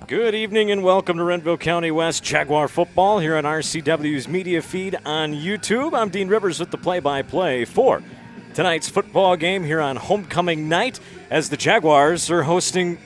Good evening and welcome to Renville County West Jaguar football here on RCW's media feed on YouTube. I'm Dean Rivers with the play-by-play for tonight's football game here on homecoming night as the Jaguars are hosting,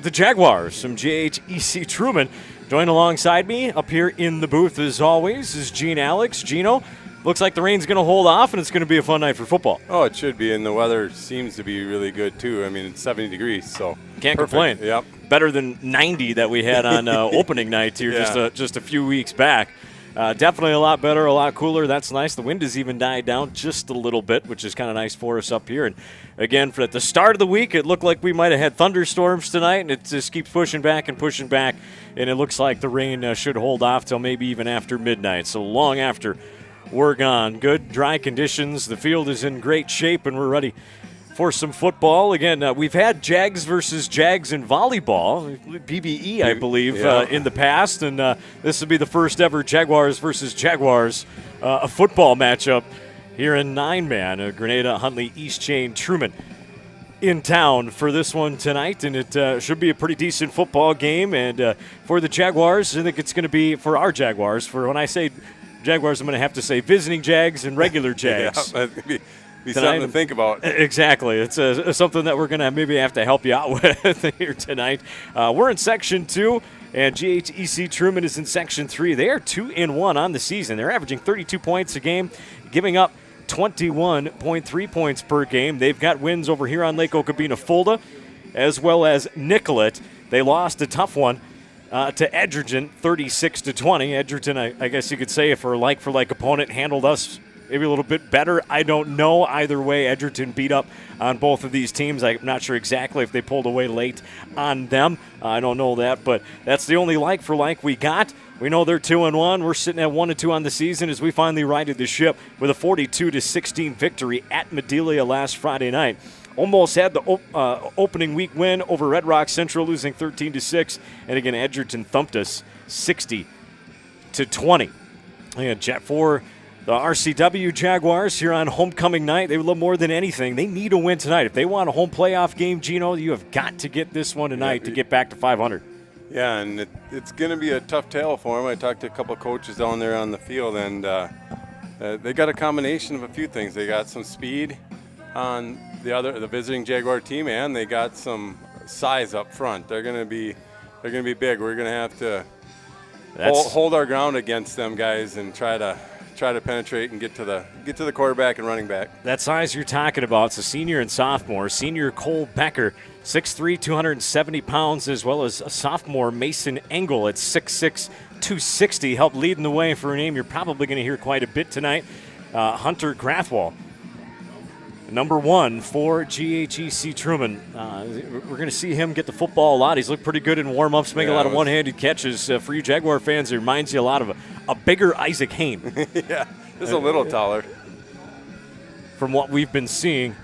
the Jaguars from GHEC-Truman. Joined alongside me up here in the booth as always is Gene Alex. Gino, looks like the rain's going to hold off and it's going to be a fun night for football. Oh, it should be, and the weather seems to be really good too. I mean, it's 70 degrees, so can't perfect. complain. Yep. Better than 90 that we had on opening night here just a few weeks back. Definitely a lot better, a lot cooler. That's nice. The wind has even died down just a little bit, which is kind of nice for us up here. And again, at the start of the week, it looked like we might have had thunderstorms tonight, and it just keeps pushing back. And it looks like the rain should hold off till maybe even after midnight. So long after we're gone. Good, dry conditions. The field is in great shape, and we're ready for some football. Again, we've had Jags versus Jags in volleyball, BBE, I believe, in the past, and this will be the first ever Jaguars versus Jaguars a football matchup here in 9-man. Grenada, Huntley, East Chain, Truman in town for this one tonight, and it should be a pretty decent football game. And for the Jaguars, I think it's going to be, for our Jaguars, for when I say Jaguars, I'm going to have to say visiting Jags and regular Jags. Be something to think about. Exactly. It's something that we're going to maybe have to help you out with here tonight. We're in Section 2, and GHEC-Truman is in Section 3. They are 2-1 on the season. They're averaging 32 points a game, giving up 21.3 points per game. They've got wins over here on Lake Okabena Fulda, as well as Nicollet. They lost a tough one to Edgerton, 36-20. Edgerton, I guess you could say, if a like-for-like opponent, handled us maybe a little bit better. I don't know. Either way, Edgerton beat up on both of these teams. I'm not sure exactly if they pulled away late on them. I don't know that, but that's the only like-for-like we got. We know they're 2-1. We're sitting at 1-2 on the season as we finally righted the ship with a 42-16 victory at Madelia last Friday night. Almost had the opening week win over Red Rock Central, losing 13-6. And again, Edgerton thumped us 60-20. And for the RCW Jaguars here on homecoming night, they would love more than anything. They need a win tonight. If they want a home playoff game, Gino, you have got to get this one tonight to get back to 500. Yeah, and it's going to be a tough tale for them. I talked to a couple of coaches down there on the field, and they got a combination of a few things. They got some speed on the visiting Jaguar team, and they got some size up front. They're going to be big. We're going to have to hold our ground against them guys and try to penetrate and get to the quarterback and running back. that size you're talking about, it's a senior and sophomore. Senior Cole Becker, 6'3", 270 pounds, as well as a sophomore Mason Engel at 6'6", 260, helped leading the way for a name you're probably going to hear quite a bit tonight. Hunter Grathwall, number 1 for GHEC-Truman. We're going to see him get the football a lot. He's looked pretty good in warm-ups, making a lot of one-handed catches. For you Jaguar fans, it reminds you a lot of a bigger Isaac Hain. Yeah, just a little taller. From what we've been seeing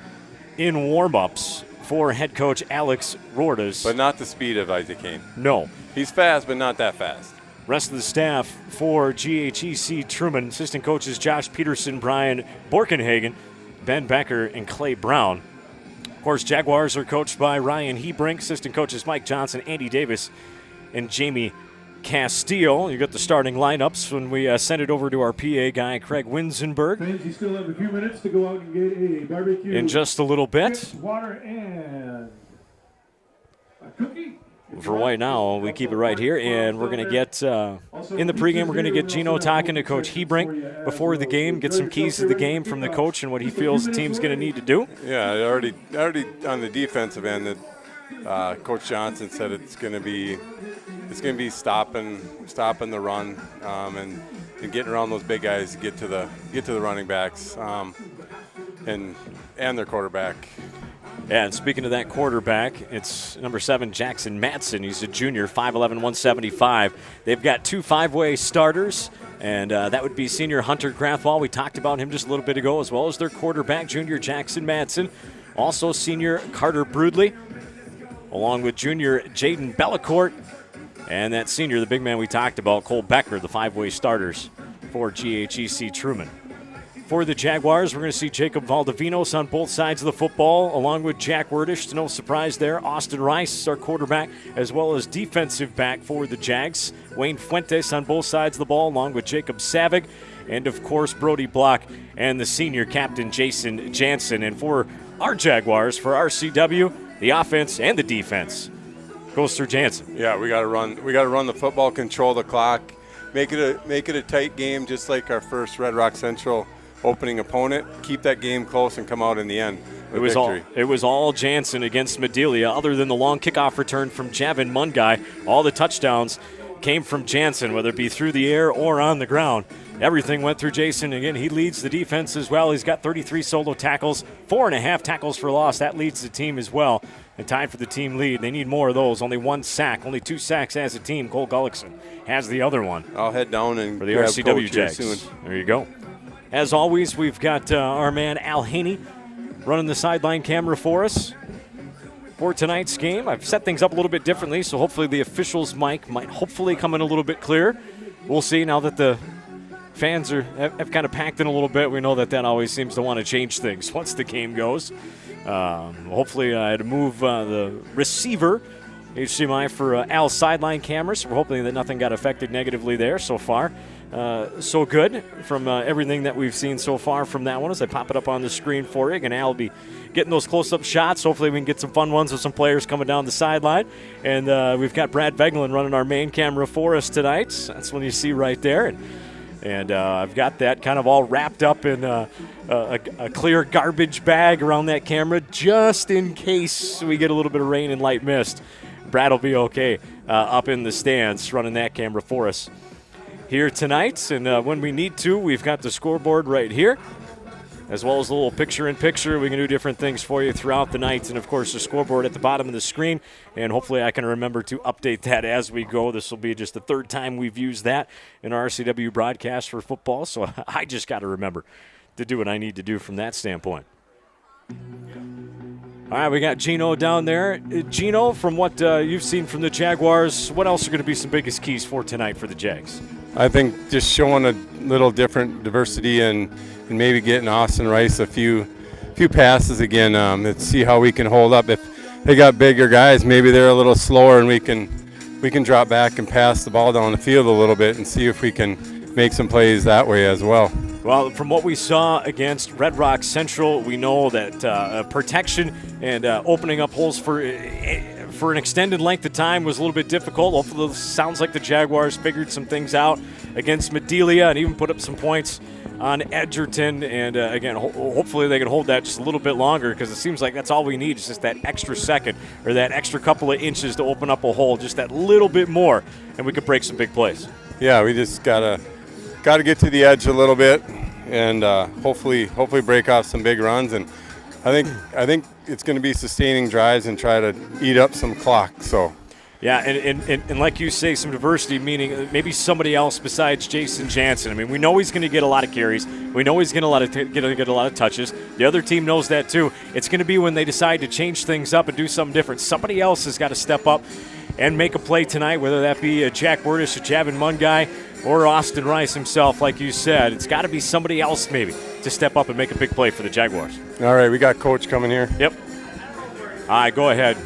in warm-ups for head coach Alex Rordas. But not the speed of Isaac Hain. No. He's fast, but not that fast. Rest of the staff for GHEC-Truman, assistant coaches Josh Peterson, Brian Borkenhagen, Ben Becker, and Clay Brown. Of course, Jaguars are coached by Ryan Hebrink, assistant coaches Mike Johnson, Andy Davis, and Jamie Castillo. You got the starting lineups when we send it over to our PA guy, Craig Winsenberg. Fans, you still have a few minutes to go out and get a barbecue. In just a little bit. Water and a cookie. For right now, we keep it right here, and we're going to get, in the pregame, we're going to get Gino talking to Coach Hebrink before the game, get some keys to the game from the coach and what he feels the team's going to need to do. Yeah, already on the defensive end, that Coach Johnson said it's going to be it's going to be stopping the run and getting around those big guys to get to the running backs and their quarterback. Yeah, and speaking of that quarterback, it's number 7, Jackson Matson. He's a junior, 5'11", 175. They've got 2 5-way starters, and that would be senior Hunter Grathwall. We talked about him just a little bit ago, as well as their quarterback, junior Jackson Matson. Also senior Carter Broodley, along with junior Jaden Bellacourt, and that senior, the big man we talked about, Cole Becker, the 5-way starters for GHEC-Truman. For the Jaguars, we're going to see Jacob Valdivinos on both sides of the football, along with Jack Werdish. No surprise there. Austin Rice, our quarterback, as well as defensive back for the Jags. Wayne Fuentes on both sides of the ball, along with Jacob Savig. And, of course, Brody Block and the senior captain, Jason Jansen. And for our Jaguars, for RCW, the offense and the defense goes through Jansen. Yeah, we got to run the football, control the clock, make it a tight game, just like our first Red Rock Central opening opponent. Keep that game close and come out in the end with victory. It was all Jansen against Medelia, other than the long kickoff return from Javin Mungai. All the touchdowns came from Jansen, whether it be through the air or on the ground. Everything went through Jason. Again, he leads the defense as well. He's got 33 solo tackles, 4.5 tackles for loss. That leads the team as well. And tied for the team lead. They need more of those. Only 1 sack, only 2 sacks as a team. Cole Gullickson has the other one. I'll head down and for the grab RCW Jags. Soon. There you go. As always, we've got our man Al Haney running the sideline camera for us for tonight's game. I've set things up a little bit differently, so hopefully the officials' mic might hopefully come in a little bit clearer. We'll see now that the fans have kind of packed in a little bit. We know that always seems to want to change things once the game goes. Hopefully I had to move the receiver HDMI for Al's sideline cameras. We're hoping that nothing got affected negatively there so far. So good from everything that we've seen so far from that one as I pop it up on the screen for you. And Al will be getting those close-up shots. Hopefully we can get some fun ones with some players coming down the sideline. And we've got Brad Veglin running our main camera for us tonight. That's one you see right there. And I've got that kind of all wrapped up in a clear garbage bag around that camera just in case we get a little bit of rain and light mist. Brad will be okay up in the stands running that camera for us here tonight. And when we need to, we've got the scoreboard right here, as well as a little picture-in-picture. We can do different things for you throughout the night. And, of course, the scoreboard at the bottom of the screen. And hopefully I can remember to update that as we go. This will be just the 3rd time we've used that in our RCW broadcast for football. So I just got to remember to do what I need to do from that standpoint. All right, we got Gino down there. Gino, from what you've seen from the Jaguars, what else are going to be some biggest keys for tonight for the Jags? I think just showing a little different diversity and maybe getting Austin Rice a few passes again. Let's see how we can hold up. If they got bigger guys, maybe they're a little slower, and we can drop back and pass the ball down the field a little bit and see if we can make some plays that way as well. Well, from what we saw against Red Rock Central, we know that protection and opening up holes for an extended length of time was a little bit difficult. Hopefully, it sounds like the Jaguars figured some things out against Medelia and even put up some points on Edgerton. And, again, hopefully they can hold that just a little bit longer, because it seems like that's all we need is just that extra second or that extra couple of inches to open up a hole, just that little bit more, and we could break some big plays. Yeah, we just got to get to the edge a little bit and hopefully break off some big runs. And I think it's going to be sustaining drives and try to eat up some clock. So. Yeah, and like you say, some diversity, meaning maybe somebody else besides Jason Jansen. I mean, we know he's going to get a lot of carries. We know he's going to get a lot of touches. The other team knows that too. It's going to be when they decide to change things up and do something different. Somebody else has got to step up and make a play tonight, whether that be a Jack Werdish, a Javin Mungai, or Austin Rice himself, like you said. It's got to be somebody else maybe to step up and make a big play for the Jaguars. All right, we got Coach coming here. Yep. All right, go ahead.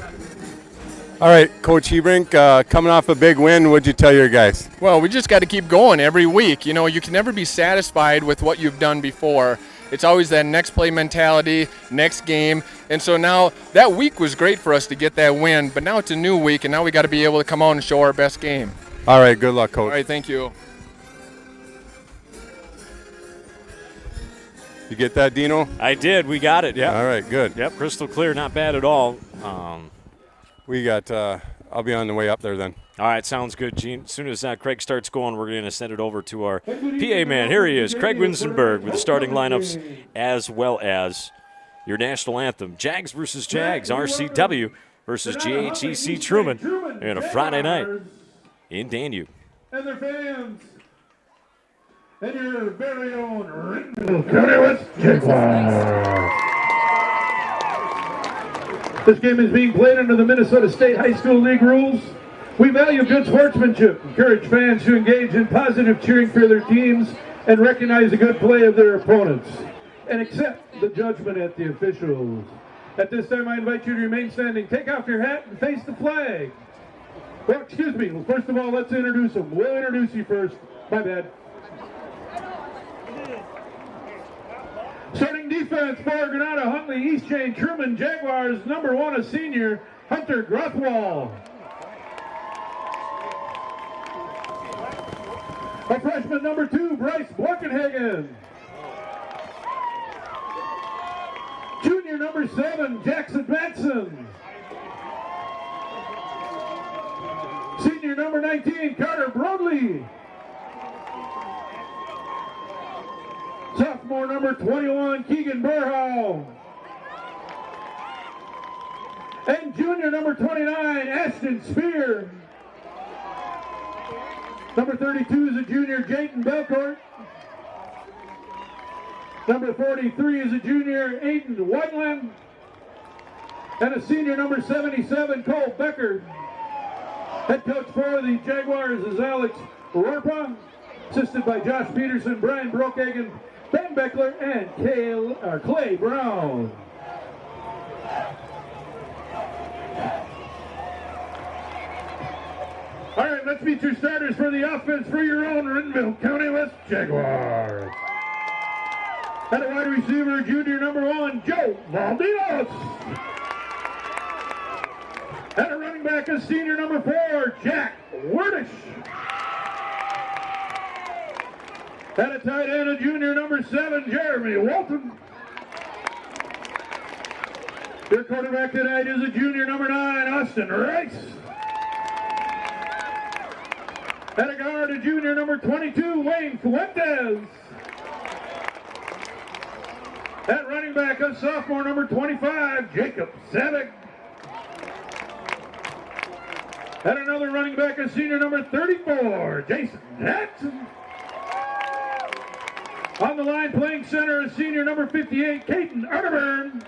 All right, Coach Hebrink, coming off a big win, what'd you tell your guys? Well, we just got to keep going every week. You know, you can never be satisfied with what you've done before. It's always that next play mentality, next game. And so now that week was great for us to get that win, but now it's a new week, and now we got to be able to come out and show our best game. All right, good luck, Coach. All right, thank you. You get that, Dino? I did. We got it, yeah. All right, good. Yep, crystal clear, not bad at all. We got I'll be on the way up there then. All right, sounds good, Gene. As soon as Craig starts going, we're going to send it over to our PA man. Here he is, Craig Winsenberg, with the starting lineups as well as your national anthem. Jags versus Jags, RCW versus GHEC-Truman, and a Friday night in Danube. And their fans, and your very own Ringville County West Jaguars. This game is being played under the Minnesota State High School League rules. We value good sportsmanship, encourage fans to engage in positive cheering for their teams, and recognize the good play of their opponents, and accept the judgment at the officials. At this time, I invite you to remain standing. Take off your hat and face the flag. Well, excuse me. Well, first of all, let's introduce them. We'll introduce you first. My bad. Starting defense for Granada, Huntley, East Chain, Truman, Jaguars, number 1, a senior, Hunter Grothwall. A freshman, number 2, Bryce Blankenhagen. Junior, number 7, Jackson Batson. Senior, number 19, Carter Broadley. Sophomore, number 21, Keegan Burhow. And junior, number 29, Ashton Spear. Number 32 is a junior, Jayton Belcourt. Number 43 is a junior, Aiden Whiteland. And a senior, number 77, Cole Becker. Head coach for the Jaguars is Alex Rorpa, assisted by Josh Peterson, Brian Brokehagen, Ben Beckler, and Clay Brown. All right, let's meet your starters for the offense for your own Ringville County West Jaguars. At a wide receiver, junior number 1, Joe Valdinos. At a running back, a senior number 4, Jack Werdish. At a tight end, a junior number 7, Jeremy Walton. Your quarterback tonight is a junior number 9, Austin Rice. At a guard, a junior number 22, Wayne Fuentes. At running back, a sophomore number 25, Jacob Savick. At another running back, a senior number 34, Jason Jackson. On the line playing center, a senior number 58, Caden Arterburn.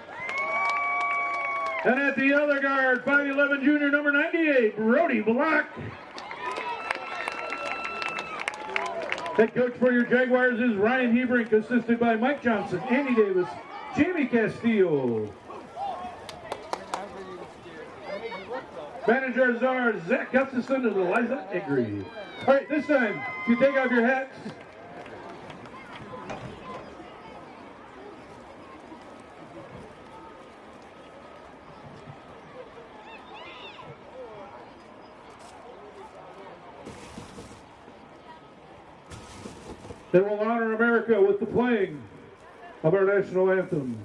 And at the other guard, 5'11", junior number 98, Brody Block. Head coach for your Jaguars is Ryan Hebrink, assisted by Mike Johnson, Andy Davis, Jamie Castillo. Managers are Zach Gustafson and Eliza Egri. All right, this time, if you take off your hats. They will honor America with the playing of our national anthem.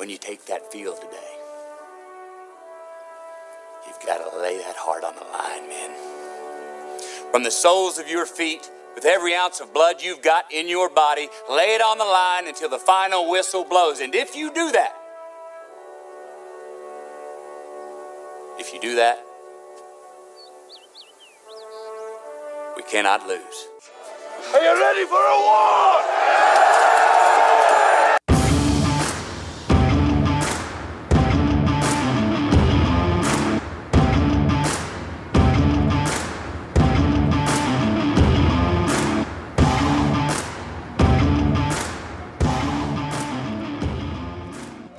When you take that field today, you've got to lay that heart on the line, men. From the soles of your feet, with every ounce of blood you've got in your body, lay it on the line until the final whistle blows. And if you do that, we cannot lose. Are you ready for a war?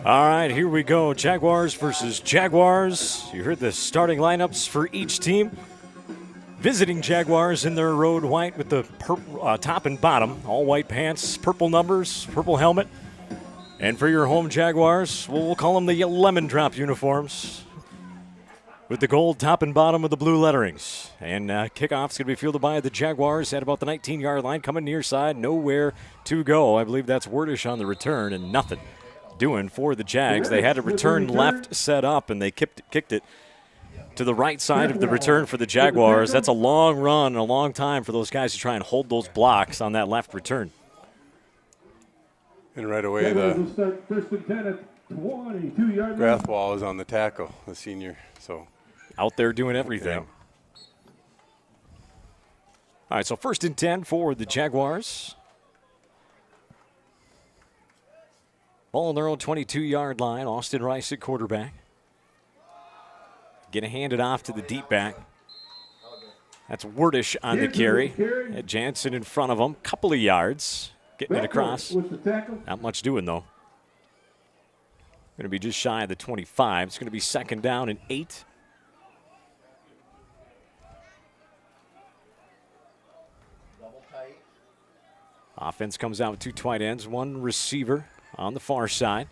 All right, here we go. Jaguars versus Jaguars. You heard the starting lineups for each team. Visiting Jaguars in their road white with the top and bottom, all white pants, purple numbers, purple helmet. And for your home Jaguars, we'll call them the lemon drop uniforms with the gold top and bottom of the blue letterings. And kickoff's going to be fielded by the Jaguars at about the 19-yard line, coming near side, nowhere to go. I believe that's Wordish on the return and nothing doing for the Jags. They had a return left set up, and they kicked it to the right side of the return for the Jaguars. That's a long run and a long time for those guys to try and hold those blocks on that left return. And right away, the Grathwall is on the tackle, the senior. So out there doing everything. Yeah. All right, so 1st and 10 for the Jaguars. Ball on their own 22-yard line. Austin Rice at quarterback. Going to hand it off to the deep back. That's Wordish on the carry. Jansen in front of him. Couple of yards. Getting it across. Not much doing, though. Going to be just shy of the 25. It's going to be 2nd down and 8. Offense comes out with 2 tight ends, 1 receiver on the far side.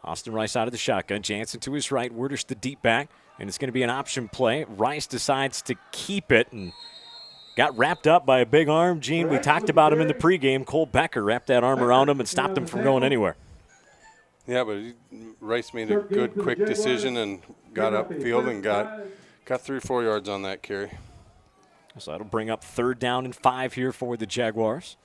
Austin Rice out of the shotgun. Jansen to his right. Wordish the deep back. And it's going to be an option play. Rice decides to keep it and got wrapped up by a big arm. Gene, we talked about him in the pregame. Cole Becker wrapped that arm around him and stopped him from going anywhere. Yeah, but Rice made a good, quick decision and got upfield and got 3 or 4 yards on that carry. So that'll bring up 3rd down and 5 here for the Jaguars.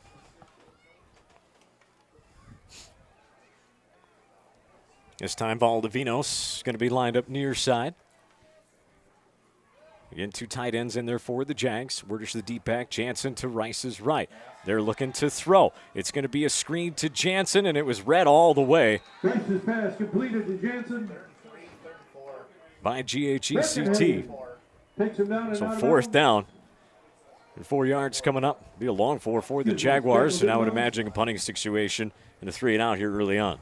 This time, Valdivinos going to be lined up near side. Again, 2 tight ends in there for the Jags. Wordish the deep back, Jansen to Rice's right. They're looking to throw. It's going to be a screen to Jansen, and it was read all the way. Rice's pass completed to Jansen. By GHEC-T. Takes him down so 4th down. And 4 yards coming up. Be a long 4 for the Jaguars, and I would imagine a punting situation and a 3 and out here early on.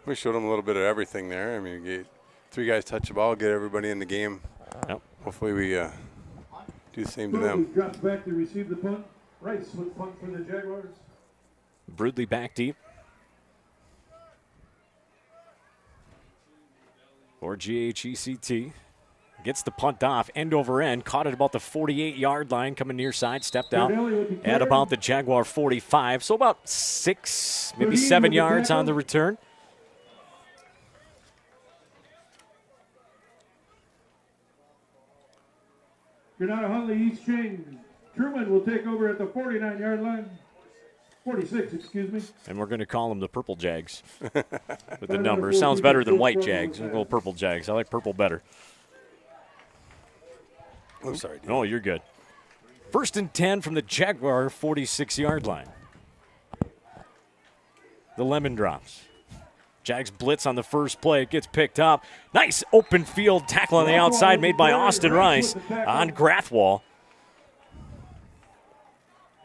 We showed them a little bit of everything there. I mean, you get 3 guys touch the ball, get everybody in the game. Yep. Hopefully we do the same to them. Drops back to receive the punt. Rice with punt for the Jaguars. Broodley back deep. For GHEC-T. Gets the punt off, end over end. Caught it about the 48-yard line, coming near side. Stepped out at about the Jaguar 45. So about 6, maybe 7 yards on the return. Granada Huntley East Chain. Truman will take over at the 49-yard line. 46, excuse me. And we're going to call them the Purple Jags with the number. Sounds better than White Jags. We'll go Purple Jags. I like purple better. I'm sorry, dude. Oh, you're good. 1st and 10 from the Jaguar 46-yard line. The lemon drops. Jags blitz on the first play. It gets picked up. Nice open field tackle on the outside made by Austin Rice on Grathwall.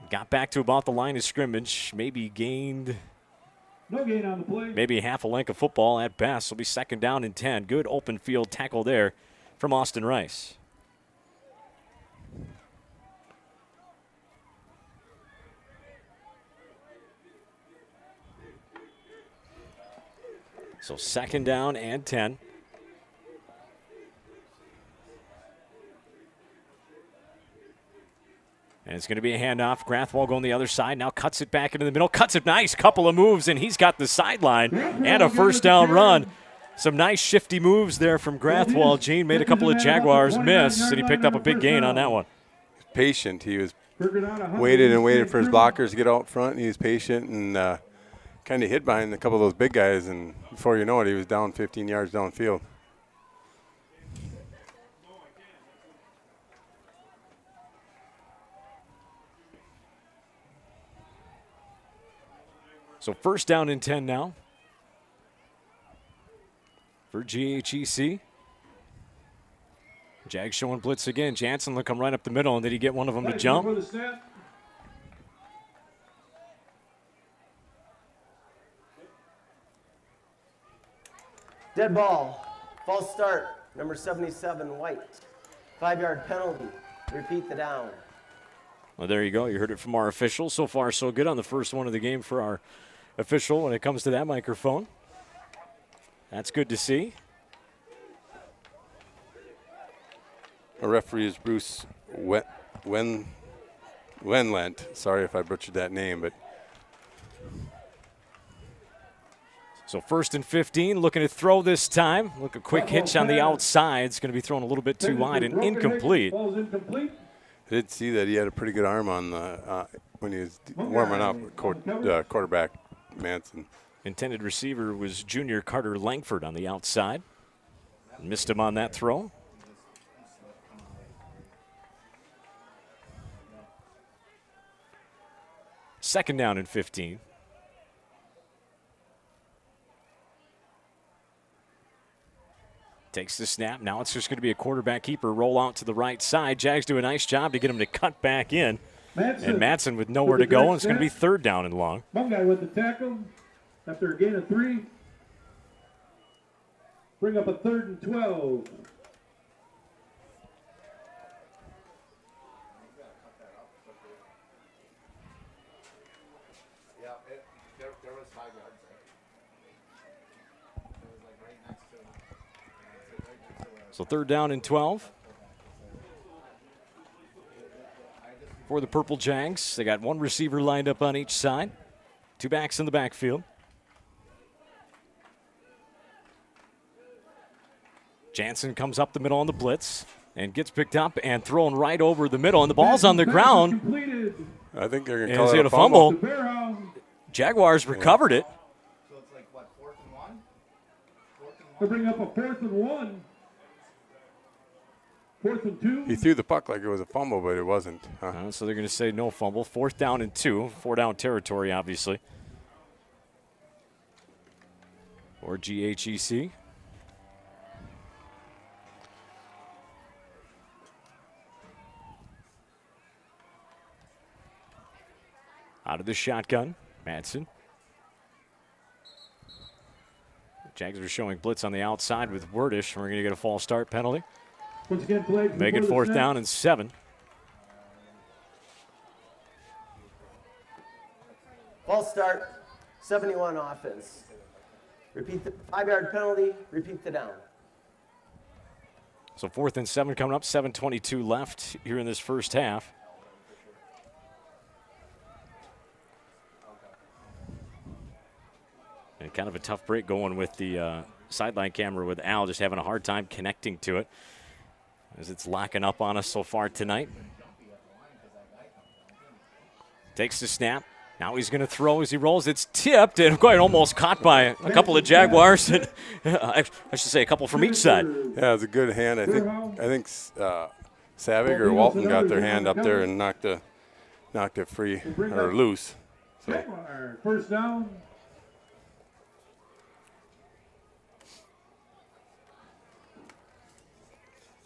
Got back to about the line of scrimmage. Maybe gained no gain on the play. Maybe half a length of football at best. It'll be 2nd down and 10. Good open field tackle there from Austin Rice. So 2nd down and 10. And it's going to be a handoff. Grathwohl going the other side. Now cuts it back into the middle. Cuts it nice. Couple of moves, and he's got the sideline and a first down run. Some nice shifty moves there from Grathwohl. Gene made a couple of Jaguars miss, and he picked up a big gain on that one. Patient. He was waited and waited for his blockers to get out front. He was patient and kind of hid behind a couple of those big guys, and before you know it, he was down 15 yards downfield. So first down and 10 now for GHEC. Jags showing blitz again. Jansen will come right up the middle, and did he get one of them to jump? Dead ball. False start. Number 77, White. 5-yard penalty. Repeat the down. Well, there you go. You heard it from our official. So far, so good on the first one of the game for our official when it comes to that microphone. That's good to see. Our referee is Bruce Wenlent. Sorry if I butchered that name, but so first and 15, looking to throw this time. Look, a quick hitch on the outside. It's going to be thrown a little bit too wide and incomplete. I did see that he had a pretty good arm on the when he was warming up. Quarterback Manson. Intended receiver was junior Carter Langford on the outside. Missed him on that throw. Second down and 15. Takes the snap. Now it's just going to be a quarterback keeper roll out to the right side. Jags do a nice job to get him to cut back in. And Madsen with nowhere to go, and it's going to be third down and long. One guy with the tackle after a gain of 3. Bring up a 3rd and 12. There was 5 yards there. It was like right next to him. So third down and 12. For the Purple Jags, they got one receiver lined up on each side. 2 backs in the backfield. Jansen comes up the middle on the blitz and gets picked up and thrown right over the middle, and the ball's on the ground. I think they're going to And call is it it a a fumble. fumble? Jaguars recovered it. So it's like, what, 4th and 1? 4th and 1? They bring up a 4th and 1. 4th and 2. He threw the puck like it was a fumble, but it wasn't. So they're going to say no fumble. 4th down and 2. 4-down territory, obviously, or GHEC. Out of the shotgun, Madsen. Jags are showing blitz on the outside with Wordish. We're going to get a false start penalty. Once again, flag Make it 4th down and 7. False start. 71 offense. Repeat the 5-yard penalty. Repeat the down. So 4th and 7 coming up. 7:22 left here in this first half. And kind of a tough break going with the sideline camera with Al just having a hard time connecting to it as it's locking up on us so far tonight. Takes the snap. Now he's going to throw as he rolls. It's tipped and quite almost caught by a couple of Jaguars. And, I should say a couple from each side. Yeah, it was a good hand. I think Savig or Walton got their hand up there and knocked it free or loose. So. First down.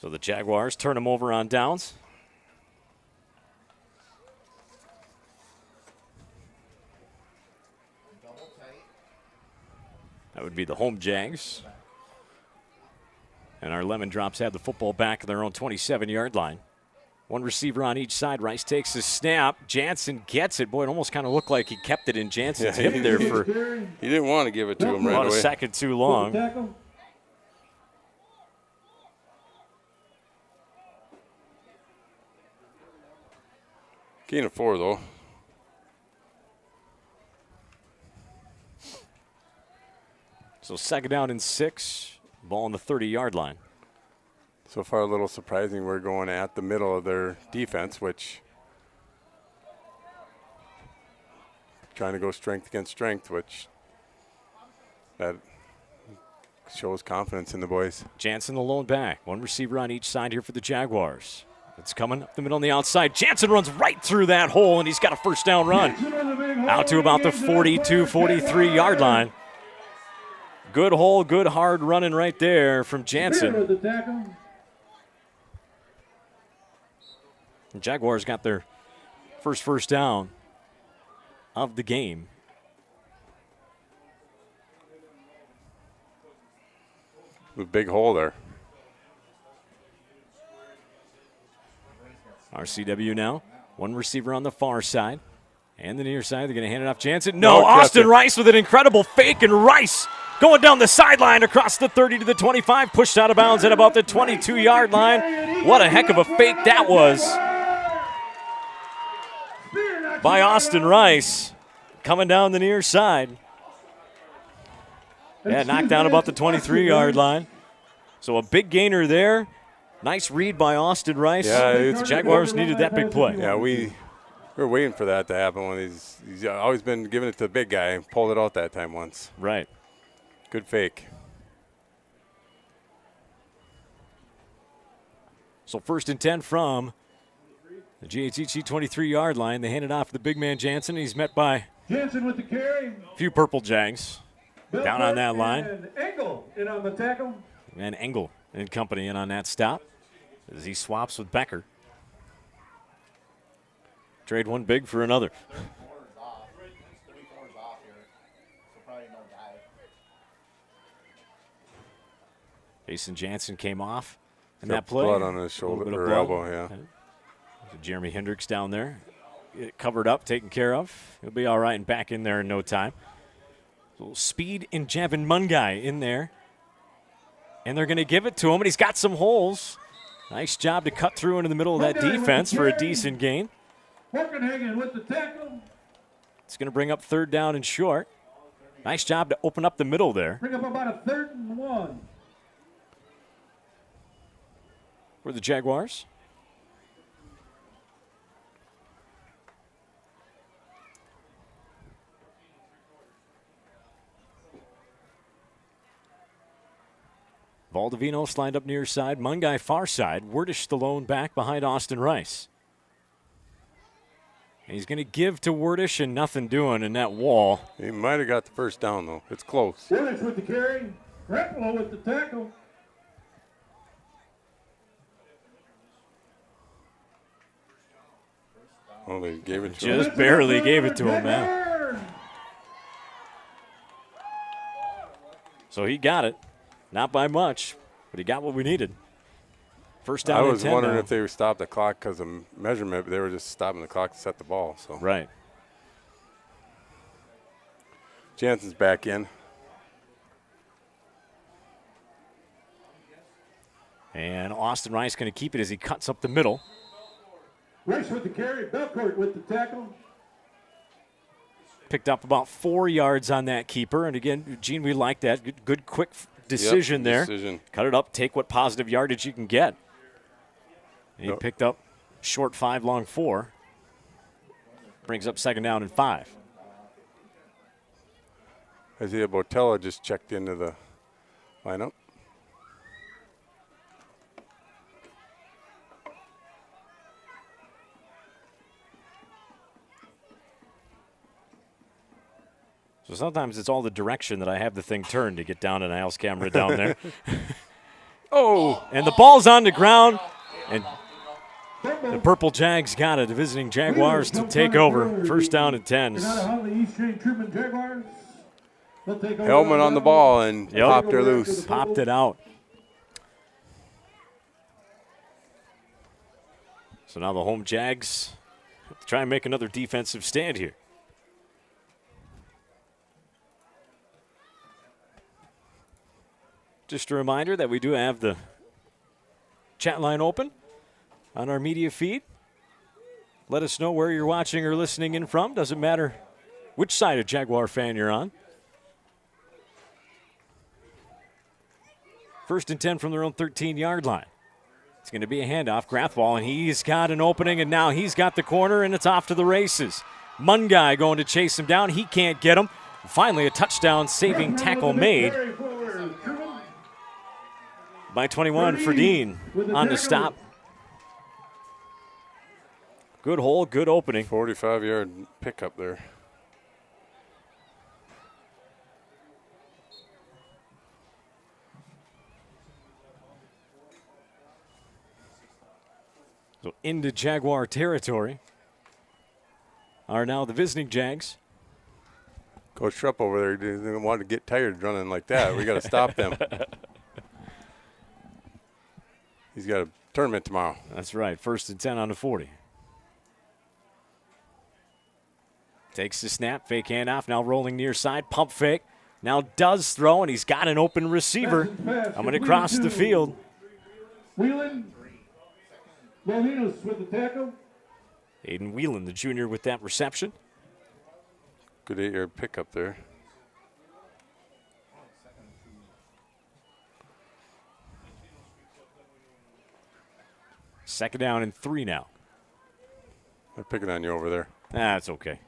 So the Jaguars turn him over on downs. That would be the home Jags. And our Lemon Drops have the football back at their own 27-yard line. One receiver on each side. Rice takes the snap. Jansen gets it. Boy, it almost kind of looked like he kept it in Jansen's hip there for he didn't want to give it to him right about away. a second too long. Gain of 4, though. So 2nd down and 6, ball on the 30-yard line. So far, a little surprising. We're going at the middle of their defense, which trying to go strength against strength, which that shows confidence in the boys. Jansen the lone back. One receiver on each side here for the Jaguars. It's coming up the middle on the outside. Jansen runs right through that hole, and he's got a first down run. Out to about the 42, 43-yard line. Good hole, good hard running right there from Jansen. The Jaguars got their first down of the game. A big hole there. RCW now. One receiver on the far side. And the near side, they're going to hand it off Jansen. No, No, Austin Justin. Rice with an incredible fake, and Rice going down the sideline across the 30 to the 25, pushed out of bounds at about the 22-yard line. What a heck of a fake that was by Austin Rice coming down the near side. Yeah, knocked down about the 23-yard line. So a big gainer there. Nice read by Austin Rice. Yeah, The Jaguars needed that big play. Yeah, we're waiting for that to happen. When he's always been giving it to the big guy and pulled it out that time once. Right. Good fake. So 1st and 10 from the GHEC 23-yard line. They hand it off to the big man Jansen. He's met by Jansen with the carry. a few purple Jags down on that line. And Engel in on the tackle. And Engel and company in on that stop as he swaps with Becker. Trade one big for another. Jason Jansen came off in that play. Blood on his shoulder or elbow, yeah. So Jeremy Hendricks down there. Get it covered up, taken care of. He'll be all right and back in there in no time. A little speed in Javin Mungai in there. And they're going to give it to him, and he's got some holes. Nice job to cut through into the middle of that defense for a decent gain. Horkenhagen with the tackle. It's going to bring up 3rd down and short. Nice job to open up the middle there. Bring up about a 3rd and 1. For the Jaguars. Valdivinos lined up near side. Mungai far side. Wordish the lone back behind Austin Rice. And he's going to give to Wordish and nothing doing in that wall. He might have got the first down, though. It's close. Wordish with the carry. Repolo with the tackle. Oh, they gave it to him. Just barely gave it to him, man. So he got it. Not by much, but he got what we needed. First down I and was 10 wondering now. if they would stop the clock because of measurement, but they were just stopping the clock to set the ball. So Right. Jansen's back in. And Austin Rice going to keep it as he cuts up the middle. Rice with the carry. Belcourt with the tackle. Picked up about 4 yards on that keeper. And again, Gene, we like that. Good quick decision there. Decision. Cut it up, take what positive yardage you can get. And he picked up short 5, long 4. Brings up 2nd down and 5. Isaiah Botella just checked into the lineup. So sometimes it's all the direction that I have the thing turned to get down to Niall's camera down there. And the ball's on the ground, and the Purple Jags got it. The visiting Jaguars to take over. 1st down and 10. GHEC-Truman Jaguars. They'll take over. Helmet on the ball and Yep. popped her loose. Popped it out. So now the home Jags have to try and make another defensive stand here. Just a reminder that we do have the chat line open on our media feed. Let us know where you're watching or listening in from. Doesn't matter which side of Jaguar fan you're on. 1st and 10 from their own 13-yard line. It's going to be a handoff. Grathwall, and he's got an opening, and now he's got the corner, and it's off to the races. Mungai going to chase him down. He can't get him. Finally, a touchdown-saving tackle made by 21 for Dean on the stop. Good hole, good opening. 45-yard pickup there. So into Jaguar territory are now the visiting Jags. Coach Trupp over there didn't want to get tired running like that. We got to stop them. He's got a tournament tomorrow. That's right. 1st and 10 on the 40. Takes the snap, fake handoff, now rolling near side, pump fake. Now does throw, and he's got an open receiver. Coming across the field. Whelan. Molinos with the tackle. Aiden Whelan, the junior, with that reception. Good 8-yard pickup there. Second down and 3 now. They're picking on you over there. That's okay.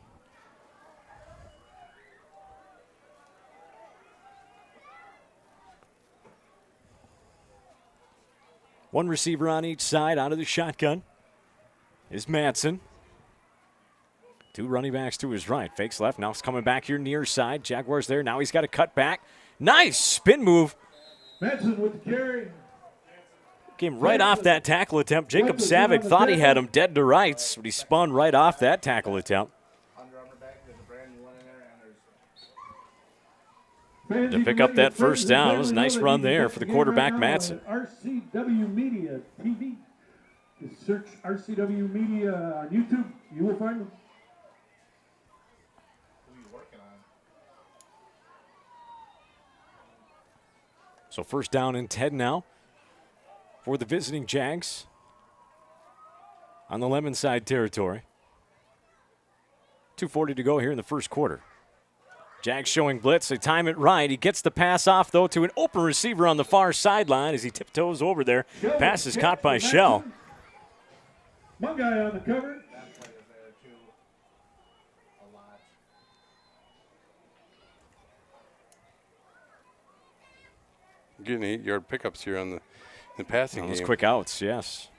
One receiver on each side. Out of the shotgun is Madsen. 2 running backs to his right. Fakes left. Now it's coming back here near side. Jaguars there. Now he's got to cut back. Nice spin move. Madsen with the carry. Came right off that tackle attempt. Jacob Savick thought he had him dead to rights, but he spun right off that tackle attempt. To pick up that first down. It was a nice run there for the quarterback, Madsen. RCW Media TV. Just search RCW Media on YouTube. You will find them. So 1st down and 10 now for the visiting Jags on the Lemon side territory. 2:40 to go here in the first quarter. Jags showing blitz. They time it right. He gets the pass off, though, to an open receiver on the far sideline as he tiptoes over there. Pass is caught by Shell. One guy on the cover. Getting 8-yard pickups here on the passing game. Those quick outs, yes.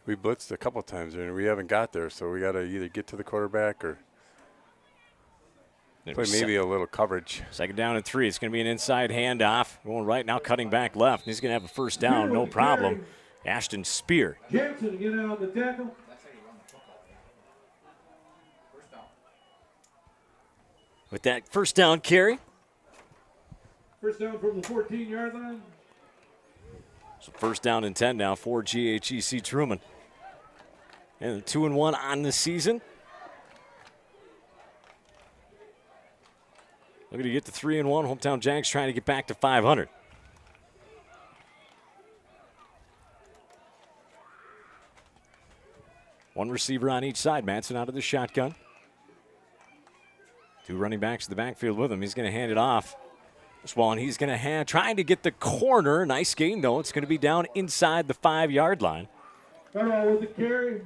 We blitzed a couple times there, and we haven't got there, so we got to either get to the quarterback or play maybe a little coverage. 2nd down and 3. It's going to be an inside handoff. Going right now, cutting back left. He's going to have a first down, no problem. Ashton Spear. Jansen again on the tackle. With that first down carry. First down from the 14-yard line. So 1st down and 10 now for GHEC-Truman. And 2-1 on the season. Looking to get to 3-1. Hometown Jags trying to get back to 500. One receiver on each side. Madsen out of the shotgun. 2 running backs to the backfield with him. He's going to hand it off. And he's going to trying to get the corner. Nice gain, though. It's going to be down inside the 5-yard line. Hello with the carry.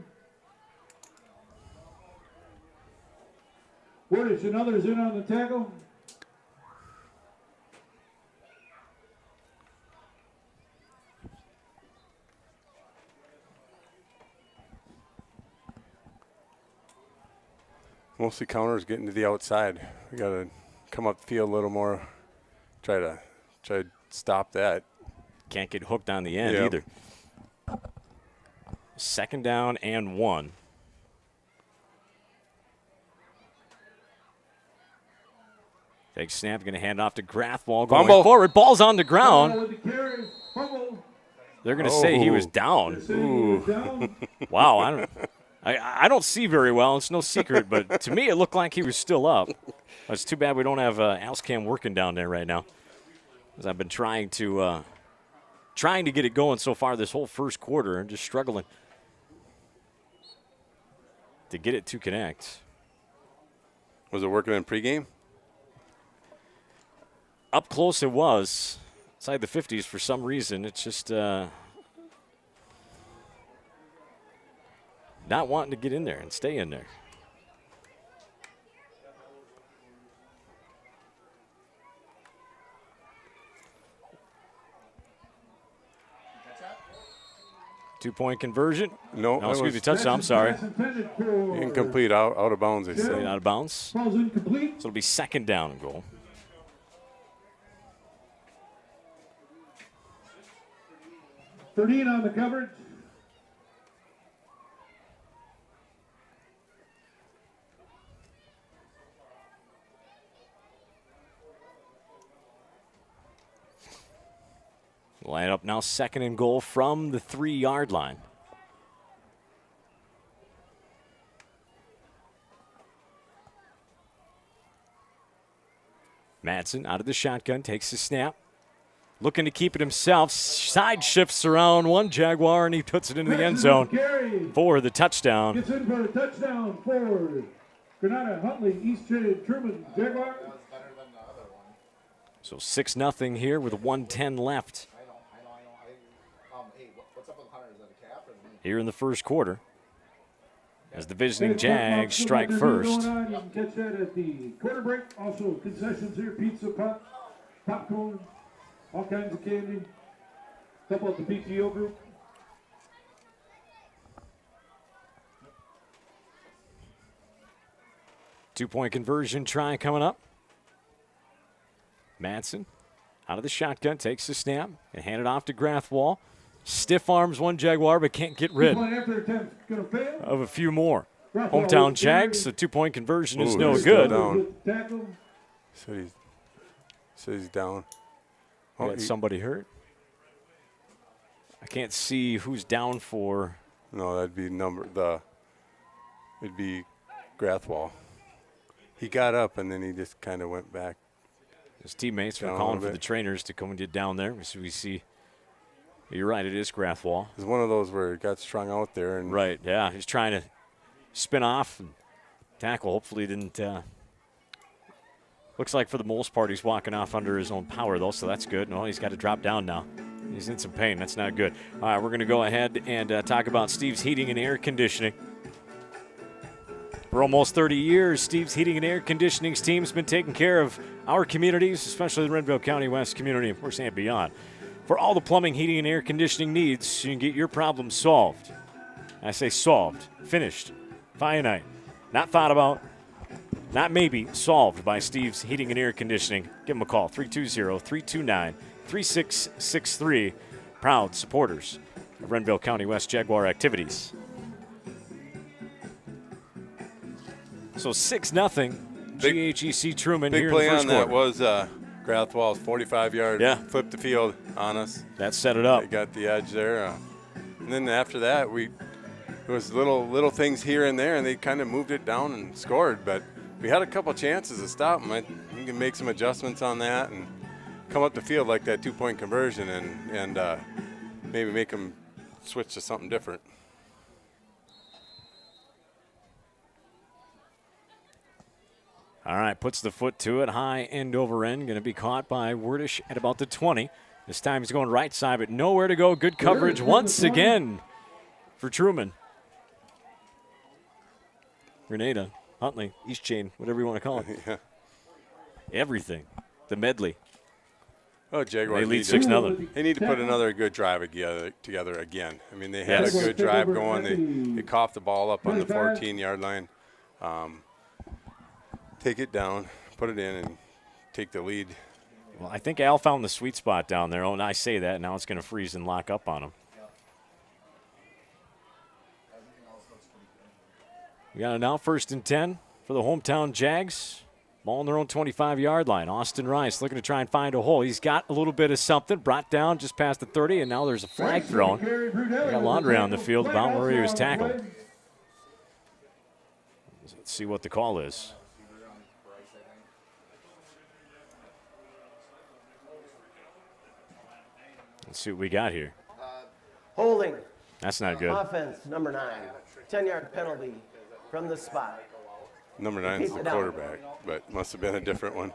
Woodish and others in on the tackle. Mostly counters getting to the outside. We got to come up the field a little more. Try to stop that. Can't get hooked on the end either. 2nd down and 1. Big snap, going to hand off to Grathwall. Going forward, ball's on the ground. They're going to say he was down. Ooh. Wow, I don't see very well. It's no secret, but to me it looked like he was still up. It's too bad we don't have Alscam working down there right now, because I've been trying to get it going so far this whole first quarter and just struggling to get it to connect. Was it working in pregame? Up close it was. Inside the 50s for some reason. It's just not wanting to get in there and stay in there. Two-point conversion. No, excuse me, touchdown. I'm sorry. Incomplete, out of bounds, they say. Out of bounds. So it'll be second down and goal. On the coverage. Line up now, second and goal from the 3-yard line. Madsen out of the shotgun, takes the snap. Looking to keep it himself. Side shifts around one Jaguar, and he puts it into the end zone for the touchdown. Gets in for a touchdown for Granada Huntley, GHEC-Truman Jaguar. So 6-0 here with 1:10 left. Here in the first quarter, as the visiting Jags strike first. You can catch that at the quarter break. Also concessions here, pizza, popcorn, all kinds of candy. Couple at the PTO group. Two-point conversion try coming up. Madsen out of the shotgun, takes the snap and hand it off to Grathwall. Stiff arms one Jaguar, but can't get rid of a few more. Hometown Jags, the two-point conversion is no good. So he's down. Got somebody hurt. I can't see who's down for. No, that'd be it'd be Grathwall. He got up and then he just kind of went back. His teammates were calling for the trainers to come and get down there. So we see. You're right, it is Grathwall. It's one of those where it got strung out there. And right, yeah. He's trying to spin off and tackle. Hopefully didn't. Looks like for the most part he's walking off under his own power, though, so that's good. No, he's got to drop down now. He's in some pain. That's not good. All right, we're going to go ahead and talk about Steve's Heating and Air Conditioning. For almost 30 years, Steve's Heating and Air Conditioning's team's been taking care of our communities, especially the Renville County West community, of course, and beyond. For all the plumbing, heating, and air conditioning needs, you can get your problem solved. I say solved, finished, finite, not thought about, not maybe, solved by Steve's Heating and Air Conditioning. Give them a call, 320-329-3663. Proud supporters of Renville County West Jaguar activities. So 6-0, GHEC-Truman here in the first quarter. Big play on that was Grathwall's 45-yard flip the field on us. That set it up. They got the edge there. And then after that, it was little things here and there, and they kind of moved it down and scored. But we had a couple chances to stop them. You can make some adjustments on that and come up the field like that two-point conversion and maybe make them switch to something different. All right, puts the foot to it, high end over end. Going to be caught by Wordish at about the 20. This time he's going right side, but nowhere to go. Good coverage once again for Truman. Grenada, Huntley, East Chain, whatever you want to call it. Yeah. Everything. The medley. Oh, Jaguars. They lead 6-0. They need to put another good drive together again. I mean, they had a good drive going. They coughed the ball up on the 14-yard line. Take it down, put it in, and take the lead. Well, I think Al found the sweet spot down there. Oh, and I say that. Now it's going to freeze and lock up on him. We got it now, 1st and 10 for the hometown Jags. Ball on their own 25-yard line. Austin Rice looking to try and find a hole. He's got a little bit of something. Brought down just past the 30, and now there's a flag thrown. We got Laundry on the field about where he was tackled. see what the call is. Let's see what we got here. Holding. That's not good. Offense, number 9. 10-yard penalty from the spot. Number 9 is the quarterback, but must have been a different one.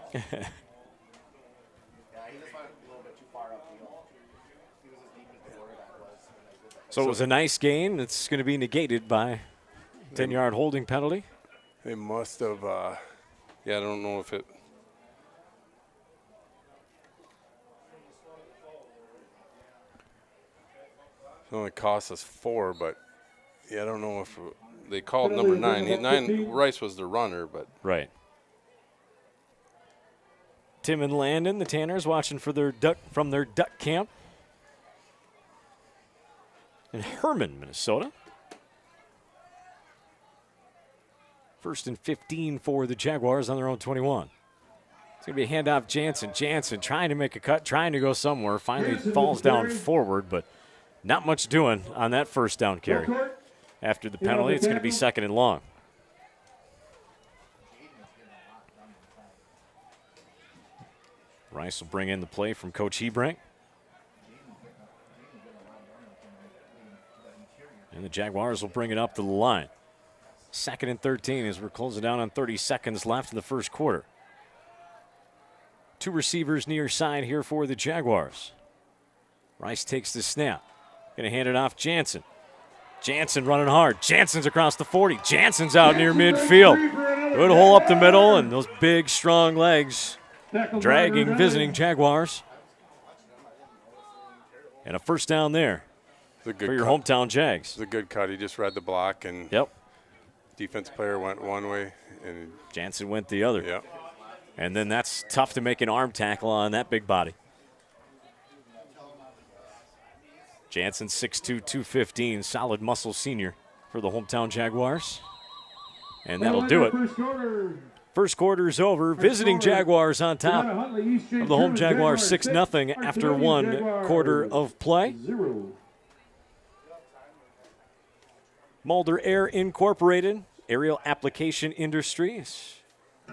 So it was a nice gain. It's going to be negated by 10-yard holding penalty. They must have, yeah, I don't know if it. It only cost us 4, but yeah, I don't know if they called number 9. Rice was the runner, but. Right. Tim and Landon, the Tanners, watching for their from their duck camp in Herman, Minnesota. 1st and 15 for the Jaguars on their own 21. It's going to be a handoff Jansen. Jansen trying to make a cut, trying to go somewhere. Finally falls down forward, but not much doing on that first down carry. After the penalty, it's going to be 2nd and long. Rice will bring in the play from Coach Hebrank. And the Jaguars will bring it up to the line. 2nd and 13 as we're closing down on 30 seconds left in the first quarter. 2 receivers near side here for the Jaguars. Rice takes the snap. Going to hand it off Jansen. Jansen running hard. Jansen's across the 40. Jansen's out near midfield. Good hole up the middle, and those big, strong legs dragging visiting Jaguars. And a first down there for your hometown Jags. It's a good cut. He just read the block, and defense player went one way, and Jansen went the other. Yep. And then that's tough to make an arm tackle on that big body. Jansen, 6'2", 215, solid muscle senior for the hometown Jaguars. And that'll do it. First quarter is over. Visiting Jaguars on top of the home Jaguars 6-0 after 1 quarter of play. Mulder Air Incorporated, aerial application industries,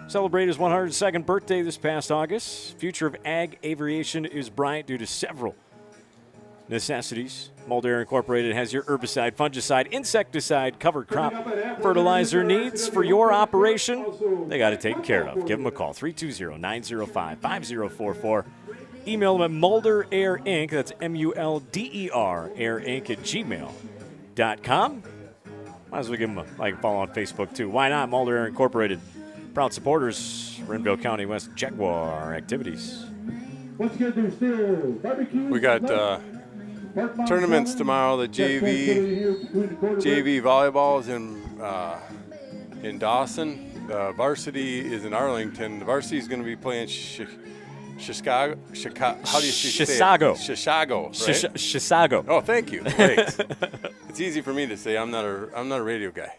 celebrated his 102nd birthday this past August. Future of ag aviation is bright due to several necessities. Mulder Air Incorporated has your herbicide, fungicide, insecticide, cover crop fertilizer needs for your operation. They got it taken care of. Give them a call, 320-905-5044. Email them at Mulder Air Inc. That's M-U-L-D-E-R, Air Inc. at gmail.com. Might as well give them a like and follow on Facebook, too. Why not? Mulder Air Incorporated. Proud supporters, Renville County West Jaguar activities. We got tournaments tomorrow. The JV volleyball is in Dawson. The varsity is in Arlington. The varsity is going to be playing Chicago. How do you say Chisago. it? Chisago. Right? Chisago. Oh, thank you. Thanks. It's easy for me to say. I'm not a radio guy.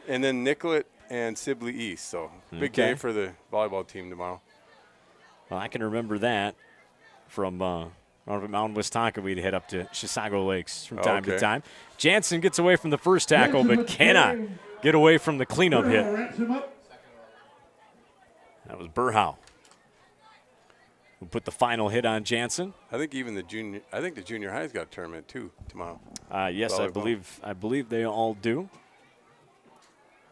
And then Nicollet and Sibley East. So big day for the volleyball team tomorrow. Well, I can remember that from Mount Wisconsin. We'd head up to Chisago Lakes from time to time. Jansen gets away from the first tackle, but cannot get away from the cleanup hit. That was Burhow who put the final hit on Jansen. I think the junior high's got a tournament too tomorrow. Yes, volleyball. I believe they all do.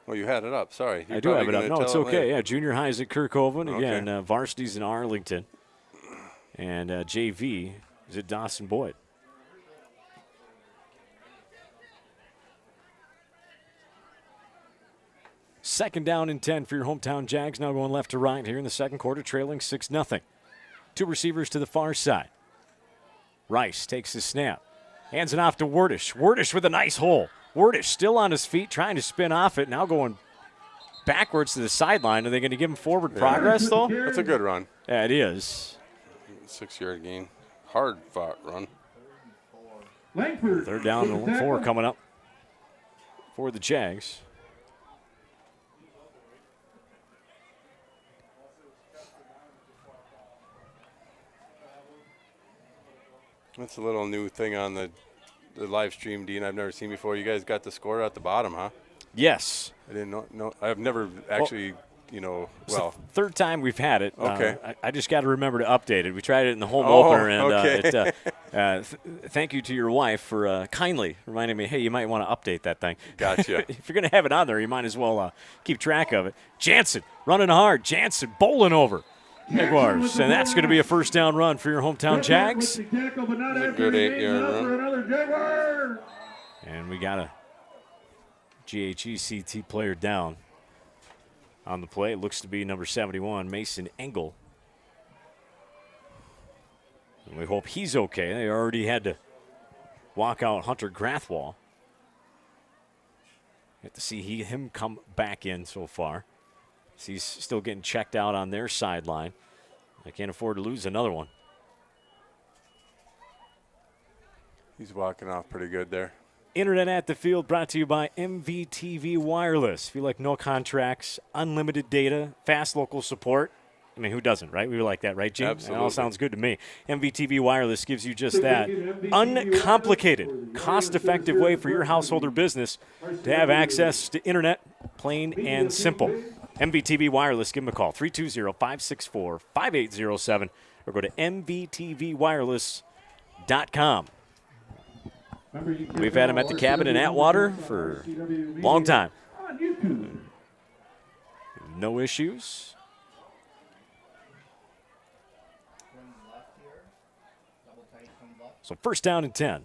Well, you had it up. Sorry. I do have it up. No, it's okay. Yeah, junior high is at Kirkhoven. Again, varsity's in Arlington. And JV is at Dawson Boyd. Second down and 10 for your hometown Jags. Now going left to right here in the second quarter, trailing 6-0. 2 receivers to the far side. Rice takes the snap. Hands it off to Werdish. Werdish with a nice hole. Werdish still on his feet, trying to spin off it. Now going backwards to the sideline. Are they going to give him forward progress, though? That's a good run. Yeah, it is. 6-yard gain. Hard-fought run. Third down and 4 coming up for the Jags. That's a little new thing on the live stream, Dean, I've never seen before. You guys got the score at the bottom, huh? Yes. I didn't know. I've never actually, well. Third time we've had it. Okay. I just got to remember to update it. We tried it in the home Oh, opener, and okay. thank you to your wife for kindly reminding me, hey, you might want to update that thing. Gotcha. If you're going to have it on there, you might as well keep track of it. Jansen running hard. Jansen bowling over Jaguars, and that's going to be a first down run for your hometown Jags. A good 8-yard run. And we got a GHEC player down on the play. It looks to be number 71, Mason Engel. And we hope he's okay. They already had to walk out Hunter Grathwall. Have to see him come back in so far. He's still getting checked out on their sideline. They can't afford to lose another one. He's walking off pretty good there. Internet at the Field brought to you by MVTV Wireless. If you like no contracts, unlimited data, fast local support, I mean, who doesn't, right? We like that, right, Gene? Absolutely. It all sounds good to me. MVTV Wireless gives you just that. Uncomplicated, cost-effective way for your household or business to have access to internet, plain and simple. MVTV Wireless, give them a call, 320-564-5807, or go to mvtvwireless.com. We've had him at the cabin in Atwater for a long time. No issues. So first down and 10.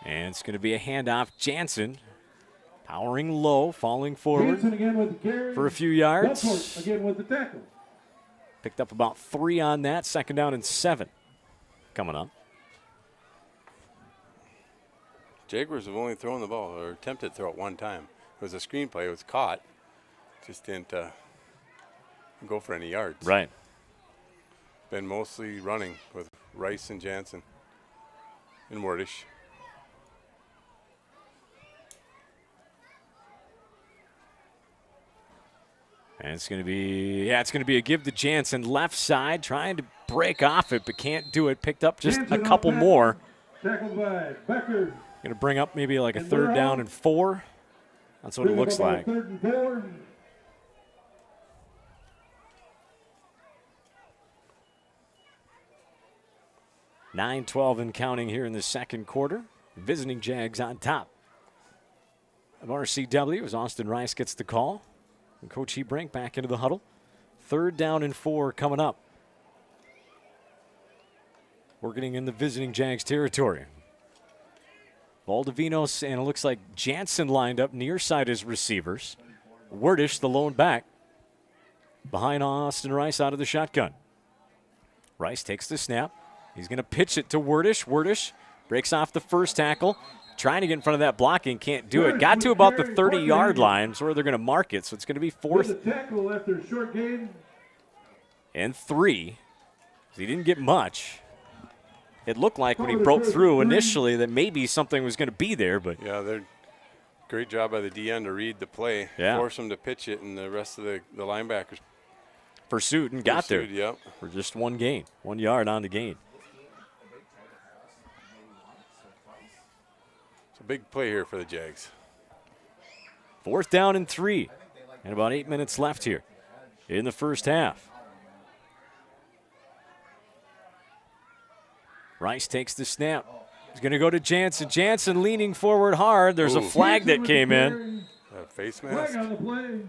And it's going to be a handoff. Jansen powering low, falling forward for a few yards. Again with the tackle. Picked up about 3 on that. Second down and 7 coming up. Jaguars have only thrown the ball or attempted to throw it one time. It was a screenplay. It was caught. Just didn't go for any yards. Right. Been mostly running with Rice and Jansen and Wordish. And it's going to be, it's going to be a give to Jansen. Left side, trying to break off it, but can't do it. Picked up just a couple more. Tackled by Becker. Going to bring up maybe like a third down and 4. That's what it looks like. Third and 4. Nine, 12 and counting here in the second quarter. Visiting Jags on top of RCW as Austin Rice gets the call. And Coach Hebrink back into the huddle. Third down and 4 coming up. We're getting in the visiting Jags territory. Valdivinos and it looks like Jansen lined up near side as receivers. Wordish, the lone back, behind Austin Rice out of the shotgun. Rice takes the snap. He's going to pitch it to Wordish. Wordish breaks off the first tackle. Trying to get in front of that blocking, can't do it. Got to about the 30-yard line, so where they're going to mark it. So it's going to be 4th tackle after short gain. and 3. So he didn't get much. It looked like when he broke through initially that maybe something was going to be there, but Yeah, they're great job by the DN to read the play, force him to pitch it, and the rest of the linebackers pursued and got there Yep. for just 1 gain, 1 yard on the gain. It's a big play here for the Jags. 4th down and 3, and about 8 minutes left here in the first half. Rice takes the snap. He's going to go to Jansen. Jansen leaning forward hard. There's a flag that came in. Face Flag mask. on the play.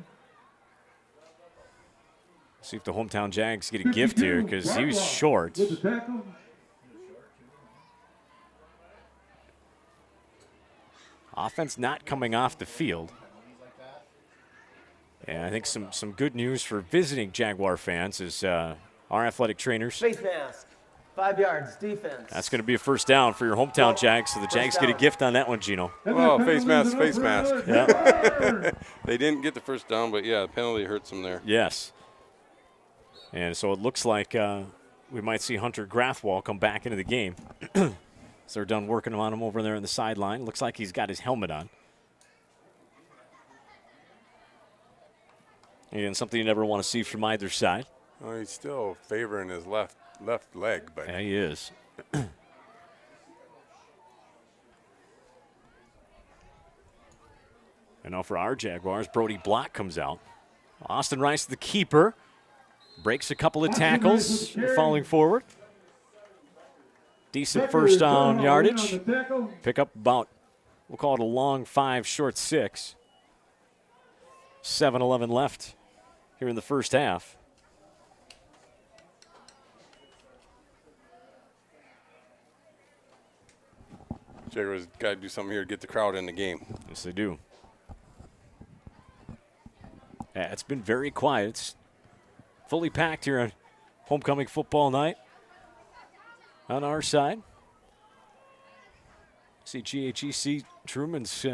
See if the hometown Jags get a gift here because he was short. With the tackle. Offense not coming off the field. And I think some good news for visiting Jaguar fans is our athletic trainers. Face mask. 5 yards, defense. That's going to be a first down for your hometown Jags, so the Jags get a gift on that one, Gino. Oh, face mask, face mask. Yeah. They didn't get the first down, but, yeah, the penalty hurts them there. Yes. And so it looks like we might see Hunter Grathwall come back into the game. So they're done working on him over there on the sideline. Looks like he's got his helmet on. And something you never want to see from either side. Oh, he's still favoring his left leg, but Yeah, he is. And now for our Jaguars, Brody Block comes out. Austin Rice, the keeper, breaks a couple of tackles, falling forward. Decent first down yardage. Pick up about, we'll call it a long 5, short 6. 7:11 left here in the first half. Jaguars got to do something here to get the crowd in the game. Yes, they do. Yeah, it's been very quiet. It's fully packed here on homecoming football night. On our side, see GHEC-Truman's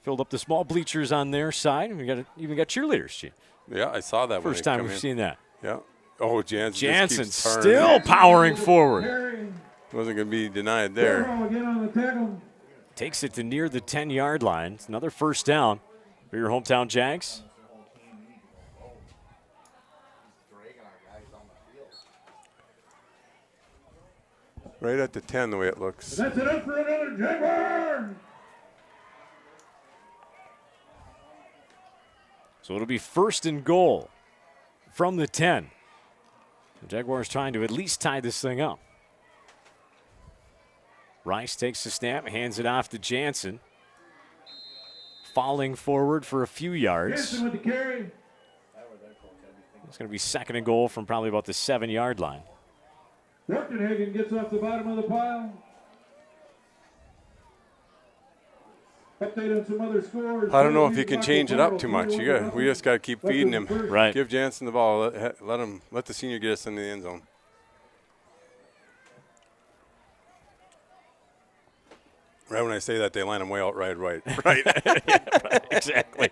filled up the small bleachers on their side. We even got cheerleaders. Gene. Yeah, I saw that. First time we've seen that. Yeah. Oh, Jansen still powering forward. Wasn't going to be denied there. Takes it to near the 10-yard line. It's another first down for your hometown Jags. Right at the 10, the way it looks. That's it up for another Jaguar. So it'll be first and goal from the 10. The Jaguars trying to at least tie this thing up. Rice takes the snap, hands it off to Jansen. Falling forward for a few yards. Jansen with the carry. It's going to be second and goal from probably about the 7-yard line. Workenhagen gets off the bottom of the pile. Update on some other scores. I don't know if you can change it up too much. We just got to keep feeding him. Right. Give Jansen the ball. Let the senior get us into the end zone. Right when I say that, they line them way out right. Yeah, exactly.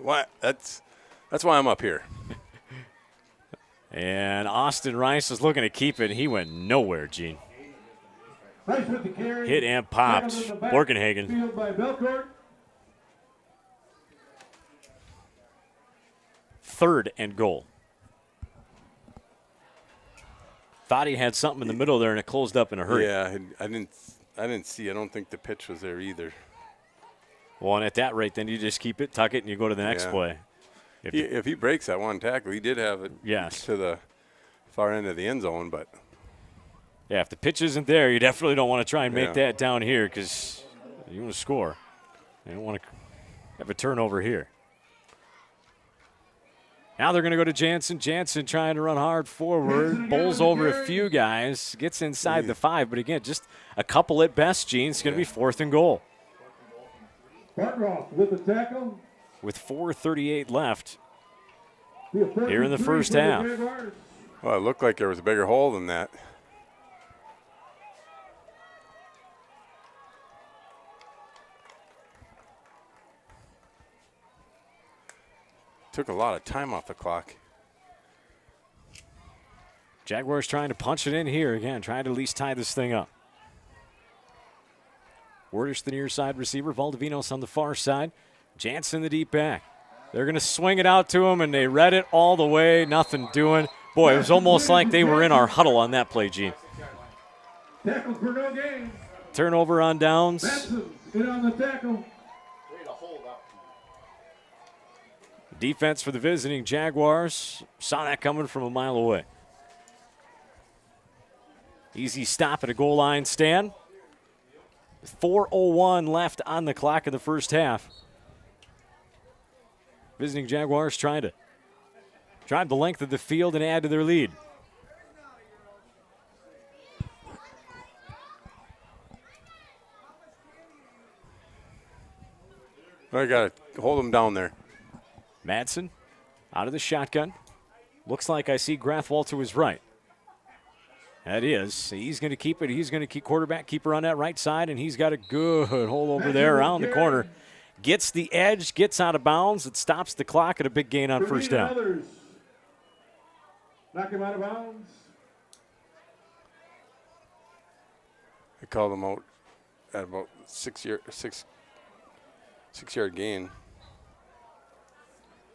Why? That's why I'm up here. And Austin Rice is looking to keep it. He went nowhere, Gene. Rice with the carry. Hit and popped. Borkenhagen. Field by Belcourt. Third and goal. Thought he had something in the middle there, and it closed up in a hurry. Yeah, I didn't see. I don't think the pitch was there either. Well, and at that rate, then you just keep it, tuck it, and you go to the next play. If he breaks that one tackle, he did have it to the far end of the end zone, but yeah, if the pitch isn't there, you definitely don't want to try and make that down here because you want to score. You don't want to have a turnover here. Now they're going to go to Jansen. Jansen trying to run hard forward, bowls over a few guys, gets inside the 5, but again, just a couple at best, Gene. It's going to be fourth and goal. Bartroff with the tackle. With 4:38 left here in the first half. Well, it looked like there was a bigger hole than that. Took a lot of time off the clock. Jaguars trying to punch it in here again, trying to at least tie this thing up. Wordish the near side receiver, Valdivinos on the far side. Jansen the deep back. They're going to swing it out to him, and they read it all the way. Nothing doing. Boy, it was almost like they were in our huddle on that play, Gene. Tackle for no gain. Turnover on downs. Benson, get on the tackle. Defense for the visiting Jaguars. Saw that coming from a mile away. Easy stop at a goal line stand. 4:01 left on the clock in the first half. Visiting Jaguars trying to drive the length of the field and add to their lead. I got to hold him down there. Madsen out of the shotgun. Looks like I see Grathwall to his right. That is. He's going to keep it. He's going to keep quarterback keeper on that right side, and he's got a good hole over there around the corner. Gets the edge, gets out of bounds. It stops the clock at a big gain on first down. Knock him out of bounds. I called him out at about 6-yard gain.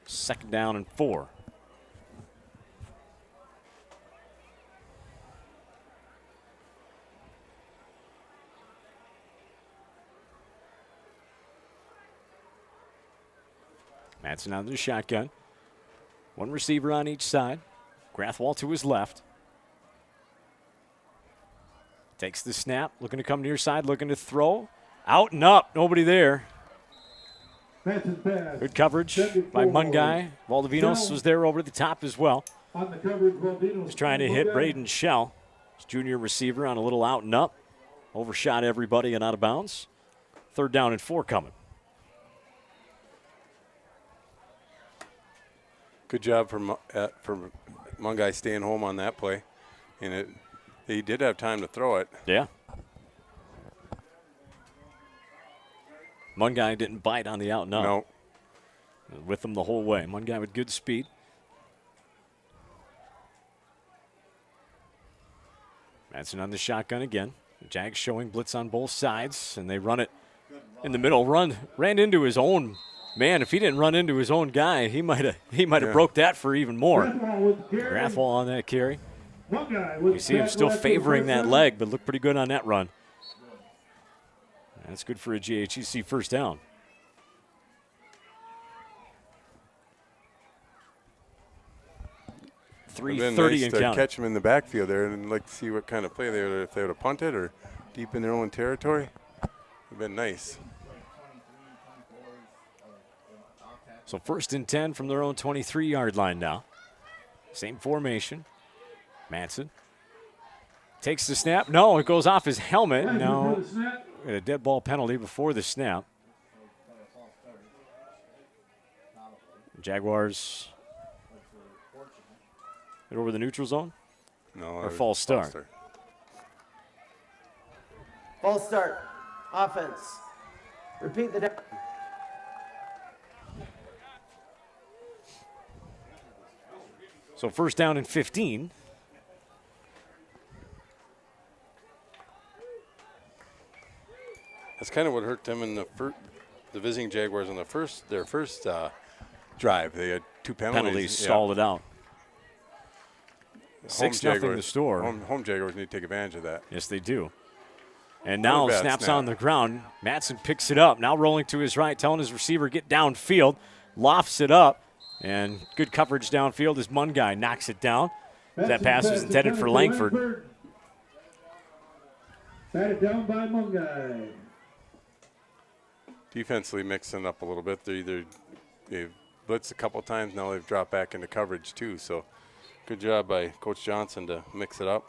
Second down and 4. Madsen out of the shotgun. One receiver on each side. Grathwall to his left. Takes the snap, looking to come near side, looking to throw. Out and up, nobody there. Good coverage by Mungai. Valdivinos was there over the top as well. On the coverage, Valdivinos. He's trying to hit Braden Shell, his junior receiver, on a little out and up. Overshot everybody and out of bounds. 3rd down and 4 coming. Good job for Mungai staying home on that play. And he did have time to throw it. Yeah. Mungai didn't bite on the out and up. No. With him the whole way. Mungai with good speed. Madsen on the shotgun again. The Jags showing blitz on both sides, and they run it in the middle. Ran into his own man. If he didn't run into his own guy, he might have broke that for even more. Grathwall on that carry. You see him still favoring that leg, but looked pretty good on that run. That's good for a GHEC first down. .330 and counting. Catch him in the backfield there, and like to see what kind of play they would, if they would have punted or deep in their own territory. Would have been nice. So 1st and 10 from their own 23-yard line now. Same formation. Madsen takes the snap. No, it goes off his helmet. No, a dead ball penalty before the snap. Jaguars head over the neutral zone. No, or false start. False start. Offense. Repeat the down. So 1st down and 15. That's kind of what hurt them in the visiting Jaguars on their first drive. They had 2 penalties. Stalled it out. 6-0 the store. Home Jaguars need to take advantage of that. Yes, they do. And now snaps on the ground. Madsen picks it up. Now rolling to his right, telling his receiver, get downfield. Lofts it up. And good coverage downfield as Mungai knocks it down. That pass was intended for Langford. Batted down by Mungai. Defensively mixing up a little bit. They've blitzed a couple times. Now they've dropped back into coverage too. So good job by Coach Johnson to mix it up.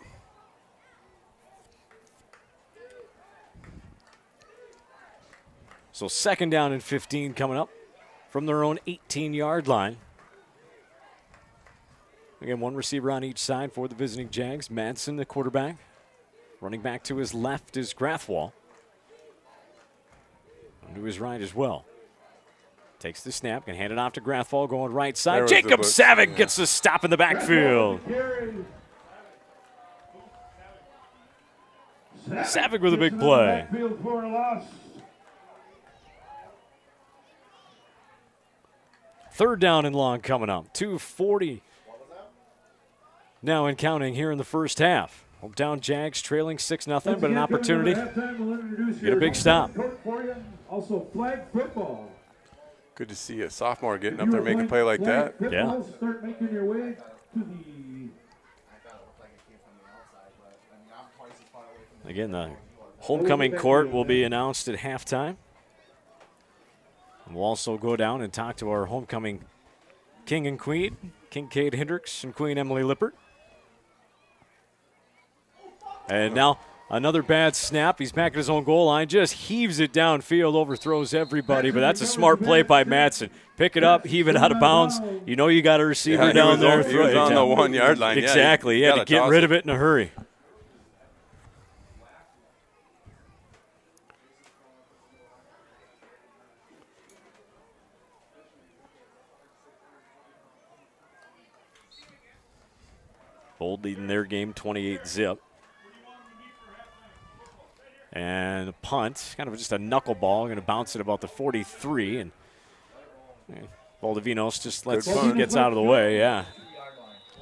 So 2nd down and 15 coming up from their own 18-yard line. Again, one receiver on each side for the visiting Jags. Madsen, the quarterback. Running back to his left is Grathwall. And to his right as well. Takes the snap, can hand it off to Grathwall, going right side. Jacob Savick gets a stop in the backfield. Savick with a big play. 3rd down and long coming up. 2:40 now and counting here in the first half. Hometown Jags trailing 6-0, but an opportunity to get a big stop. Also, flag football. Good to see a sophomore getting up there making a play like that. Yeah. Start making your way to the. Again, the homecoming court will be announced at halftime. And we'll also go down and talk to our homecoming king and queen, Kincaid Hendricks and Queen Emily Lippert. And now another bad snap. He's back at his own goal line, just heaves it downfield, overthrows everybody, but that's a smart play by Madsen. Pick it up, heave it out of bounds. You know you got a receiver down there. He was on the 1-yard line. Exactly. Yeah, he had to get rid of it in a hurry. Bold leading their game 28-0. And a punt, kind of just a knuckleball, going to bounce it about the 43. And Valdivinos just gets out of the way, yeah.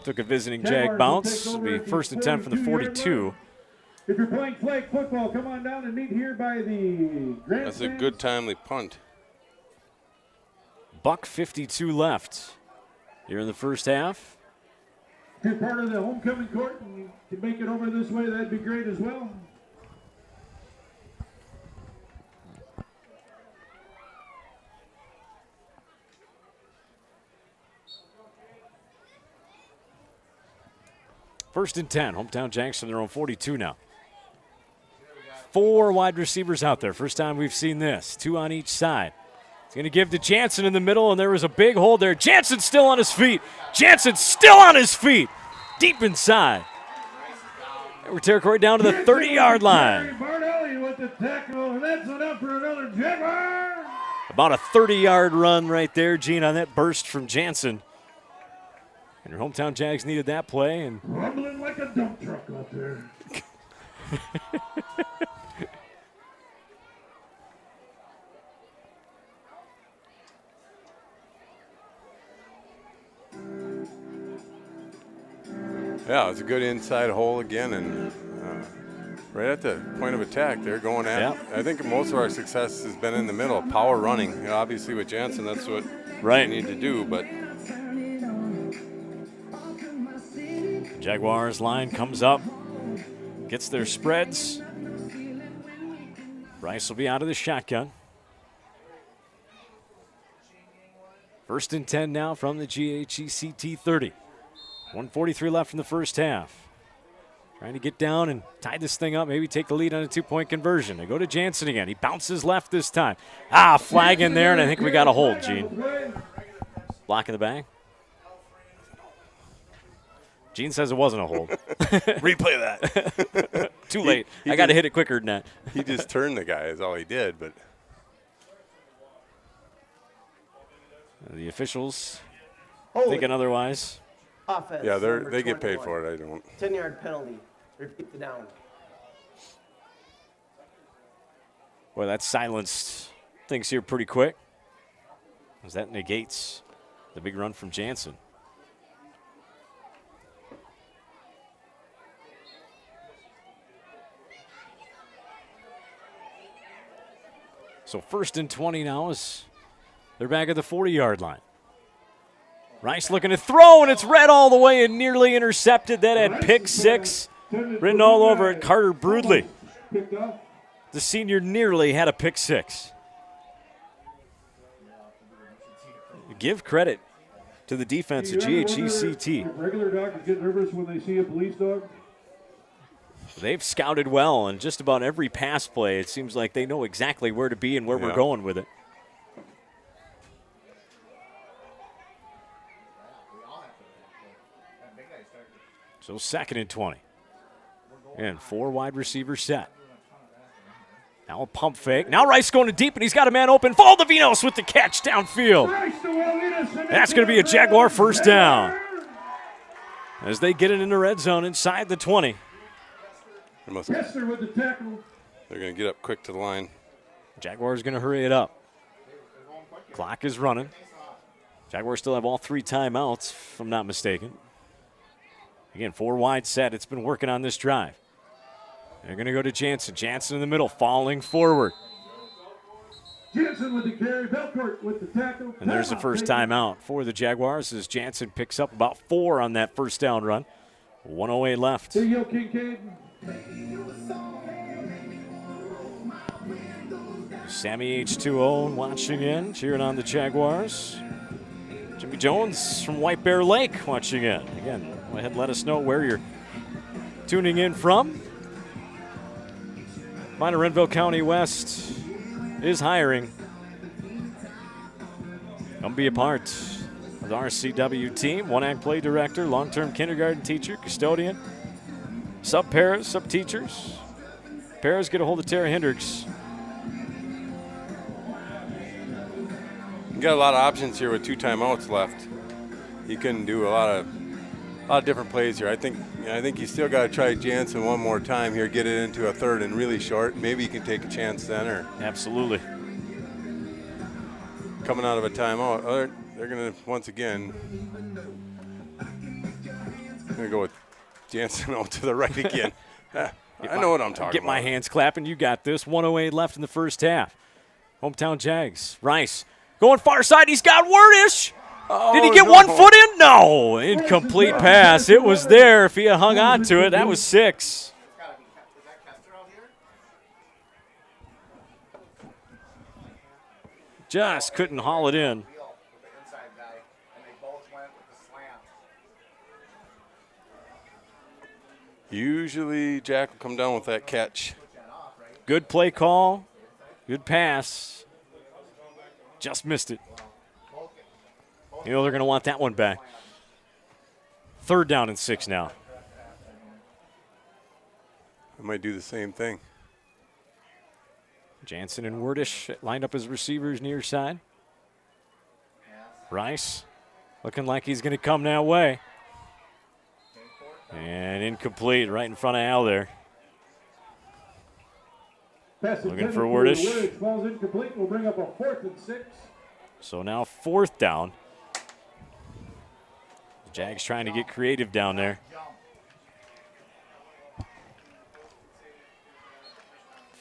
Took a visiting Jag bounce. It'll be 1st and 10 from the 42. If you're playing flag football, come on down and meet here by the grandstand. That's a good timely punt. 1:52 left here in the first half. If you're part of the homecoming court and you can make it over this way, that'd be great as well. First and 10. Hometown Jags on their own 42 now. 4 wide receivers out there. First time we've seen this. 2 on each side. It's going to give to Jansen in the middle, and there was a big hole there. Jansen still on his feet. Jansen still on his feet. Deep inside. Edward Terricory down to the 30-yard line. Barnelli with the tackle, and that's enough for another Jaguar. About a 30-yard run right there, Gene, on that burst from Jansen. And your hometown Jags needed that play. And rumbling like a dump truck out there. Yeah, it's a good inside hole again, and right at the point of attack, they're going at it. I think most of our success has been in the middle, power running. You know, obviously with Jansen, that's what we need to do, but Jaguars line comes up, gets their spreads. Rice will be out of the shotgun. First and 10 now from the GHEC 30. 1:43 left in the first half. Trying to get down and tie this thing up, maybe take the lead on a 2-point conversion. They go to Jansen again. He bounces left this time. Flag in there, and I think we got a hold, Gene. Block in the bag. Gene says it wasn't a hold. replay that. Too late. I got to hit it quicker than that. He just turned the guy is all he did, but the officials Holding. thinking otherwise. Offense. yeah, number they get paid 21. for it. I don't. 10-yard penalty. Repeat the down. Boy, that silenced things here pretty quick, as that negates the big run from Jansen. So first and 20 now as they're back at the 40-yard line. Rice looking to throw, and it's read all the way and nearly intercepted. That had pick 6 written all over it. Carter Broodley, the senior, nearly had a pick 6. Give credit to the defense of GHEC-T. Regular dogs get nervous when they see a police dog. They've scouted well, and just about every pass play, it seems like they know exactly where to be and where we're going with it. So second and 20. And 4 wide receiver set. Now a pump fake. Now Rice going to deep, and he's got a man open. Valdivinos with the catch downfield. That's going to be a Jaguar first down. As they get it in the red zone inside the 20. Kessler with the tackle. They're going to get up quick to the line. Jaguars going to hurry it up. Clock is running. Jaguars still have all 3 timeouts, if I'm not mistaken. Again, 4 wide set. It's been working on this drive. They're going to go to Jansen. Jansen in the middle, falling forward. Jansen with the carry. Belcourt with the tackle. And there's the first timeout for the Jaguars as Jansen picks up about 4 on that first down run. 1:08 left. There you go, Kincaid. Sammy H2O watching in, cheering on the Jaguars. Jimmy Jones from White Bear Lake watching in. Again, go ahead and let us know where you're tuning in from. Minor Renville County West is hiring. Come be a part of the RCW team. 1-act play director, long-term kindergarten teacher, custodian, sub-paras, sub-teachers. Paras, get a hold of Tara Hendricks. You got a lot of options here with 2 timeouts left. You can do a lot of different plays here. I think you still got to try Jansen one more time here, get it into a third and really short. Maybe you can take a chance then. Or absolutely. Coming out of a timeout, they're going to once again. I'm going to go with Jansen out to the right again. I know what I'm talking about. Get my hands clapping. You got this. 1:08 left in the first half. Hometown Jags. Rice Going far side. He's got Wordish. Oh, Did he get 1 foot in? No. Incomplete pass. It was there. If he had hung on to it, that was 6. Just couldn't haul it in. Usually Jack will come down with that catch. Good play call. Good pass. Just missed it. You know they're going to want that one back. 3rd down and 6 now. I might do the same thing. Jansen and Wordish lined up as receivers near side. Rice looking like he's going to come that way. And incomplete right in front of Al there. Looking for Wordish. Falls incomplete. We'll bring up a 4th and 6. So now 4th down. Jags trying to get creative down there.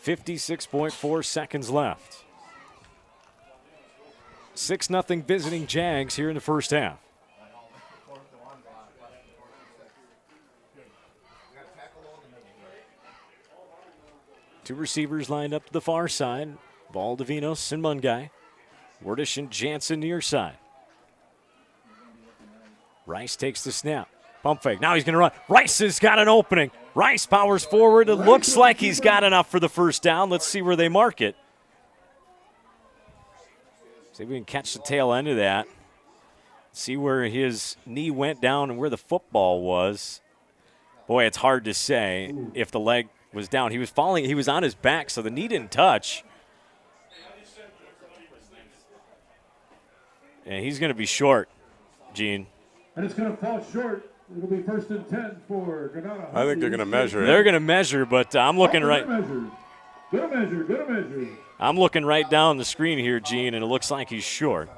56.4 seconds left. 6-0 visiting Jags here in the first half. Two receivers lined up to the far side. Valdivinos and Mungai. Wordish and Jansen near side. Rice takes the snap. Pump fake. Now he's going to run. Rice has got an opening. Rice powers forward. It looks like he's got enough for the first down. Let's see where they mark it. See if we can catch the tail end of that. See where his knee went down and where the football was. Boy, it's hard to say if the leg was down. He was falling. He was on his back, so the knee didn't touch. And he's going to be short, Gene. And it's going to fall short. It'll be 1st and 10 for Granada. I think they're going to measure it. They're going to measure, but I'm looking right. Good measure. I'm looking right down the screen here, Gene, and it looks like he's short.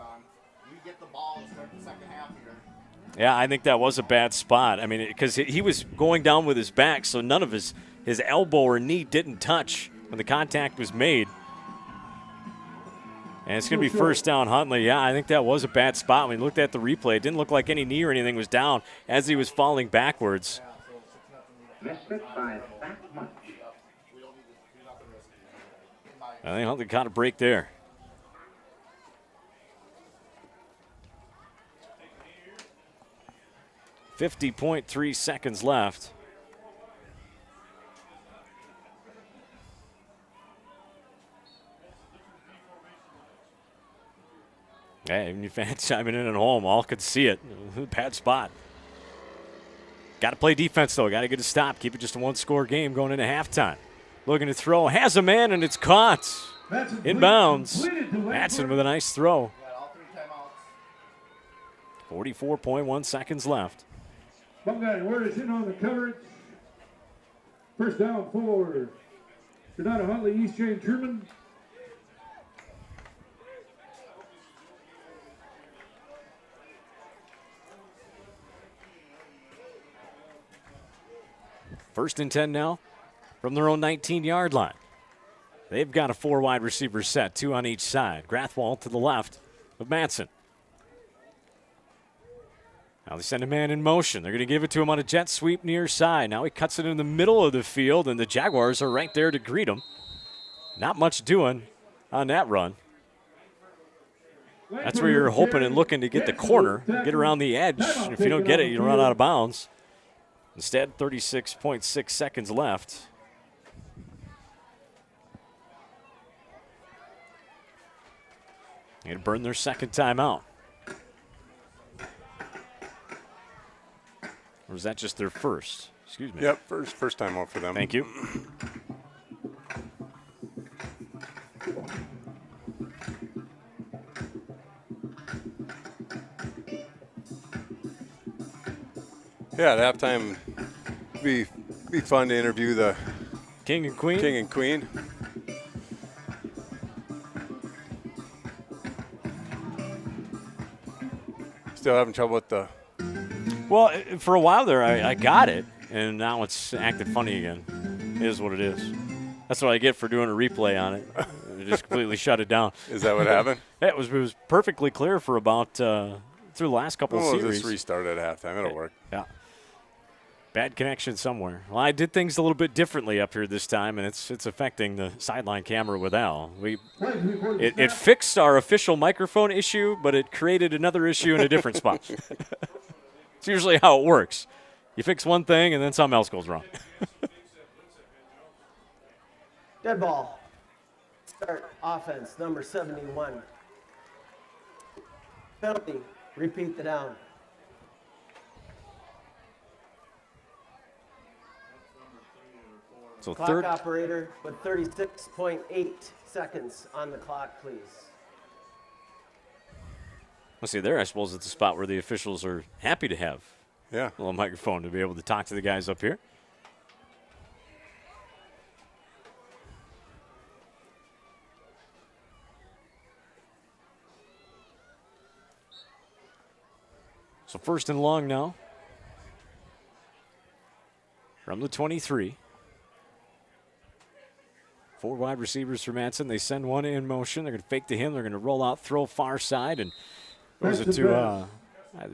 Yeah, I think that was a bad spot. I mean, because he was going down with his back, so none of his elbow or knee didn't touch when the contact was made. And it's going to be 1st down, Huntley. Yeah, I think that was a bad spot. When you looked at the replay, it didn't look like any knee or anything was down as he was falling backwards. I think Huntley caught a break there. .3 seconds left. Hey, even you fans chiming in at home, all could see it. Bad spot. Got to play defense, though. Got to get a stop. Keep it just a 1-score game going into halftime. Looking to throw. Has a man, and it's caught. Inbounds. Matson with a nice throw. 44.1 seconds left. Mungai and Wordish in on the coverage. 1st down for Granada Huntley, East GHEC-Truman. First and 10 now from their own 19-yard line. They've got a 4 wide receiver set, 2 on each side. Grathwohl to the left of Matson. Now they send a man in motion. They're going to give it to him on a jet sweep near side. Now he cuts it in the middle of the field, and the Jaguars are right there to greet him. Not much doing on that run. That's where you're hoping and looking to get the corner, get around the edge. And if you don't get it, you run out of bounds. Instead, 36.6 seconds left. They burn their second timeout. Or was that just their first? Excuse me. Yep, first time out for them. Thank you. Yeah, at halftime, be fun to interview the King and Queen. King and Queen. Still having trouble with the. Well, for a while there, I got it, and now it's acting funny again. It is what it is. That's what I get for doing a replay on it. it just completely shut it down. Is that what happened? Yeah, it was perfectly clear for about through the last couple of series. Just restart at halftime. It'll work. Yeah. Bad connection somewhere. Well, I did things a little bit differently up here this time, and it's affecting the sideline camera with Al. It fixed our official microphone issue, but it created another issue in a different spot. It's usually how it works. You fix one thing, and then something else goes wrong. Dead ball. Start offense, number 71. Penalty. Repeat the down. So Clock third operator with 36.8 seconds on the clock, please. Let's see, there I suppose it's a spot where the officials are happy to have a little microphone to be able to talk to the guys up here. So first and long now from the 23. 4 wide receivers for Manson. They send one in motion. They're going to fake to him. They're going to roll out, throw far side, and goes it to the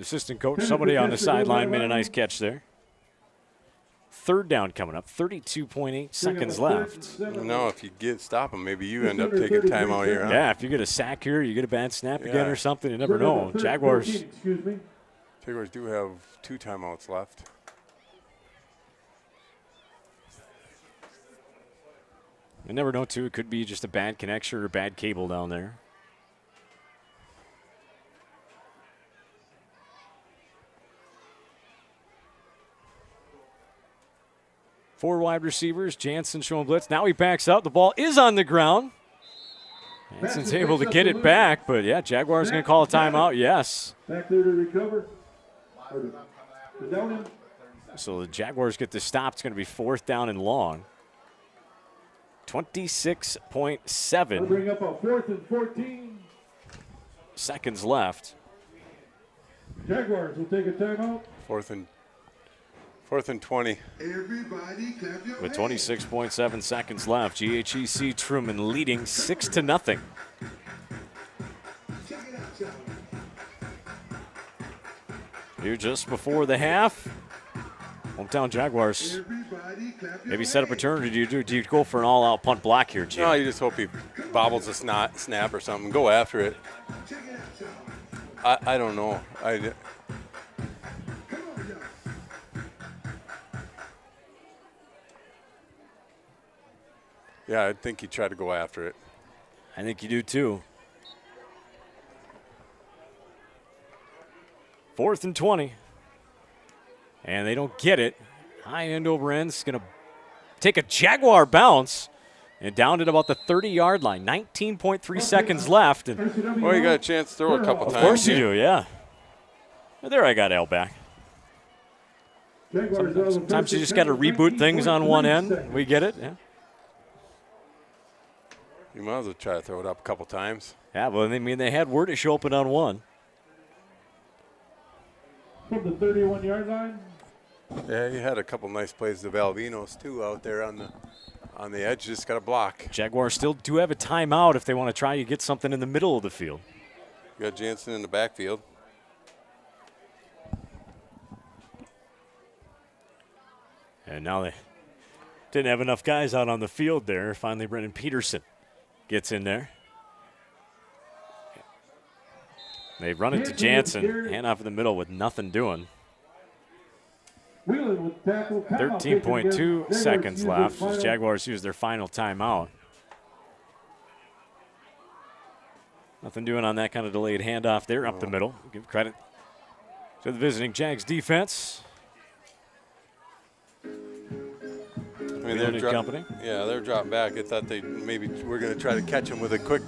assistant coach. Somebody on the sideline made a nice catch there. Third down coming up. 32.8 seconds left. No, if you stop them, maybe you end up taking time out here. Huh? Yeah, if you get a sack here, you get a bad snap again or something. You never know. Jaguars do have 2 timeouts left. You never know, too. It could be just a bad connection or a bad cable down there. Four wide receivers. Jansen showing blitz. Now he backs up. The ball is on the ground. Jansen's able to get it back, but, yeah, Jaguars going to call a timeout. Yes. Back there to recover. So the Jaguars get the stop. It's going to be 4th down and long. 26.7 bring up a 4th and 14 seconds left. Jaguars will take a timeout. 4th and 20. Everybody clap your With 26.7 seconds left, GHEC-Truman leading 6-0. Here just before the half. Hometown Jaguars maybe set up a turn, or do you go for an all-out punt block here, Jim? No, you just hope he bobbles a snap or something. Go after it. I don't know. Yeah, I think he tried to go after it. I think you do too. 4th and 20. And they don't get it. High end over end. It's going to take a Jaguar bounce. And down at about the 30-yard line. 19.3 seconds left. And well, you got a chance to throw a couple times. Of course you do, yeah. Well, there I got Al back. Sometimes you just got to reboot things on one end. We get it, yeah. You might as well try to throw it up a couple times. Yeah, well, I mean, they had Wordish open on one. From the 31-yard line. Yeah, you had a couple nice plays of Alvinos, too, out there on the edge. Just got a block. Jaguars still do have a timeout if they want to try to get something in the middle of the field. You got Jansen in the backfield. And now they didn't have enough guys out on the field there. Finally, Brendan Peterson gets in there. They run it to Jansen. Handoff in the middle with nothing doing. 13.2 seconds left as Jaguars use their final timeout. Nothing doing on that kind of delayed handoff there up the middle. Give credit to the visiting Jags defense. I mean, they're dropping back. I thought they maybe were going to try to catch him with a quick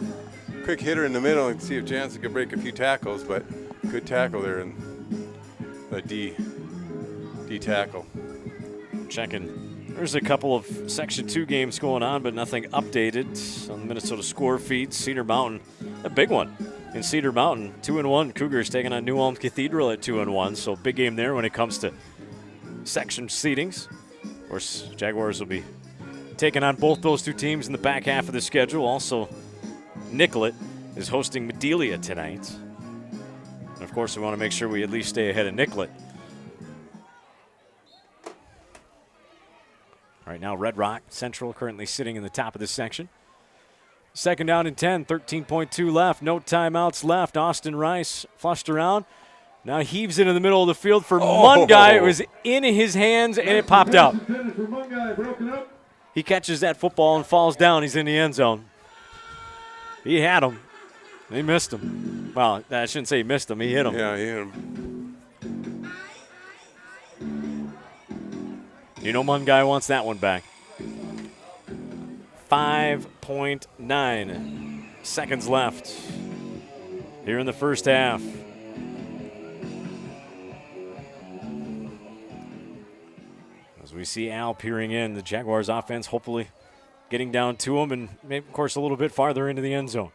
hitter in the middle and see if Jansen could break a few tackles, but good tackle there in the D tackle. Checking. There's a couple of Section 2 games going on, but nothing updated on the Minnesota score feed. Cedar Mountain, a big one in Cedar Mountain. 2-1. Cougars taking on New Ulm Cathedral at 2-1, so big game there when it comes to section seedings. Of course, Jaguars will be taking on both those two teams in the back half of the schedule. Also, Nicollet is hosting Medelia tonight. And of course, we want to make sure we at least stay ahead of Nicollet. Right now, Red Rock Central currently sitting in the top of this section. Second down and 10, 13.2 left. No timeouts left. Austin Rice flushed around. Now heaves it in the middle of the field for Mungai. It was in his hands, and it popped out. He catches that football and falls down. He's in the end zone. He had him. He missed him. Well, I shouldn't say he missed him. He hit him. Yeah, he hit him. You know Mungai wants that one back. 5.9 seconds left here in the first half. As we see Al peering in, the Jaguars offense hopefully getting down to him and maybe, of course, a little bit farther into the end zone.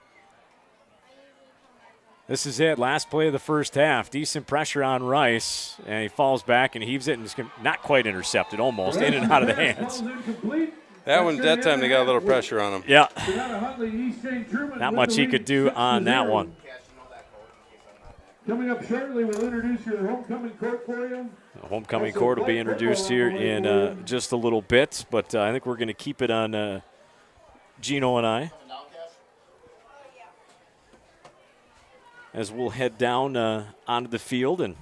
This is it. Last play of the first half. Decent pressure on Rice, and he falls back and heaves it, and it's not quite intercepted, almost in and out of the hands. That time they got a little pressure on him. Yeah. Not much he could do on that one. Coming up shortly, we'll introduce your homecoming court for you. The homecoming court will be introduced here in just a little bit, but I think we're going to keep it on Gino and I. As we'll head down onto the field and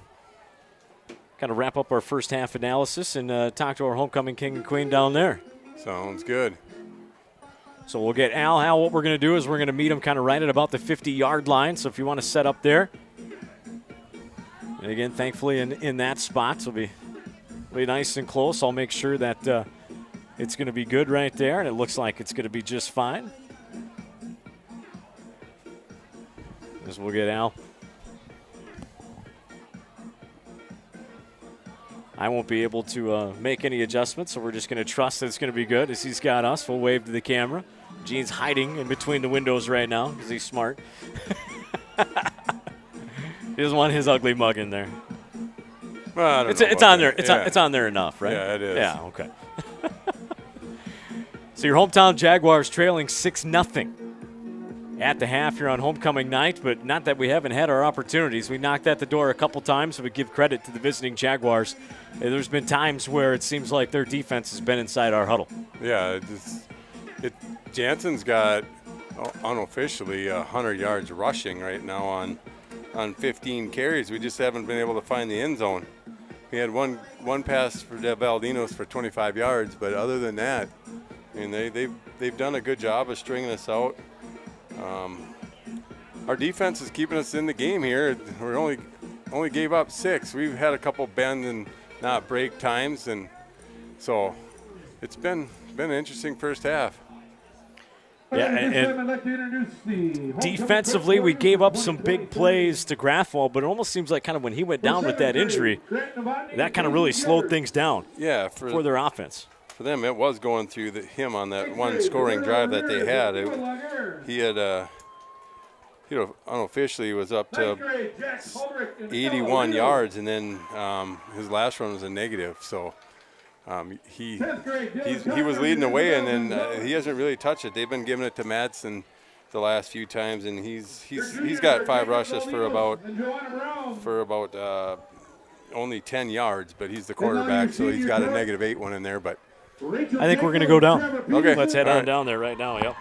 kind of wrap up our first half analysis and talk to our homecoming king and queen down there. Sounds good. So we'll get Al. Al, what we're going to do is we're going to meet him kind of right at about the 50-yard line. So if you want to set up there. And again, thankfully in that spot, so it'll be nice and close. I'll make sure that it's going to be good right there, and it looks like it's going to be just fine. As we'll get Al. I won't be able to make any adjustments, so we're just going to trust that it's going to be good as he's got us. We'll wave to the camera. Gene's hiding in between the windows right now because he's smart. He doesn't want his ugly mug in there. Well, it's on there. It's on there enough, right? Yeah, it is. Yeah, okay. So your hometown Jaguars trailing 6-0 at the half here on homecoming night, but not that we haven't had our opportunities. We knocked at the door a couple times, so we give credit to the visiting Jaguars. There's been times where it seems like their defense has been inside our huddle. Yeah, Jansen's got unofficially 100 yards rushing right now on 15 carries. We just haven't been able to find the end zone. We had one pass for Valdinos for 25 yards, but other than that, I mean, they've done a good job of stringing us out. Our defense is keeping us in the game here. We only gave up 6. We've had a couple bend and not break times, and so it's been an interesting first half. Yeah, and defensively, we gave up some big plays to Graffall, but it almost seems like kind of when he went down with that injury, that kind of really slowed things down for their offense. For them, it was going through him on that one scoring drive that they had. He had unofficially was up to 81 yards, and then his last run was a negative. So he was leading the way, and then he hasn't really touched it. They've been giving it to Madsen the last few times, and he's got 5 rushes for about only 10 yards, but he's the quarterback, so he's got a -8 one in there. But I think we're going to go down. Okay, let's head on down there right now. Yep.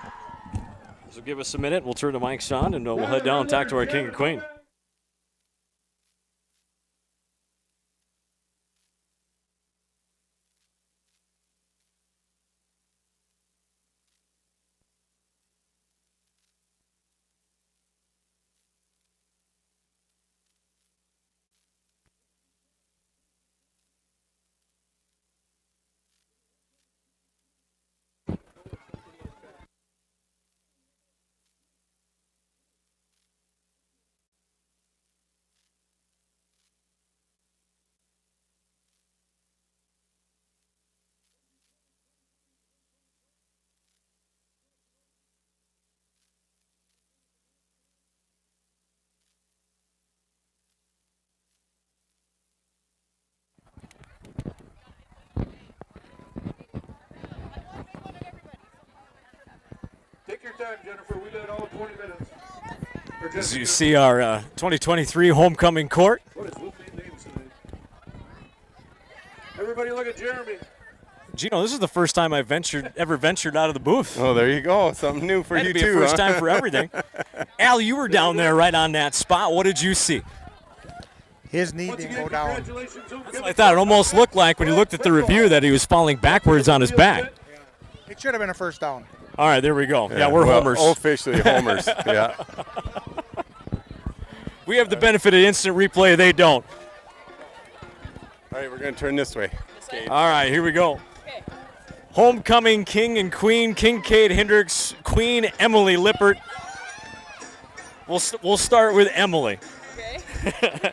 So give us a minute. We'll turn the mics on, and we'll head down and talk to our king and queen. time, Jennifer. We led all 20 minutes. As you see our 2023 homecoming court. What is Luke names today? Everybody look at Jeremy. Gino, this is the first time I've ever ventured out of the booth. Oh, there you go. Something new for you That'd be too. a first huh? time for everything. Al, you were down there right on that spot. What did you see? His knee didn't go down. I thought it almost looked like when you looked at the review that he was falling backwards on his back. It should have been a first down. All right, there we go. Yeah, we're well, homers. Officially homers. Yeah. We have the benefit of instant replay. They don't. All right, we're going to turn this way. All right, here we go. Homecoming king and queen, Kincaid Hendricks, queen Emily Lippert. We'll start with Emily. Okay.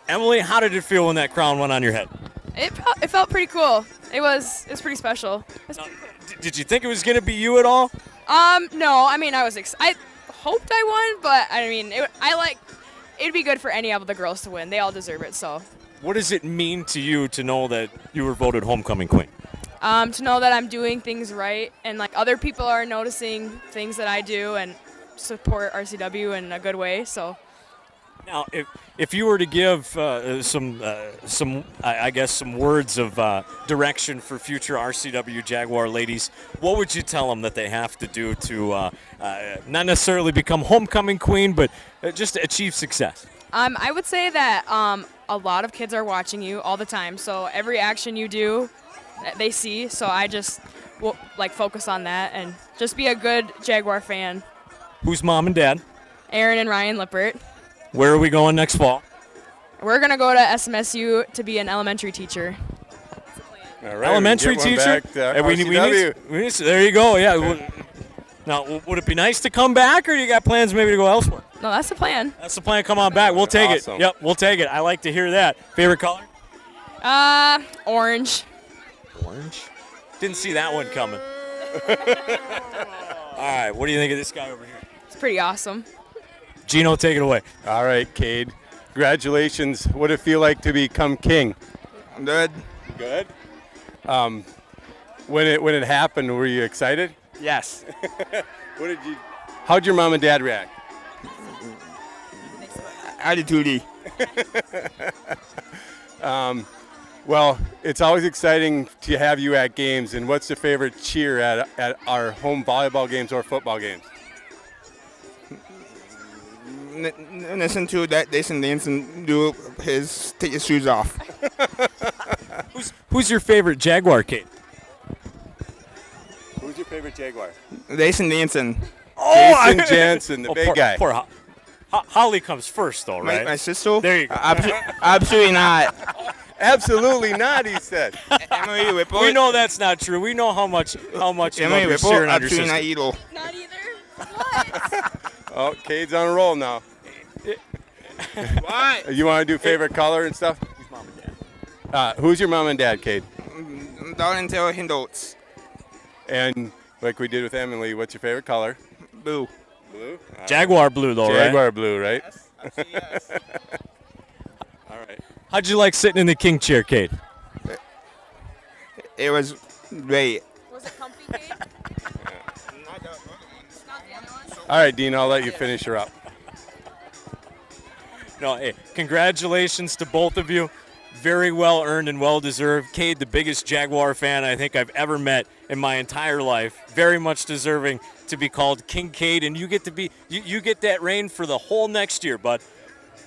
Emily, how did it feel when that crown went on your head? It felt pretty cool. It was pretty special. Did you think it was going to be you at all? No. I mean, I hoped I won, but I mean, it'd be good for any of the girls to win. They all deserve it. So. What does it mean to you to know that you were voted homecoming queen? To know that I'm doing things right and like other people are noticing things that I do and support RCW in a good way. So. Now, if you were to give some words of direction for future RCW Jaguar ladies, what would you tell them that they have to do to not necessarily become homecoming queen, but just achieve success? I would say that a lot of kids are watching you all the time, so every action you do, they see. So I just focus on that and just be a good Jaguar fan. Who's mom and dad? Aaron and Ryan Lippert. Where are we going next fall? We're going to go to SMSU to be an elementary teacher. All right, Elementary teacher? We need, there you go, yeah. Now, would it be nice to come back, or you got plans maybe to go elsewhere? No, that's the plan. That's the plan. Come on back. We'll take Awesome. it. Yep, we'll take it. I like to hear that. Favorite color? Orange. Orange? Didn't see that one coming. All right, what do you think of this guy over here? It's pretty awesome. Gino, take it away. All right, Cade. Congratulations. What did it feel like to become king? Good. Good. When it happened, were you excited? Yes. How'd your mom and dad react? Attitude. Well, it's always exciting to have you at games. And what's your favorite cheer at our home volleyball games or football games? Listen to that Jason dance and take his shoes off. Who's your favorite Jaguar, Kate? Who's your favorite Jaguar? Jason Danson. Oh, Jason Jansen, the big guy. Poor Holly comes first, though, right? My sister? There you go. Absolutely not. Absolutely not, he said. Emily Whipple. We know that's not true. We know how much Emily you're Whipple, sharing on your absolutely sister. not evil. Not either. What? Oh, Cade's on a roll now. What? You want to do favorite color and stuff? Who's mom and dad? Who's your mom and dad, Cade? Down until Hindots. And like we did with Emily, what's your favorite color? Blue. Blue? Jaguar blue, though, right? Jaguar blue, right? Yes. All right. How'd you like sitting in the king chair, Kate? It was great. Was it comfy, Kate? All right, Dean, I'll let you finish her up. No, hey, congratulations to both of you. Very well earned and well deserved. Cade, the biggest Jaguar fan I think I've ever met in my entire life. Very much deserving to be called King Cade, and you get to be you get that reign for the whole next year, bud.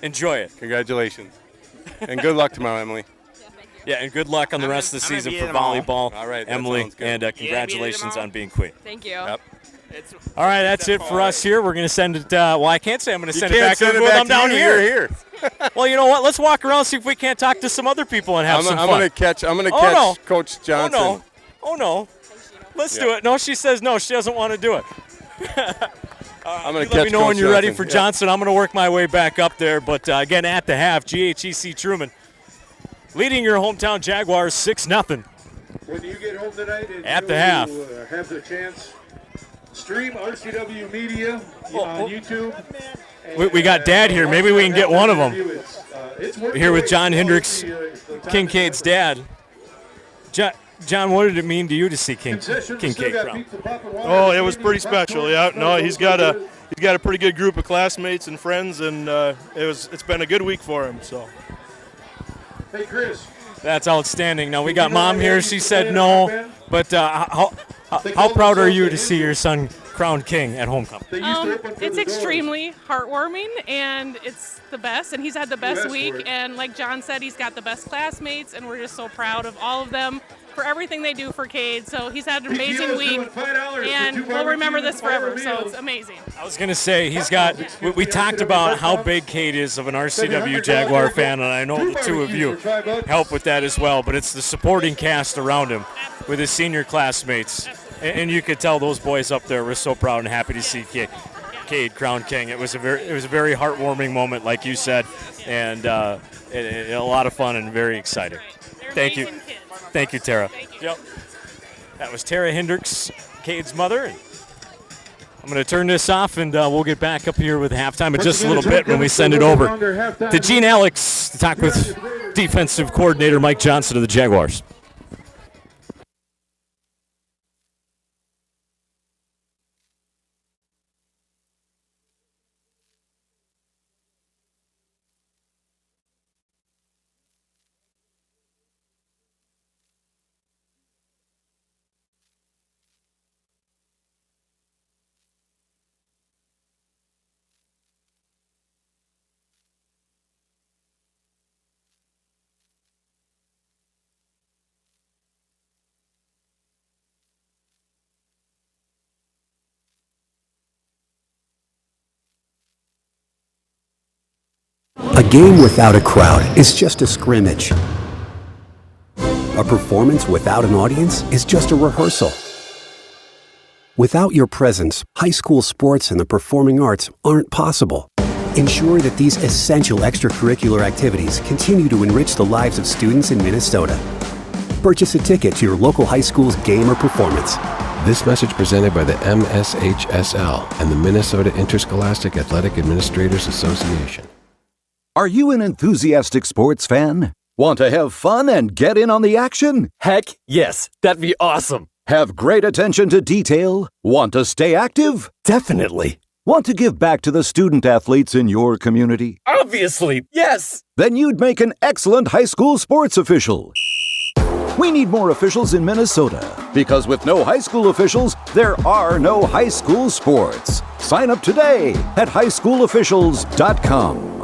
Enjoy it. Congratulations. And good luck tomorrow, Emily. Yeah, and good luck on the rest of the I'm gonna season be for at them all. volleyball, All right, that Emily, sounds good. and congratulations on being queen. Thank you. Yep. All right, that's it for us here. We're going to send it. Well, I can't say I'm going to send it back to send the it booth. back I'm to down you. here. You're here. Well, you know what? Let's walk around, see if we can't talk to some other people and have some I'm fun. gonna catch no. Coach Johnson. Oh no. Let's do it. No, she says no. She doesn't want to do it. I'm gonna Let catch me know Coach when you're ready Johnson. for Johnson. I'm going to work my way back up there. But again, at the half, GHEC-Truman leading your hometown Jaguars 6-0. When you get home tonight and At you the half. Have the chance, stream RCW Media on YouTube. We got Dad here. Maybe we can get one of them. It's worth Here with the John wait. Hendricks, The time Kincaid's dad. John, what did it mean to you to see Kincaid crowned? Oh, it was pretty special. Yeah, no, he's got a pretty good group of classmates and friends, and it's been a good week for him. So. Hey, Chris. That's outstanding. Now we got Mom here. She said no, but how proud are you to see your son crowned king at homecoming? It's extremely heartwarming, and it's the best, and he's had the best week, and like John said, he's got the best classmates, and we're just so proud of all of them for everything they do for Cade. So he's had an amazing week, and we'll remember this forever, so it's amazing. I was going to say, we talked about how big Cade is of an RCW Jaguar fan, and I know the two of you help with that as well, but it's the supporting cast around him with his senior classmates. And you could tell those boys up there were so proud and happy to see Cade crowned king. It was a very heartwarming moment, like you said, and a lot of fun and very exciting. Thank you. Thank you, Tara. Yep. That was Tara Hendricks, Cade's mother. I'm going to turn this off, and we'll get back up here with halftime in just a little bit when we send it over to Gene Alex to talk with defensive coordinator Mike Johnson of the Jaguars. A game without a crowd is just a scrimmage. A performance without an audience is just a rehearsal. Without your presence, high school sports and the performing arts aren't possible. Ensure that these essential extracurricular activities continue to enrich the lives of students in Minnesota. Purchase a ticket to your local high school's game or performance. This message presented by the MSHSL and the Minnesota Interscholastic Athletic Administrators Association. Are you an enthusiastic sports fan? Want to have fun and get in on the action? Heck, yes. That'd be awesome. Have great attention to detail? Want to stay active? Definitely. Want to give back to the student athletes in your community? Obviously, yes. Then you'd make an excellent high school sports official. We need more officials in Minnesota, because with no high school officials, there are no high school sports. Sign up today at highschoolofficials.com.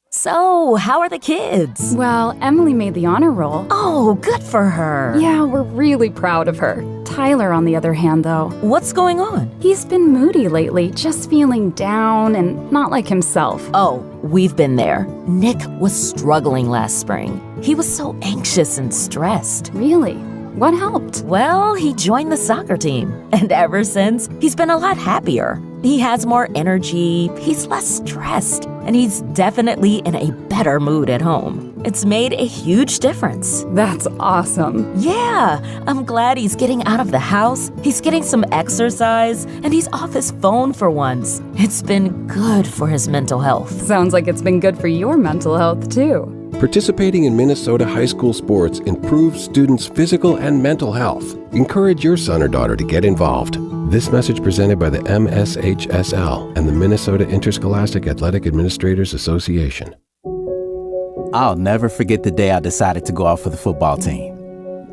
So, how are the kids? Well, Emily made the honor roll. Oh, good for her. Yeah, we're really proud of her. Tyler, on the other hand, though. What's going on? He's been moody lately, just feeling down and not like himself. Oh, we've been there. Nick was struggling last spring. He was so anxious and stressed. Really? What helped? Well, he joined the soccer team. And ever since, he's been a lot happier. He has more energy, he's less stressed, and he's definitely in a better mood at home. It's made a huge difference. That's awesome. Yeah, I'm glad he's getting out of the house, he's getting some exercise, and he's off his phone for once. It's been good for his mental health. Sounds like it's been good for your mental health, too. Participating in Minnesota high school sports improves students' physical and mental health. Encourage your son or daughter to get involved. This message presented by the MSHSL and the Minnesota Interscholastic Athletic Administrators Association. I'll never forget the day I decided to go out for the football team.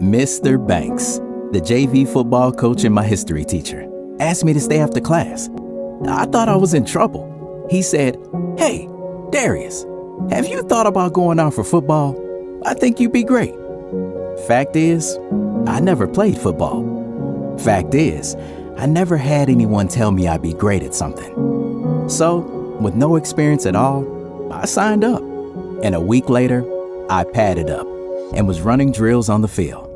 Mr. Banks, the JV football coach and my history teacher, asked me to stay after class. I thought I was in trouble. He said, "Hey, Darius, have you thought about going out for football? I think you'd be great." Fact is, I never played football. Fact is, I never had anyone tell me I'd be great at something. So, with no experience at all, I signed up. And a week later, I padded up and was running drills on the field.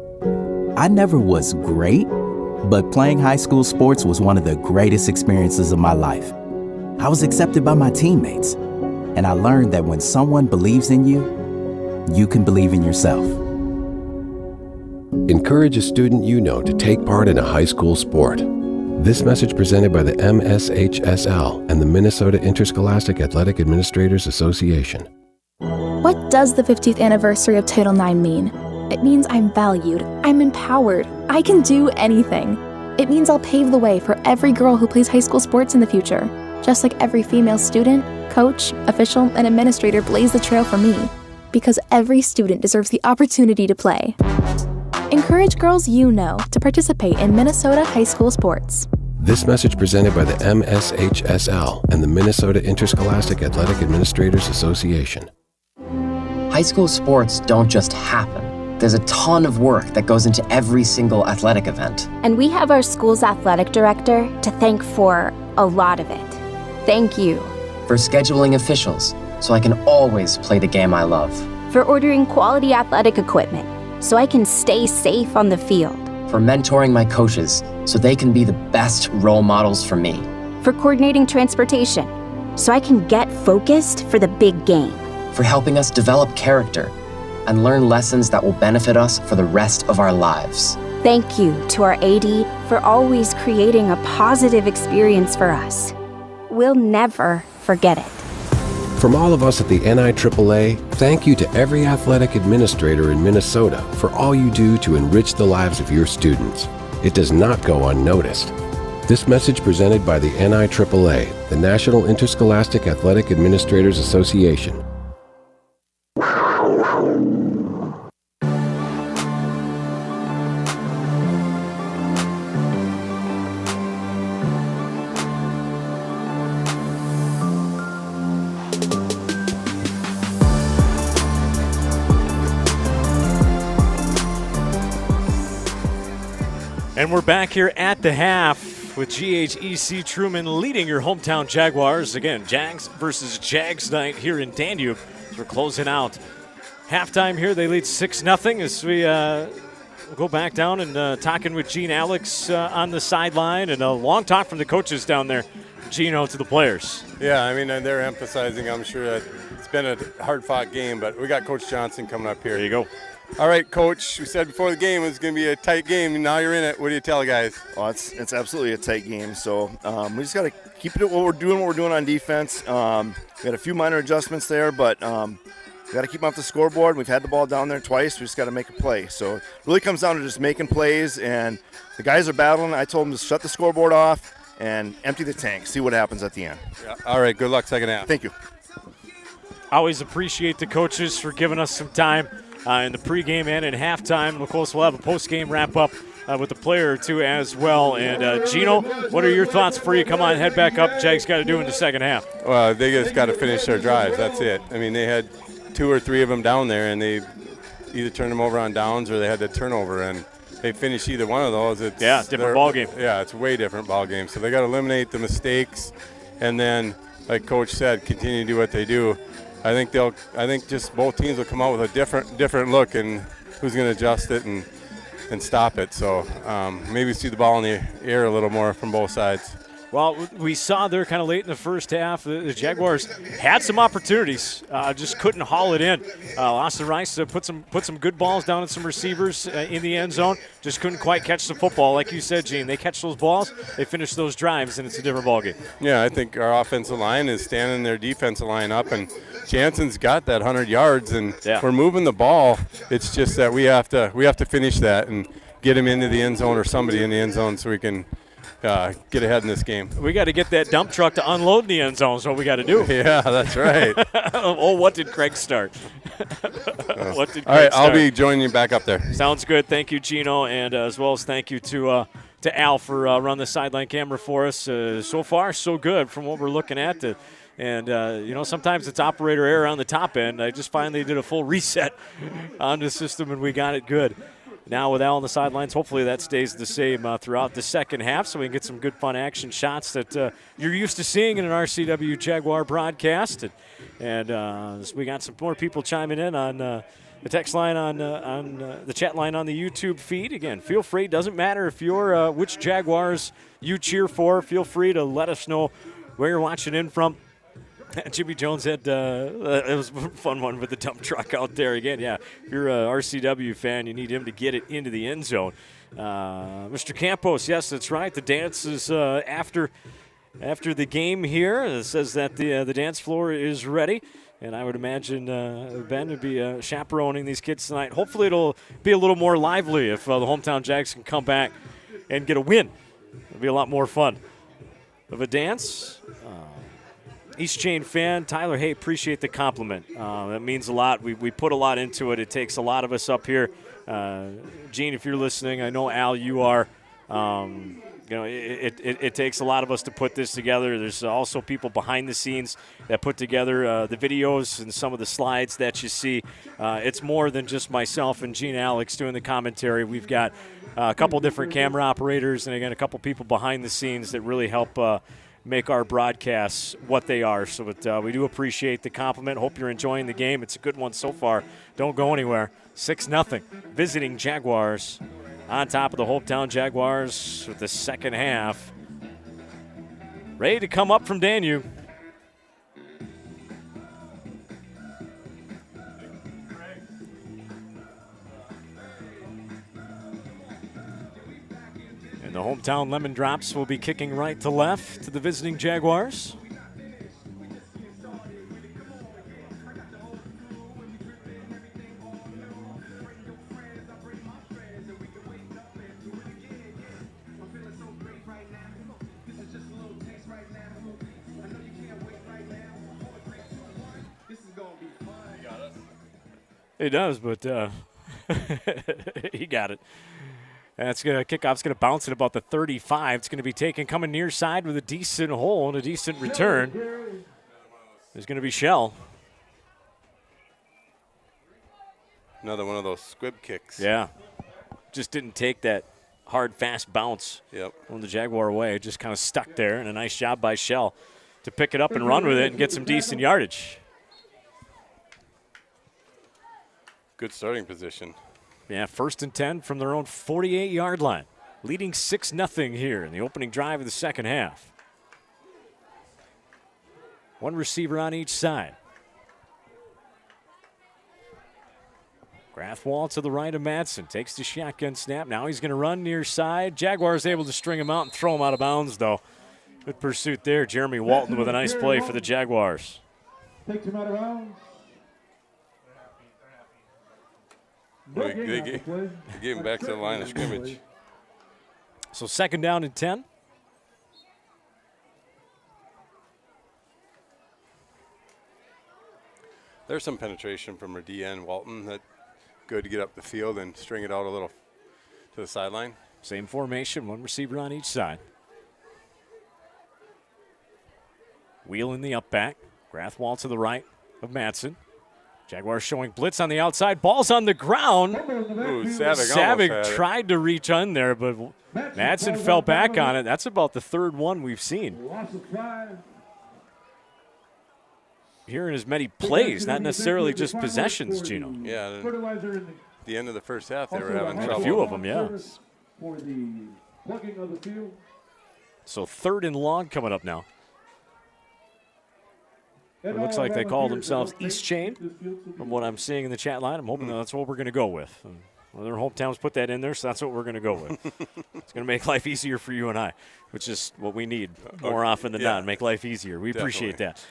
I never was great, but playing high school sports was one of the greatest experiences of my life. I was accepted by my teammates, and I learned that when someone believes in you, you can believe in yourself. Encourage a student you know to take part in a high school sport. This message presented by the MSHSL and the Minnesota Interscholastic Athletic Administrators Association. What does the 50th anniversary of Title IX mean? It means I'm valued, I'm empowered, I can do anything. It means I'll pave the way for every girl who plays high school sports in the future, just like every female student, coach, official, and administrator blazed the trail for me, because every student deserves the opportunity to play. Encourage girls you know to participate in Minnesota high school sports. This message presented by the MSHSL and the Minnesota Interscholastic Athletic Administrators Association. High school sports don't just happen. There's a ton of work that goes into every single athletic event. And we have our school's athletic director to thank for a lot of it. Thank you. For scheduling officials, so I can always play the game I love. For ordering quality athletic equipment, so I can stay safe on the field. For mentoring my coaches, so they can be the best role models for me. For coordinating transportation, so I can get focused for the big game. For helping us develop character and learn lessons that will benefit us for the rest of our lives. Thank you to our AD for always creating a positive experience for us. We'll never forget it. From all of us at the NIAAA, thank you to every athletic administrator in Minnesota for all you do to enrich the lives of your students. It does not go unnoticed. This message presented by the NIAAA, the National Interscholastic Athletic Administrators Association. And we're back here at the half with GHEC-Truman leading your hometown Jaguars. Again, Jags versus Jags night here in Danube. As we're closing out halftime here, they lead 6-0 as we go back down and talking with Gene Alex on the sideline, and a long talk from the coaches down there, Gino, to the players. Yeah, I mean, they're emphasizing, I'm sure, that it's been a hard-fought game, but we got Coach Johnson coming up here. There you go. All right, Coach, we said before the game it was going to be a tight game, and now you're in it. What do you tell the guys? Well, it's absolutely a tight game, so we just got to keep it what we're doing on defense. We got a few minor adjustments there, but we got to keep them off the scoreboard. We've had the ball down there twice. We just got to make a play. So it really comes down to just making plays, and the guys are battling. I told them to shut the scoreboard off and empty the tank, see what happens at the end. Yeah. All right, good luck second half. Thank you. Always appreciate the coaches for giving us some time in the pregame and in halftime. Of course, we'll have a postgame wrap-up with a player or two as well. And, Gino, what are your thoughts before you come on, head back up? Jags got to do in the second half. Well, they just got to finish their drives. That's it. I mean, they had 2 or 3 of them down there, and they either turned them over on downs or they had the turnover. And they finish either one of those. It's different ball game. Yeah, it's a way different ball game. So they got to eliminate the mistakes, and then, like Coach said, continue to do what they do. I think just both teams will come out with a different look, and who's going to adjust it and stop it. So maybe see the ball in the air a little more from both sides. Well, we saw there kind of late in the first half, the Jaguars had some opportunities, just couldn't haul it in. Austin Rice put some good balls down at some receivers in the end zone, just couldn't quite catch the football. Like you said, Gene, they catch those balls, they finish those drives, and it's a different ball game. Yeah, I think our offensive line is standing their defensive line up, and Jansen's got that 100 yards, and we're moving the ball. It's just that we have to finish that and get him into the end zone or somebody in the end zone so we can get ahead in this game. We got to get that dump truck to unload in the end zone is what we got to do. Yeah, that's right. What did Craig start? All right, I'll be joining you back up there. Sounds good. Thank you, Gino, and as well as thank you to Al for running the sideline camera for us. So far, so good from what we're looking at. And, sometimes it's operator error on the top end. I just finally did a full reset on the system, and we got it good. Now with Al on the sidelines, hopefully that stays the same throughout the second half so we can get some good fun action shots that you're used to seeing in an RCW Jaguar broadcast. And we got some more people chiming in on the text line on the chat line on the YouTube feed. Again, feel free. Doesn't matter if you're which Jaguars you cheer for. Feel free to let us know where you're watching in from. Jimmy Jones had it was a fun one with the dump truck out there again. Yeah, if you're a RCW fan, you need him to get it into the end zone. Mr. Campos, yes, that's right. The dance is after after the game here. It says that the dance floor is ready. And I would imagine Ben would be chaperoning these kids tonight. Hopefully it'll be a little more lively if the hometown Jags can come back and get a win. It'll be a lot more fun. Of a dance. East Chain fan, Tyler, hey, appreciate the compliment. That means a lot. We put a lot into it. It takes a lot of us up here. Gene, if you're listening, I know, Al, you are. It takes a lot of us to put this together. There's also people behind the scenes that put together the videos and some of the slides that you see. It's more than just myself and Gene Alex doing the commentary. We've got a couple different camera operators and, again, a couple people behind the scenes that really help make our broadcasts what they are. So we do appreciate the compliment. Hope you're enjoying the game. It's a good one so far. Don't go anywhere. 6-0. Visiting Jaguars on top of the hometown Jaguars with the second half. Ready to come up from Danube. And the hometown Lemon Drops will be kicking right to left to the visiting Jaguars. He does, but he got it. That's going to kickoff's going to bounce at about the 35. It's going to be taken coming near side with a decent hole and a decent return. There's going to be Shell. Another one of those squib kicks. Yeah. Just didn't take that hard, fast bounce on the Jaguar way. Just kind of stuck there, and a nice job by Shell to pick it up and run with it and get some decent yardage. Good starting position. Yeah, 1st and 10 from their own 48-yard line. Leading 6-0 here in the opening drive of the second half. One receiver on each side. Grathwall to the right of Madsen. Takes the shotgun snap. Now he's going to run near side. Jaguars able to string him out and throw him out of bounds, though. Good pursuit there. Jeremy Walton with a nice play for the Jaguars. Takes him out of bounds. They gave him back to the line of scrimmage. So 2nd down and 10. There's some penetration from our DN, Walton, that good to get up the field and string it out a little to the sideline. Same formation, one receiver on each side. Wheel in the up back. Grathwall to the right of Madsen. Jaguars showing blitz on the outside. Ball's on the ground. Ooh, Savick Savick tried to reach on there, but Madsen fell back on it. That's about the 3rd one we've seen. Hearing as many plays, not necessarily just possessions, Gino. Yeah, at the end of the first half, they were having trouble. A few of them, yeah. So 3rd and long coming up now. It looks like they call themselves East Chain from what I'm seeing in the chat line. I'm hoping that's what we're going to go with. Well, their hometowns put that in there, so that's what we're going to go with. It's going to make life easier for you and I, which is what we need more often than not, make life easier. We appreciate that.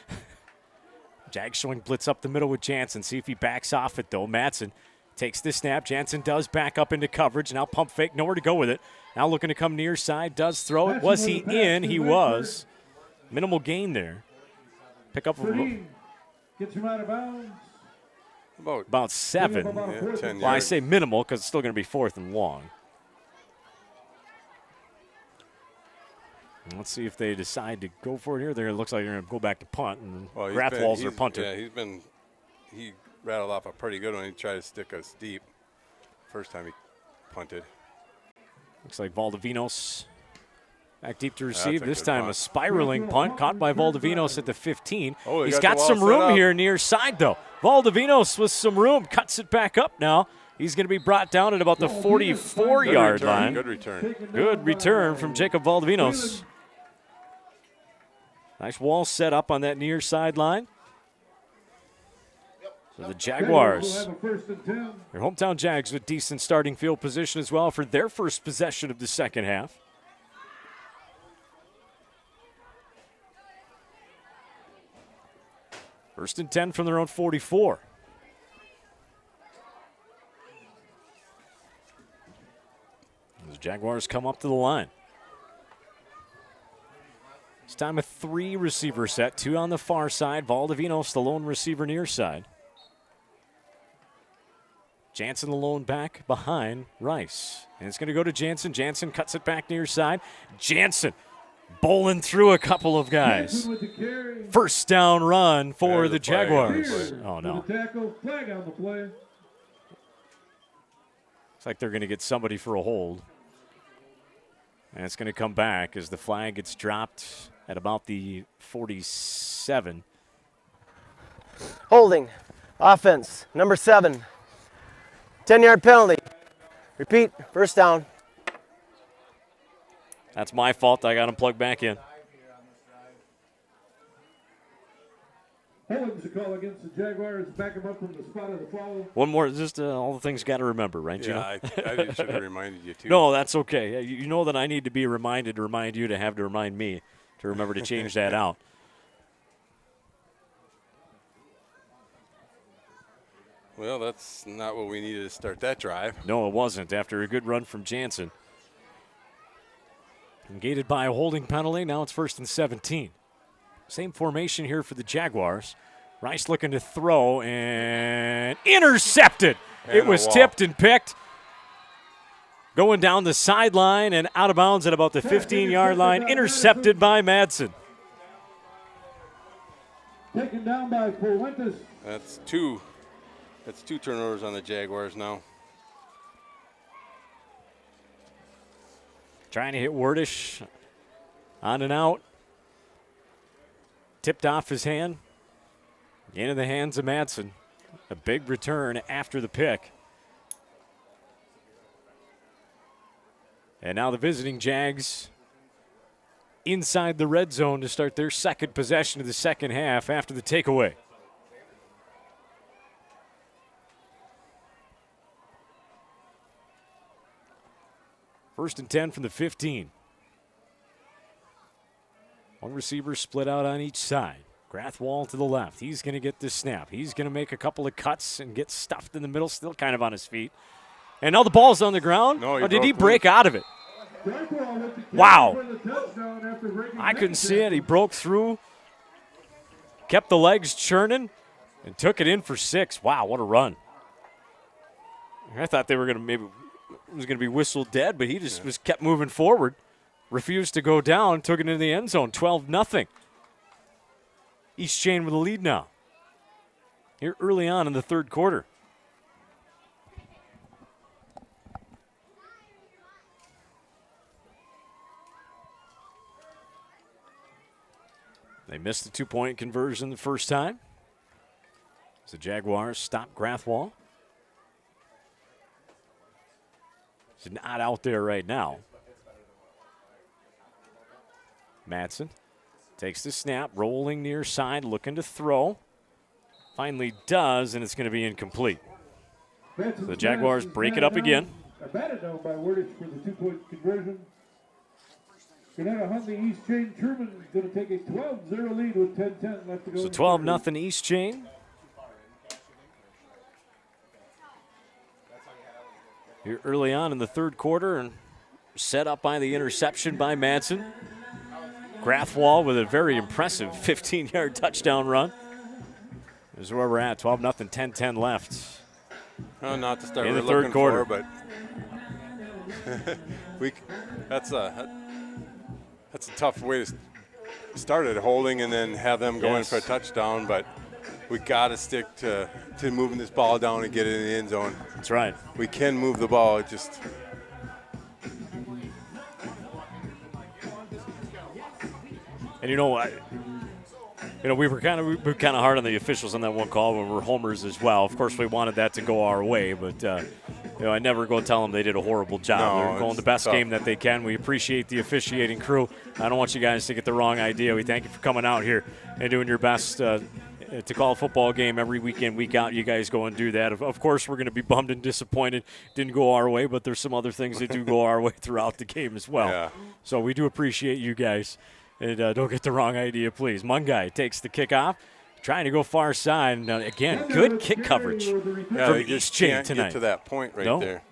Jags showing blitz up the middle with Jansen. See if he backs off it, though. Madsen takes the snap. Jansen does back up into coverage. Now pump fake, nowhere to go with it. Now looking to come near side, does throw it. Was he in? He was. Minimal gain there. Pick up gets him out of bounds. About 7. Yeah, 10 well, yards. I say minimal because it's still going to be 4th and long. Let's see if they decide to go for it here. There, it looks like they're going to go back to punt, and Grathwalls are punted. Yeah, he rattled off a pretty good one. He tried to stick us deep first time he punted. Looks like Valdivinos back deep to receive. This time punt. A spiraling punt caught by Valdivinos at the 15. Oh, he's got some room here near side, though. Valdivinos with some room, cuts it back up now. He's going to be brought down at about the 44-yard line. Good return. Good return from Jacob Valdivinos. Nice wall set up on that near sideline. So the Jaguars, their hometown Jags with decent starting field position as well for their first possession of the second half. First and 10 from their own 44. The Jaguars come up to the line. It's time a 3-receiver set, 2 on the far side. Valdivinos, the lone receiver near side. Jansen, the lone back behind Rice. And it's going to go to Jansen. Jansen cuts it back near side. Jansen bowling through a couple of guys. First down run for the Jaguars. Oh, no. Tackle, flag on the play. Looks like they're going to get somebody for a hold. And it's going to come back as the flag gets dropped at about the 47. Holding. Offense. Number 7. 10-yard penalty. Repeat. First down. That's my fault. I got him plugged back in. Holding's a call against the Jaguars. Back him up from the spot of the foul. One more. Just all the things you got to remember, right, Gino? Yeah, I should have reminded you, too. No, that's okay. You know that I need to be reminded to remind you to have to remind me to remember to change that out. Well, that's not what we needed to start that drive. No, it wasn't. After a good run from Jansen. Gated by a holding penalty. Now it's 1st and 17. Same formation here for the Jaguars. Rice looking to throw and intercepted. And it was a wall. tipped and picked. Going down the sideline and out of bounds at about the 15-yard line. Intercepted by Madsen. Taken down by Fuentes. That's two turnovers on the Jaguars now. Trying to hit Wordish. On and out. Tipped off his hand. Into the hands of Madsen. A big return after the pick. And now the visiting Jags inside the red zone to start their second possession of the second half after the takeaway. First and 10 from the 15. One receiver split out on each side. Grathwall to the left. He's going to get this snap. He's going to make a couple of cuts and get stuffed in the middle, still kind of on his feet. And now the ball's on the ground. No, or did he break out of it? Wow. I couldn't see it. He broke through, kept the legs churning, and took it in for 6. Wow, what a run. I thought they were going to maybe it was going to be whistled dead, but he just was kept moving forward, refused to go down, took it into the end zone, 12-0. East Chain with a lead now. Here early on in the third quarter. They missed the two-point conversion the first time. As the Jaguars stop Grathwall. He's not out there right now. Madsen takes the snap, rolling near side, looking to throw. Finally does, and it's going to be incomplete. So the Jaguars break it up again. Batted down by Wordage for the two-point conversion. Granada Huntley East Chain Truman is going to take a 12-0 lead with 10-10 left to go. So 12-0 East Chain. Here early on in the third quarter and set up by the interception by Madsen. Grathwall with a very impressive 15-yard touchdown run. This is where we're at, 12-0, 10-10 left. Oh, not to start in the we're third looking quarter. for, but that's a tough way to start it, holding and then have them go in for a touchdown, but we got to stick to moving this ball down and get it in the end zone. That's right. We can move the ball, it just... And we were kind of hard on the officials on that one call when we're homers as well. Of course, we wanted that to go our way, but I never go tell them they did a horrible job. No, They're going the best game that they can. We appreciate the officiating crew. I don't want you guys to get the wrong idea. We thank you for coming out here and doing your best to call a football game every weekend, week out. You guys go and do that. Of course, we're going to be bummed and disappointed. Didn't go our way, but there's some other things that do go our way throughout the game as well. Yeah. So we do appreciate you guys. And don't get the wrong idea, please. Mungai takes the kickoff. trying to go far side. And, again, good kick coverage from East Chain can't tonight. get to that point right No. there.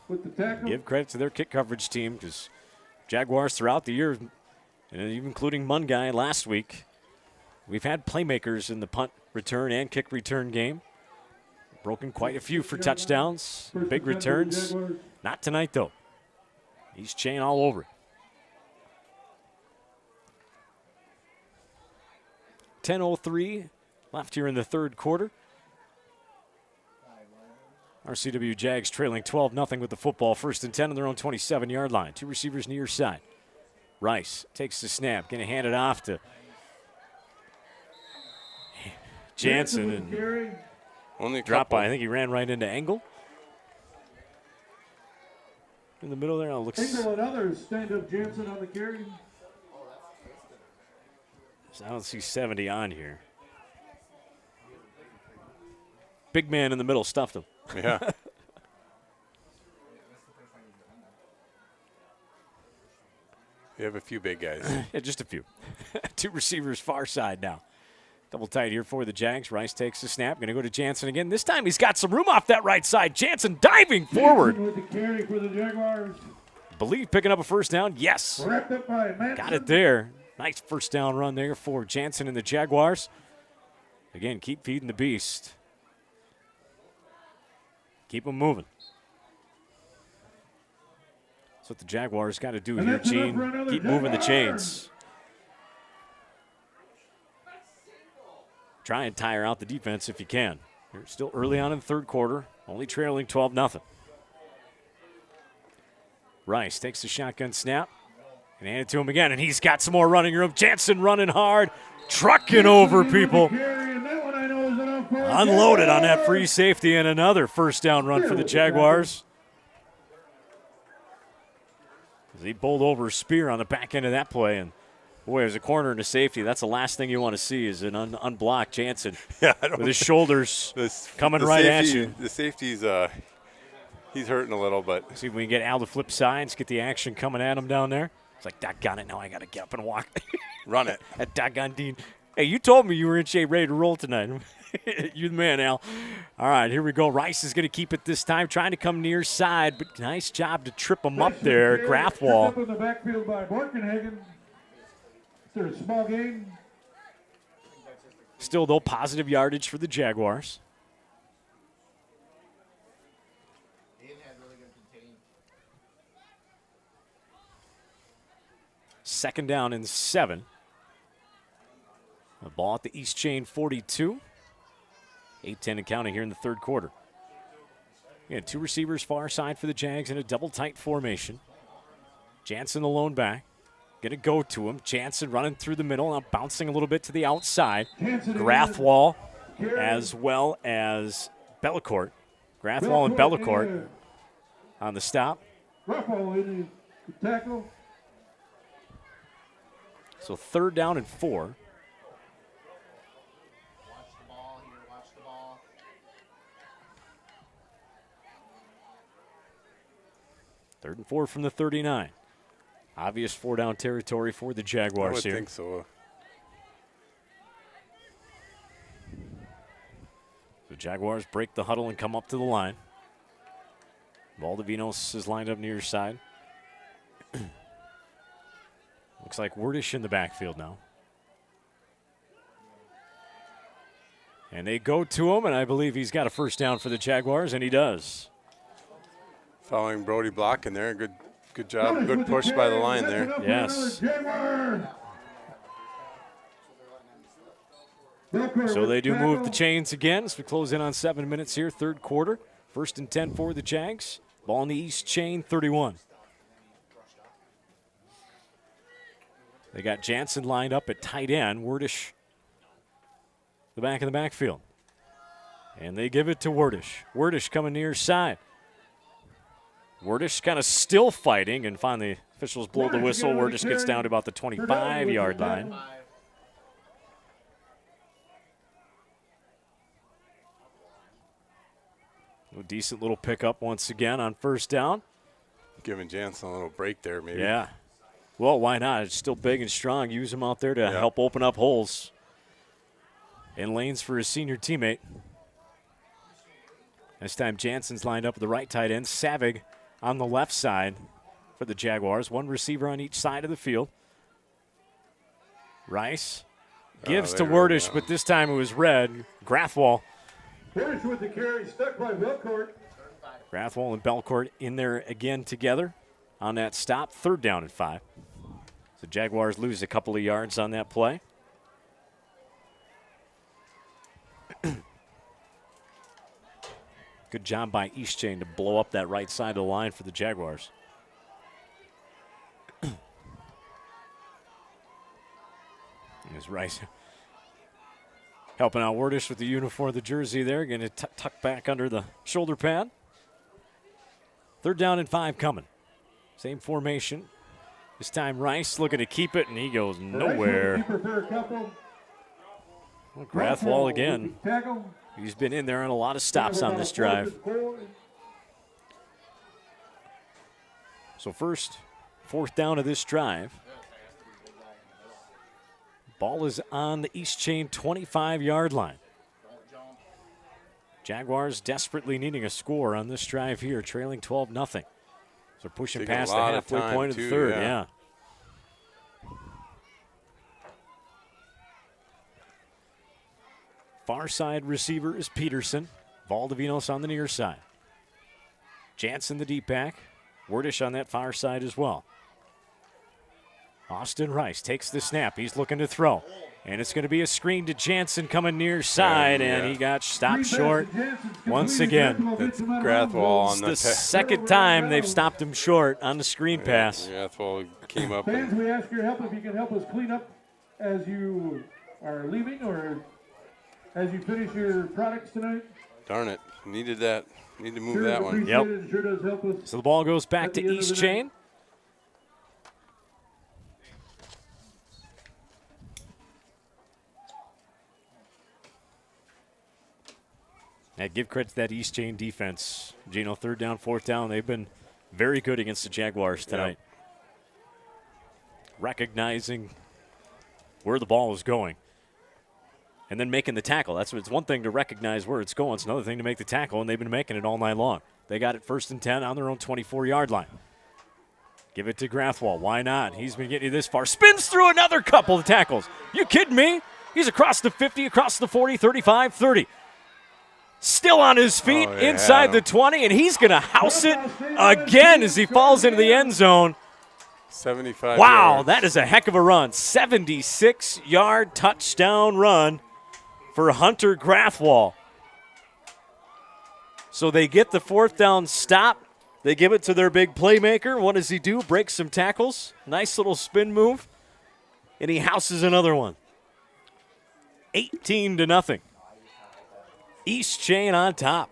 With the tackle. Give credit to their kick coverage team because Jaguars throughout the year, and even including Mungai last week, we've had playmakers in the punt return and kick return game. Broken quite a few for touchdowns, big returns. Not tonight, though. East Chain all over it. 10:03 left here in the third quarter. RCW Jags trailing 12-0 with the football. 1st and 10 on their own 27-yard line. Two receivers near side. Rice takes the snap, going to hand it off to Jansen. And only drop by. I think he ran right into Engel. In the middle there. Engel and others stand up Jansen on the carry. I don't see 70 on here. Big man in the middle stuffed him. Yeah. You have a few big guys. Yeah, just a few. Two receivers far side now. Double tight here for the Jags. Rice takes the snap. Going to go to Jansen again. This time he's got some room off that right side. Jansen diving forward. With the carry for the Jaguars. Believe picking up a first down. Yes. Wrapped up by Manson. Got it there. Nice first down run there for Jansen and the Jaguars. Again, keep feeding the beast. Keep them moving. That's what the Jaguars got to do here, Gene. Keep moving the chains. Try and tire out the defense if you can. You're still early on in the third quarter, only trailing 12-0. Rice takes the shotgun snap and hand it to him again, and he's got some more running room. Jansen running hard, trucking over people. Unloaded on that free safety, and another first down run for the Jaguars. He bowled over Spear on the back end of that play, and boy, as a corner and a safety, that's the last thing you want to see is an unblocked Jansen with his shoulders coming right at you. The safety's he's hurting a little, but see if we can get Al to flip sides, get the action coming at him down there. It's like, doggone it, now I got to get up and walk. Run it. At doggone Dean. Hey, you told me you were in shape, ready to roll tonight. You the man, Al. All right, here we go. Rice is going to keep it this time, trying to come near side, but nice job to trip him up there. Grathwall. Up in the backfield by Borkenhagen. Is there a small gain? Still, though, positive yardage for the Jaguars. Second down and 7. The ball at the East Chain 42. 8-10 and counting here in the third quarter. Again, two receivers far side for the Jags in a double tight formation. Jansen the lone back. Going to go to him. Jansen running through the middle, now bouncing a little bit to the outside. Grathwall as well as Bellacourt. Grathwall and Bellacourt on the stop. Grathwall in the tackle. So third down and 4. Third and 4 from the 39. Obvious 4-down territory for the Jaguars here. I would think so. The Jaguars break the huddle and come up to the line. Valdivinos is lined up near side. Looks like Wordish in the backfield now. And they go to him, and I believe he's got a first down for the Jaguars, and he does. Following Brody Block in there. Good job. Good push by the line there. Yes. So they do move the chains again as we close in on 7 minutes here, third quarter. 1st and 10 for the Jags. Ball in the East Chain 31. They got Jansen lined up at tight end. Wordish, the back of the backfield. And they give it to Wordish. Wordish coming near side. Wordish kind of still fighting, and finally officials blow the whistle. Wordish gets down to about the 25-yard line. A decent little pickup once again on first down. Giving Jansen a little break there, maybe. Yeah. Well, why not? It's still big and strong. Use him out there to help open up holes and lanes for his senior teammate. This time Jansen's lined up at the right tight end. Savig on the left side for the Jaguars. One receiver on each side of the field. Rice gives to Wordish, but this time it was red. Grathwall. Wordish with the carry, stuck by Belcourt. Grathwall and Belcourt in there again together on that stop. 3rd down and 5. So Jaguars lose a couple of yards on that play. Good job by Eastchain to blow up that right side of the line for the Jaguars. There's Rice helping out Wordish with the uniform, the jersey there. Going to tuck back under the shoulder pad. 3rd down and 5 coming. Same formation. This time Rice looking to keep it, and he goes nowhere. Well, Grathwall again. He's been in there on a lot of stops on this drive. So first, 4th down of this drive. Ball is on the Eastchain 25-yard line. Jaguars desperately needing a score on this drive here, trailing 12-0. So pushing past the halfway point of the 3rd, yeah. Far side receiver is Peterson. Valdivinos on the near side. Jansen the deep back. Wordish on that far side as well. Austin Rice takes the snap. He's looking to throw. And it's going to be a screen to Jansen coming near side, and he got stopped short once again. That's Grathwall on the second time they've stopped him short on the screen pass. Grathwall came up. Fans, we ask your help if you can help us clean up as you are leaving or as you finish your products tonight. Darn it. Needed that. Need to move that one. Yep. So the ball goes back to Eastchain. Give credit to that Eastchain defense. Gino, 3rd down, 4th down. They've been very good against the Jaguars tonight. Recognizing where the ball is going and then making the tackle. It's one thing to recognize where it's going. It's another thing to make the tackle, and they've been making it all night long. They got it 1st and 10 on their own 24-yard line. Give it to Grathwall. Why not? He's been getting you this far. Spins through another couple of tackles. You kidding me? He's across the 50, across the 40, 35, 30. Still on his feet inside the 20, and he's going to house it again as he falls into the end zone. 75 Wow, yards. that is a heck of a run. 76-yard touchdown run for Hunter Grathwall. So they get the 4th down stop. They give it to their big playmaker. What does he do? Breaks some tackles. Nice little spin move. And he houses another one. 18-0. Eastchain on top.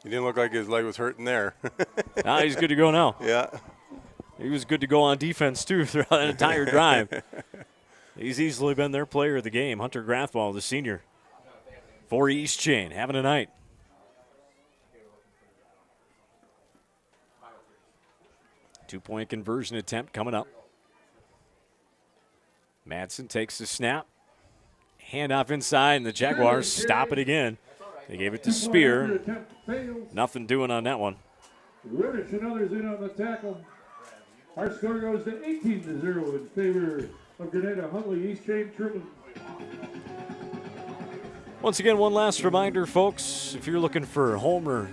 He didn't look like his leg was hurting there. He's good to go now. Yeah. He was good to go on defense, too, throughout that entire drive. He's easily been their player of the game. Hunter Grathwall, the senior, for Eastchain, having a night. Two-point conversion attempt coming up. Madsen takes the snap. Handoff inside, and the Jaguars stop it again. They gave it to Spear. Nothing doing on that one. Wordish and others in on the tackle. Our score goes to 18-0 in favor of Grenada Huntley GHEC-Truman. Once again, one last reminder, folks. If you're looking for home or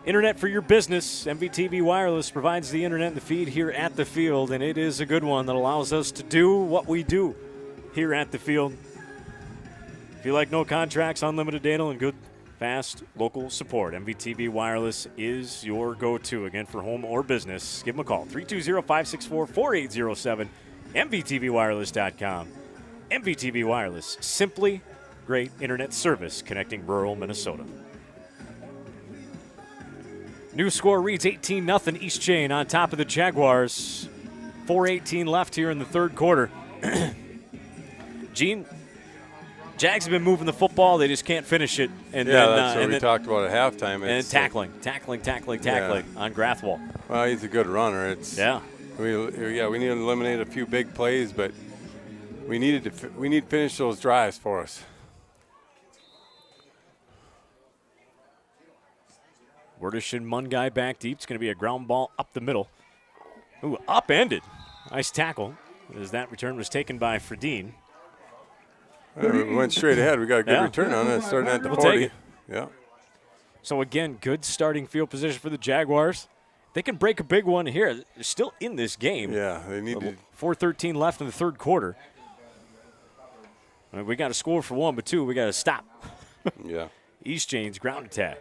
internet for your business, MVTV Wireless provides the internet and the feed here at the field, and it is a good one that allows us to do what we do here at the field. If you like no contracts, unlimited data, and good, fast local support, MVTV Wireless is your go-to. Again, for home or business, give them a call, 320-564-4807, MVTVWireless.com. MVTV Wireless, simply great internet service connecting rural Minnesota. New score reads 18-0 Eastchain on top of the Jaguars. 4:18 left here in the 3rd quarter. Gene Jags have been moving the football. They just can't finish it. And yeah, then, that's what and we then, talked about at halftime. And tackling on Grathwohl. Well, he's a good runner. We need to eliminate a few big plays, but we need to finish those drives for us. Wordish and Mungai back deep. It's going to be a ground ball up the middle. Ooh, upended. Nice tackle as that return was taken by Fredine. We went straight ahead. We got a good return on it, starting at the 40. Take it. Yeah. So, again, good starting field position for the Jaguars. They can break a big one here. They're still in this game. Yeah, they need to. 4:13 left in the third quarter. I mean, we got to score for one, but two, we got to stop. Yeah. East Jane's ground attack.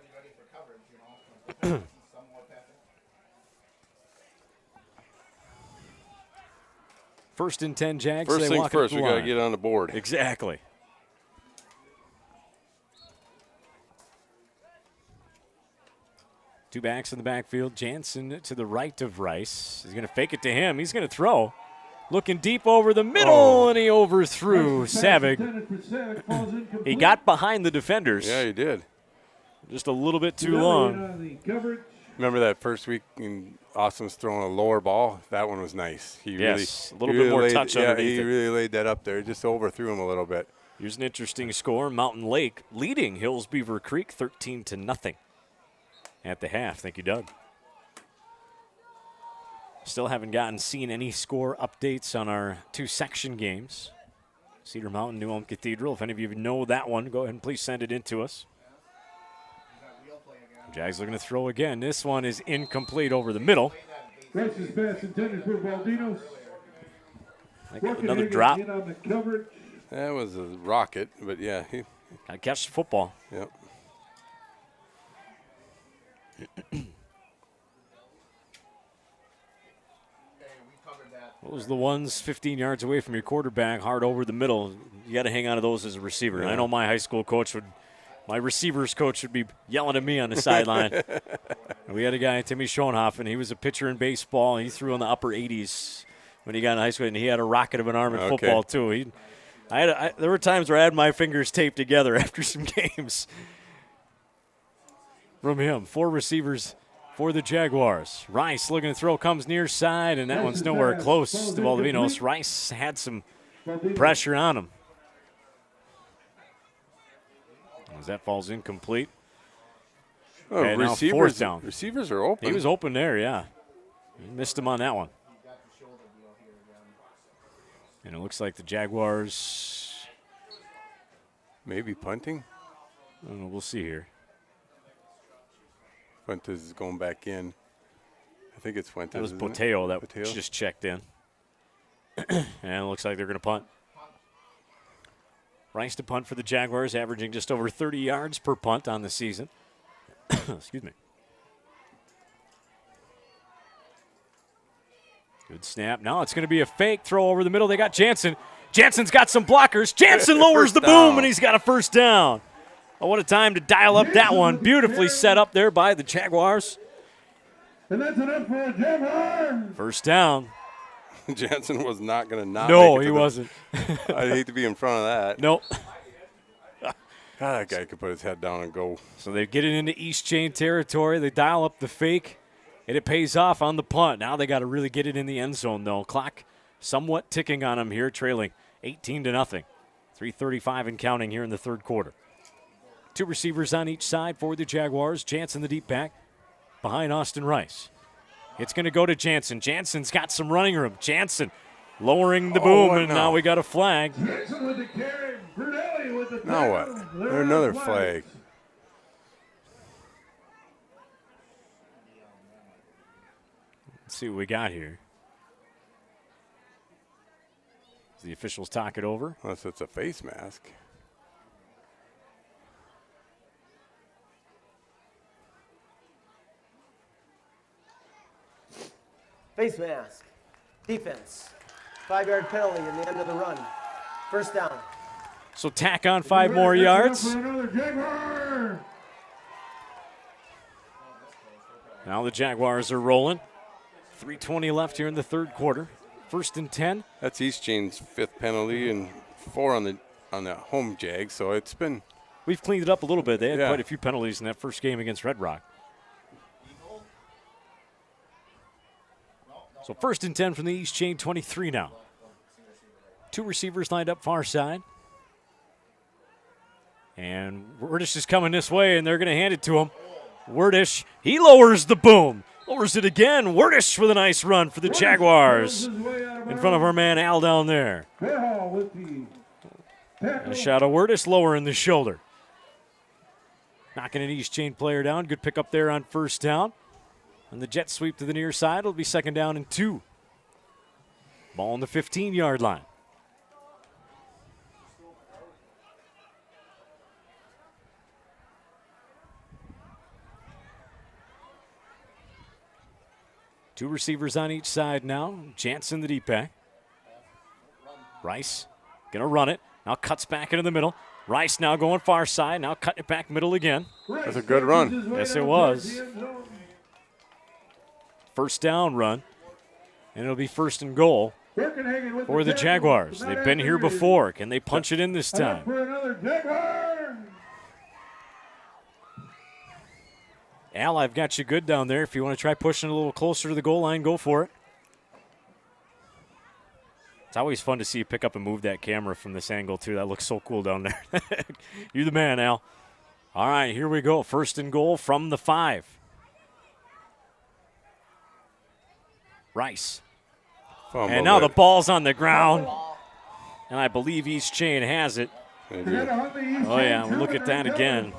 First and 10 Jags. First things first, we got to get on the board. Exactly. Two backs in the backfield. Jansen to the right of Rice. He's going to fake it to him. He's going to throw. Looking deep over the middle, and he overthrew Savig. He got behind the defenders. Yeah, he did. Just a little bit too long. Remember that first week in Austin's throwing a lower ball? That one was nice. A little bit more touch underneath he it. really laid that up there. It just overthrew him a little bit. Here's an interesting score. Mountain Lake leading Hills Beaver Creek 13-0 at the half. Thank you, Doug. Still haven't seen any score updates on our two section games. Cedar Mountain, New Ulm Cathedral. If any of you know that one, go ahead and please send it in to us. Jags looking to throw again. This one is incomplete over the middle. Rice's pass intended for Baldinos. Another drop. That was a rocket, but yeah. Got to catch the football. Yep. Those are the ones 15 yards away from your quarterback, hard over the middle. You got to hang on to those as a receiver. Yeah. I know my high school coach my receivers coach would be yelling at me on the sideline. We had a guy, Timmy Schoenhofen. He was a pitcher in baseball. He threw in the upper 80s when he got in high school, and he had a rocket of an arm in football too. There were times where I had my fingers taped together after some games from him. 4 receivers for the Jaguars. Rice looking to throw, comes near side, and that one's nowhere close to Baldinos. Rice had some pressure on him. As that falls incomplete. Oh, and now fourth down. Receivers are open. He was open there, yeah. He missed him on that one. And it looks like the Jaguars maybe punting. I don't know. We'll see here. Fuentes is going back in. I think it's Fuentes. That was Boteo that just checked in. And it looks like they're going to punt. Rice to punt for the Jaguars, averaging just over 30 yards per punt on the season. Excuse me. Good snap. Now it's going to be a fake throw over the middle. They got Jansen. Jansen's got some blockers. Jansen lowers the boom, and he's got a first down. Oh, what a time to dial up that one. Beautifully set up there by the Jaguars. And that's enough for a Jaguar. First down. Jansen was not going to not. No, he wasn't. I'd hate to be in front of that. Nope. God, that guy could put his head down and go. So they get it into East Chain territory. They dial up the fake, and it pays off on the punt. Now they got to really get it in the end zone, though. Clock somewhat ticking on them here, trailing 18-0. 3:35 and counting here in the third quarter. 2 receivers on each side for the Jaguars. Jansen, the deep back, behind Austin Rice. It's going to go to Jansen. Jansen's got some running room. Jansen lowering the boom, and now we got a flag. Jansen with the carry. Brudelli with the now what? There's another flag. Let's see what we got here. Does the officials talk it over? Unless it's a face mask. Face mask. Defense. 5-yard penalty in the end of the run. First down. So tack on 5 more yards. Now the Jaguars are rolling. 3:20 left here in the third quarter. First and 10. That's East Chain's 5th penalty and 4 on the on the home Jag, so it's been. We've cleaned it up a little bit. They had quite a few penalties in that first game against Red Rock. So 1st and 10 from the East Chain, 23 now. 2 receivers lined up far side. And Wordish is coming this way, and they're going to hand it to him. Wordish, he lowers the boom. Lowers it again. Wordish with a nice run for the Jaguars. In front of our man Al down there. And a shot of Wordish lowering the shoulder. Knocking an East Chain player down. Good pick up there on 1st down. And the jet sweep to the near side. It'll be 2nd down and 2. Ball on the 15-yard line. Two receivers on each side now. Jansen the deep back. Rice going to run it. Now cuts back into the middle. Rice now going far side. Now cutting it back middle again. That's a good run. Yes, it was. 1st down run. And it'll be 1st and goal for the Jaguars. They've been here before. Can they punch it in this time? Al, I've got you good down there. If you want to try pushing a little closer to the goal line, go for it. It's always fun to see you pick up and move that camera from this angle, too. That looks so cool down there. You're the man, Al. All right, here we go. 1st and goal from the 5. Rice. And now the ball's on the ground. And I believe East Chain has it. Oh, yeah, we'll look at that again.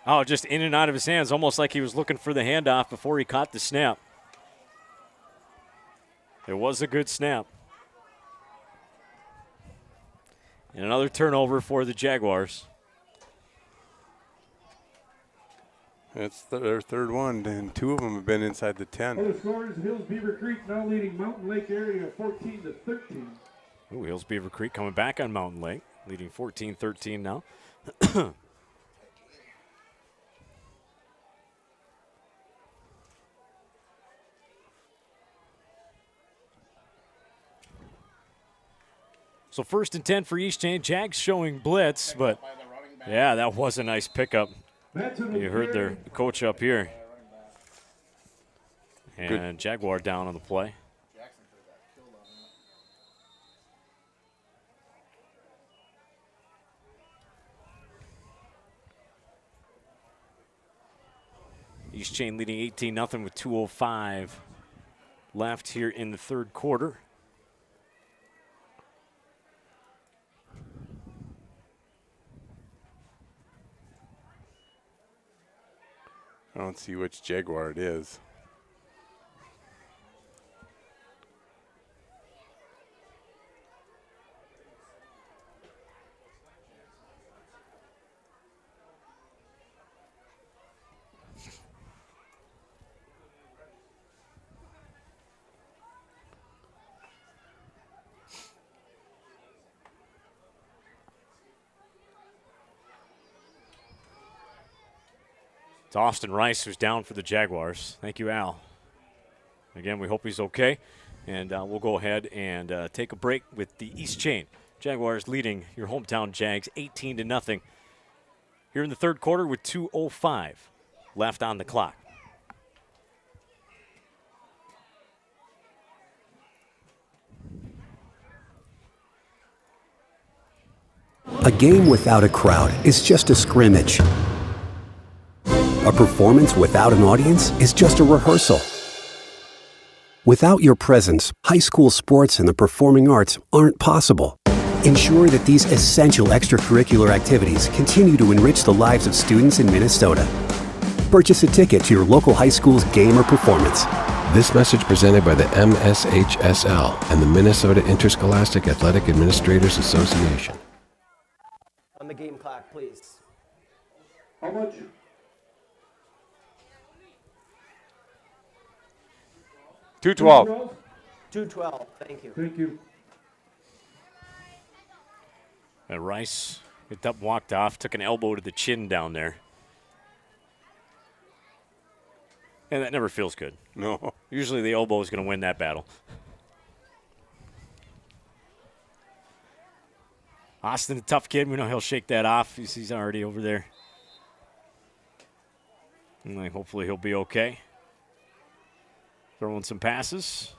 Oh, just in and out of his hands, almost like he was looking for the handoff before he caught the snap. It was a good snap. And another turnover for the Jaguars. It's their 3rd one, and 2 of them have been inside the 10. For the scores, Hills Beaver Creek now leading Mountain Lake area 14-13. Ooh, Hills Beaver Creek coming back on Mountain Lake, leading 14-13 now. So 1st and 10 for East Chain. Jags showing blitz, but yeah, that was a nice pickup. You heard their coach up here. And Jaguar down on the play. East Chain leading 18-0 with 2:05 left here in the 3rd quarter. I don't see which Jaguar it is. It's Austin Rice who's down for the Jaguars. Thank you, Al. Again, we hope he's okay. And we'll go ahead and take a break with the East Chain. Jaguars leading your hometown Jags 18-0 here in the 3rd quarter with 2:05 left on the clock. A game without a crowd is just a scrimmage. A performance without an audience is just a rehearsal. Without your presence, high school sports and the performing arts aren't possible. Ensure that these essential extracurricular activities continue to enrich the lives of students in Minnesota. Purchase a ticket to your local high school's game or performance. This message presented by the MSHSL and the Minnesota Interscholastic Athletic Administrators Association. On the game clock, please. How much? 2:12. 2:12. Thank you. Thank you. And Rice picked up, walked off, took an elbow to the chin down there. And that never feels good. No. Usually the elbow is going to win that battle. Austin, a tough kid. We know he'll shake that off. He's already over there. And hopefully he'll be okay. Throwing some passes.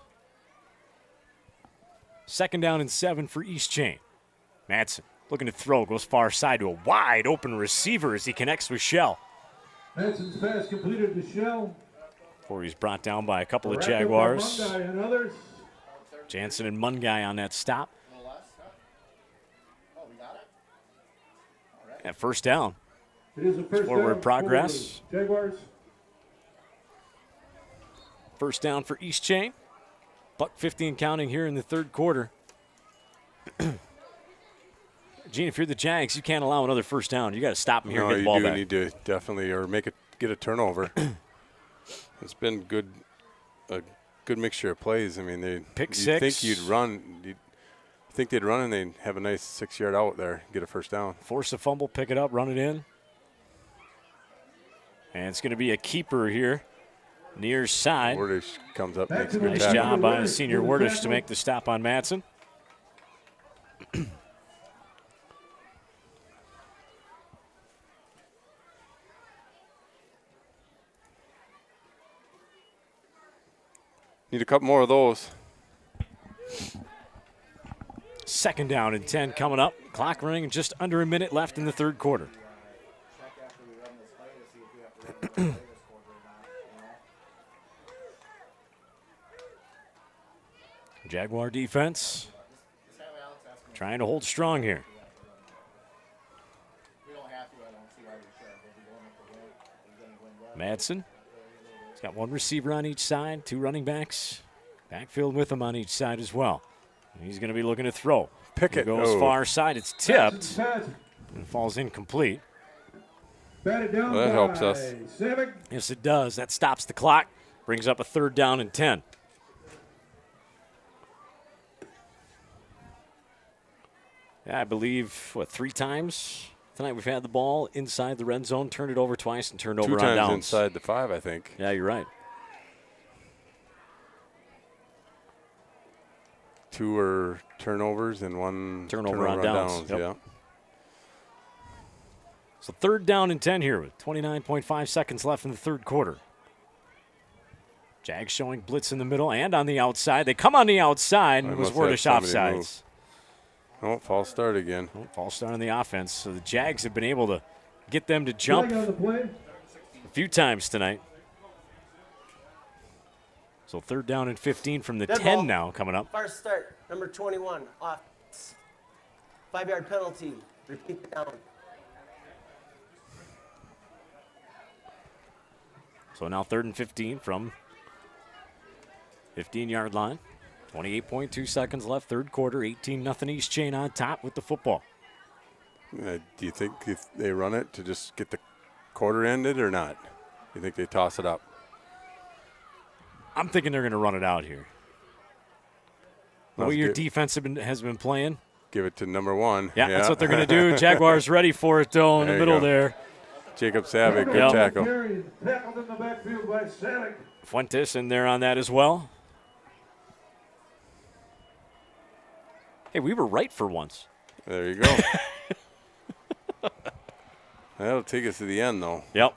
2nd down and 7 for East Chain. Madsen looking to throw. Goes far side to a wide open receiver as he connects with Shell. Madsen's pass completed to Shell. Before he's brought down by a couple of Jaguars. Mungai and others. Jansen and Mungai on that stop. At 1st down. It is a first forward down progress. for the Jaguars. 1st down for East Chain. $1:50 and counting here in the 3rd quarter. Gene, if you're the Jags, you can't allow another 1st down. You got to stop them here and get the ball back. You do need to definitely, or get a turnover. It's been a good mixture of plays. I mean, Pick six. Think you'd think they'd run and they'd have a nice 6-yard out there, get a 1st down. Force a fumble, pick it up, run it in. And it's going to be a keeper here, near side. Wordish comes up, makes a good nice tackle. job by senior Wordish to make the stop on Madsen. Need a couple more of those. 2nd down and 10 coming up. Clock running, just under a minute left in the 3rd quarter. Jaguar defense trying to hold strong here. Madsen. He's got 1 receiver on each side, 2 running backs. Backfield with him on each side as well. He's going to be looking to throw. Pickett goes far side. It's tipped and falls incomplete. Batted down that by helps us. Savick. Yes, it does. That stops the clock. Brings up a 3rd down and 10. Yeah, I believe, 3 times tonight we've had the ball inside the red zone, turned it over twice, and turned over on downs. 2 times inside the 5, I think. Yeah, you're right. 2 are turnovers and 1 turnover on downs. Yep. Yeah. So 3rd down and 10 here with 29.5 seconds left in the 3rd quarter. Jags showing blitz in the middle and on the outside. They come on the outside, and it was Wordish offsides. Oh, false start again. Oh, false start on the offense. So the Jags have been able to get them to jump a few times tonight. So 3rd down and 15 from the 10 now coming up. First start, number 21, offense. 5-yard penalty. Repeat the down. So now 3rd and 15 from 15-yard line. 28.2 seconds left, 3rd quarter, 18-0 East Chain on top with the football. Do you think if they run it to just get the quarter ended or not? You think they toss it up? I'm thinking they're going to run it out here. The way your defense has been playing. Give it to number 1. Yeah, that's what they're going to do. Jaguars ready for it, though, in the middle there. Jacob Savick, good tackle. Tackled in the backfield by Savick. Fuentes in there on that as well. Hey, we were right for once. There you go. That'll take us to the end, though. Yep,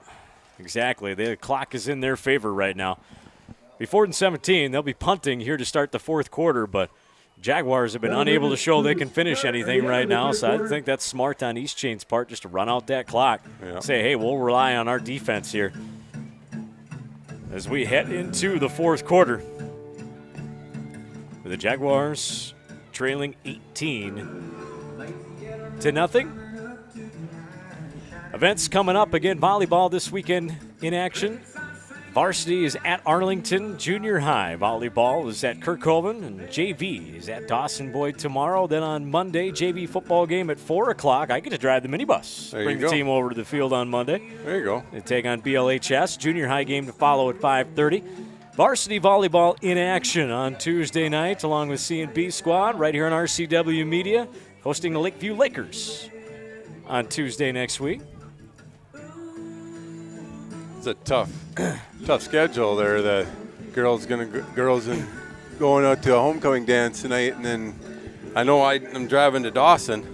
exactly. The clock is in their favor right now. Before 4th and 17, they'll be punting here to start the 4th quarter, but Jaguars have been unable to show they can finish anything right now, so I think that's smart on East Chain's part just to run out that clock. Yeah. Say, hey, we'll rely on our defense here as we head into the 4th quarter. With the Jaguars trailing 18-0. Events coming up again. Volleyball this weekend in action. Varsity is at Arlington Junior High. Volleyball is at Kirkhoven, and JV is at Dawson Boyd tomorrow. Then on Monday, JV football game at 4 o'clock. I get to drive the minibus. Bring the team over to the field on Monday. There you go. They take on BLHS. Junior high game to follow at 5:30. Varsity volleyball in action on Tuesday night, along with C&B squad right here on RCW Media, hosting the Lakeview Lakers on Tuesday next week. It's a tough schedule there. The girls going out to a homecoming dance tonight, and then I know I'm driving to Dawson.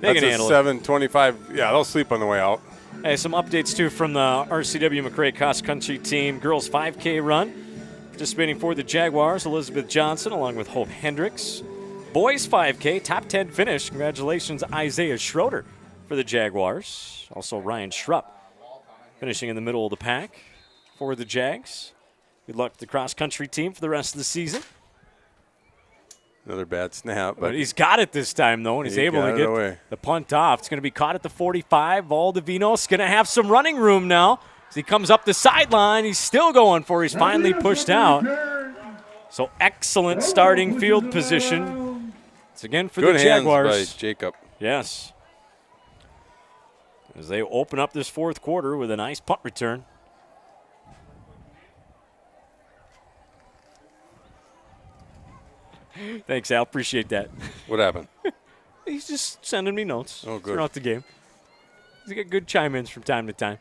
That's can a handle 7:25. Yeah, they'll sleep on the way out. Hey, some updates, too, from the RCW McRae cross-country team. Girls 5K run. Participating for the Jaguars, Elizabeth Johnson, along with Hope Hendricks. Boys 5K, top 10 finish. Congratulations, Isaiah Schroeder for the Jaguars. Also, Ryan Schrupp finishing in the middle of the pack for the Jags. Good luck to the cross-country team for the rest of the season. Another bad snap. But he's got it this time, though, and he's able to get the punt off. It's going to be caught at the 45. Valdivinos going to have some running room now. As he comes up the sideline, he's still going for it. He's finally pushed out. So excellent starting field position. It's again for the Jaguars. Good hands by Jacob. Yes. As they open up this fourth quarter with a nice punt return. Thanks, Al. Appreciate that. What happened? He's just sending me notes good. throughout the game. He's got good chime-ins from time to time.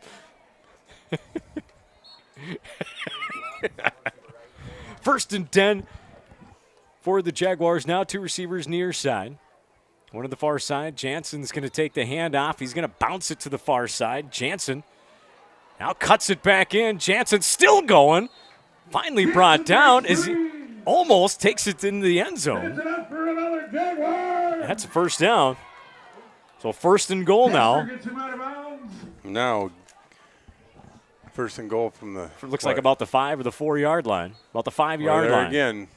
First and 10 for the Jaguars now. Two receivers near side. One to the far side. Jansen's going to take the handoff. He's going to bounce it to the far side. Jansen now cuts it back in. Jansen still going. Finally brought down as he almost takes it into the end zone. That's a first down. So first and goal now. Now, first and goal from the. Looks like about the 5 or the 4 yard line. About the 5 yard line. Again.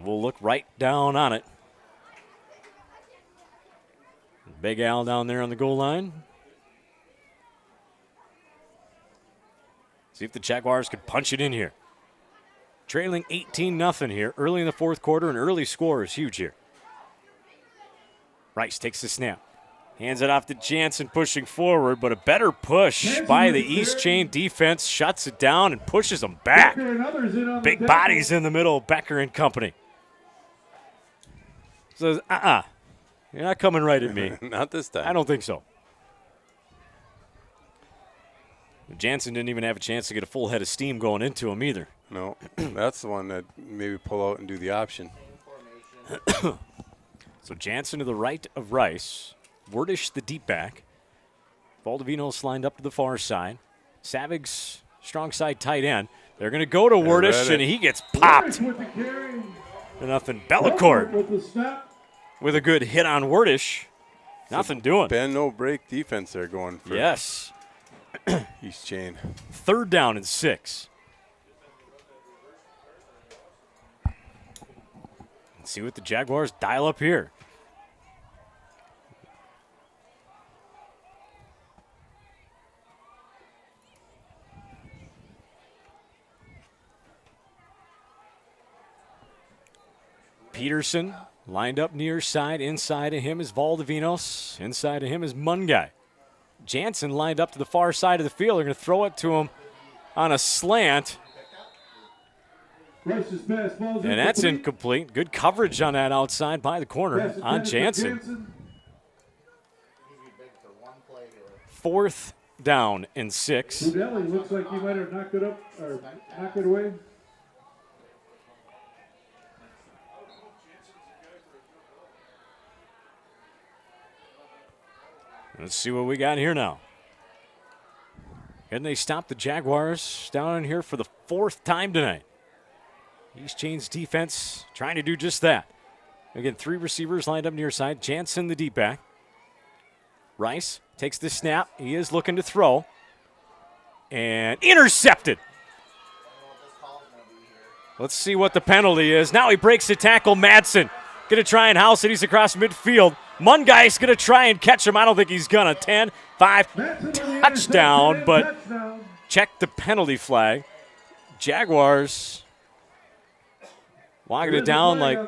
We'll look right down on it. Big Al down there on the goal line. See if the Jaguars could punch it in here. Trailing 18-0 here. Early in the fourth quarter, an early score is huge here. Rice takes the snap. Hands it off to Jansen, pushing forward, but a better push by the East Chain defense. Shuts it down and pushes them back. Big bodies in the middle, Becker and company. Says, you're not coming right at me. Not this time. I don't think so. Jansen didn't even have a chance to get a full head of steam going into him either. No, that's the one that maybe pull out and do the option. So Jansen to the right of Rice. Wordish the deep back. Valdivinos lined up to the far side. Savig's strong side tight end. They're going to go to Wordish, and he gets popped. Nothing. Bellacourt with a good hit on Wordish. Nothing doing. Bend, no break defense there going for. Yes. East Chain. Third down and 6. Let's see what the Jaguars dial up here. Peterson lined up near side. Inside of him is Valdivinos. Inside of him is Mungai. Jansen lined up to the far side of the field. They're going to throw it to him on a slant. And that's incomplete. Good coverage on that outside by the corner on Jansen. Fourth down and 6. Udelli looks like he might have knocked it up or knocked it away. Let's see what we got here now. And they stop the Jaguars down in here for the 4th time tonight. East Chain's defense trying to do just that. Again, 3 receivers lined up near side. Jansen, the deep back. Rice takes the snap. He is looking to throw. And intercepted. Let's see what the penalty is. Now he breaks the tackle. Madsen going to try and house it. He's across midfield. Mungai's going to try and catch him. I don't think he's going to. 10, 5, touchdown, but check the penalty flag. Jaguars walking it down like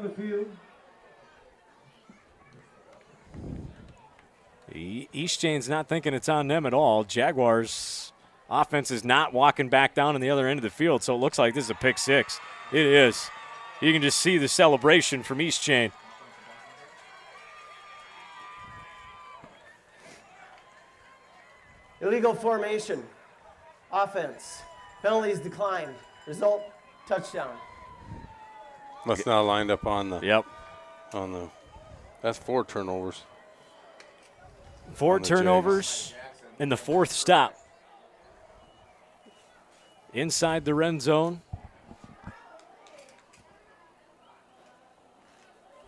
East Chain's not thinking it's on them at all. Jaguars offense is not walking back down on the other end of the field, so it looks like this is a pick 6. It is. You can just see the celebration from East Chain. Illegal formation. Offense. Penalties declined. Result, touchdown. Must not lined up on the That's 4 turnovers. 4 turnovers in the 4th stop. Inside the red zone.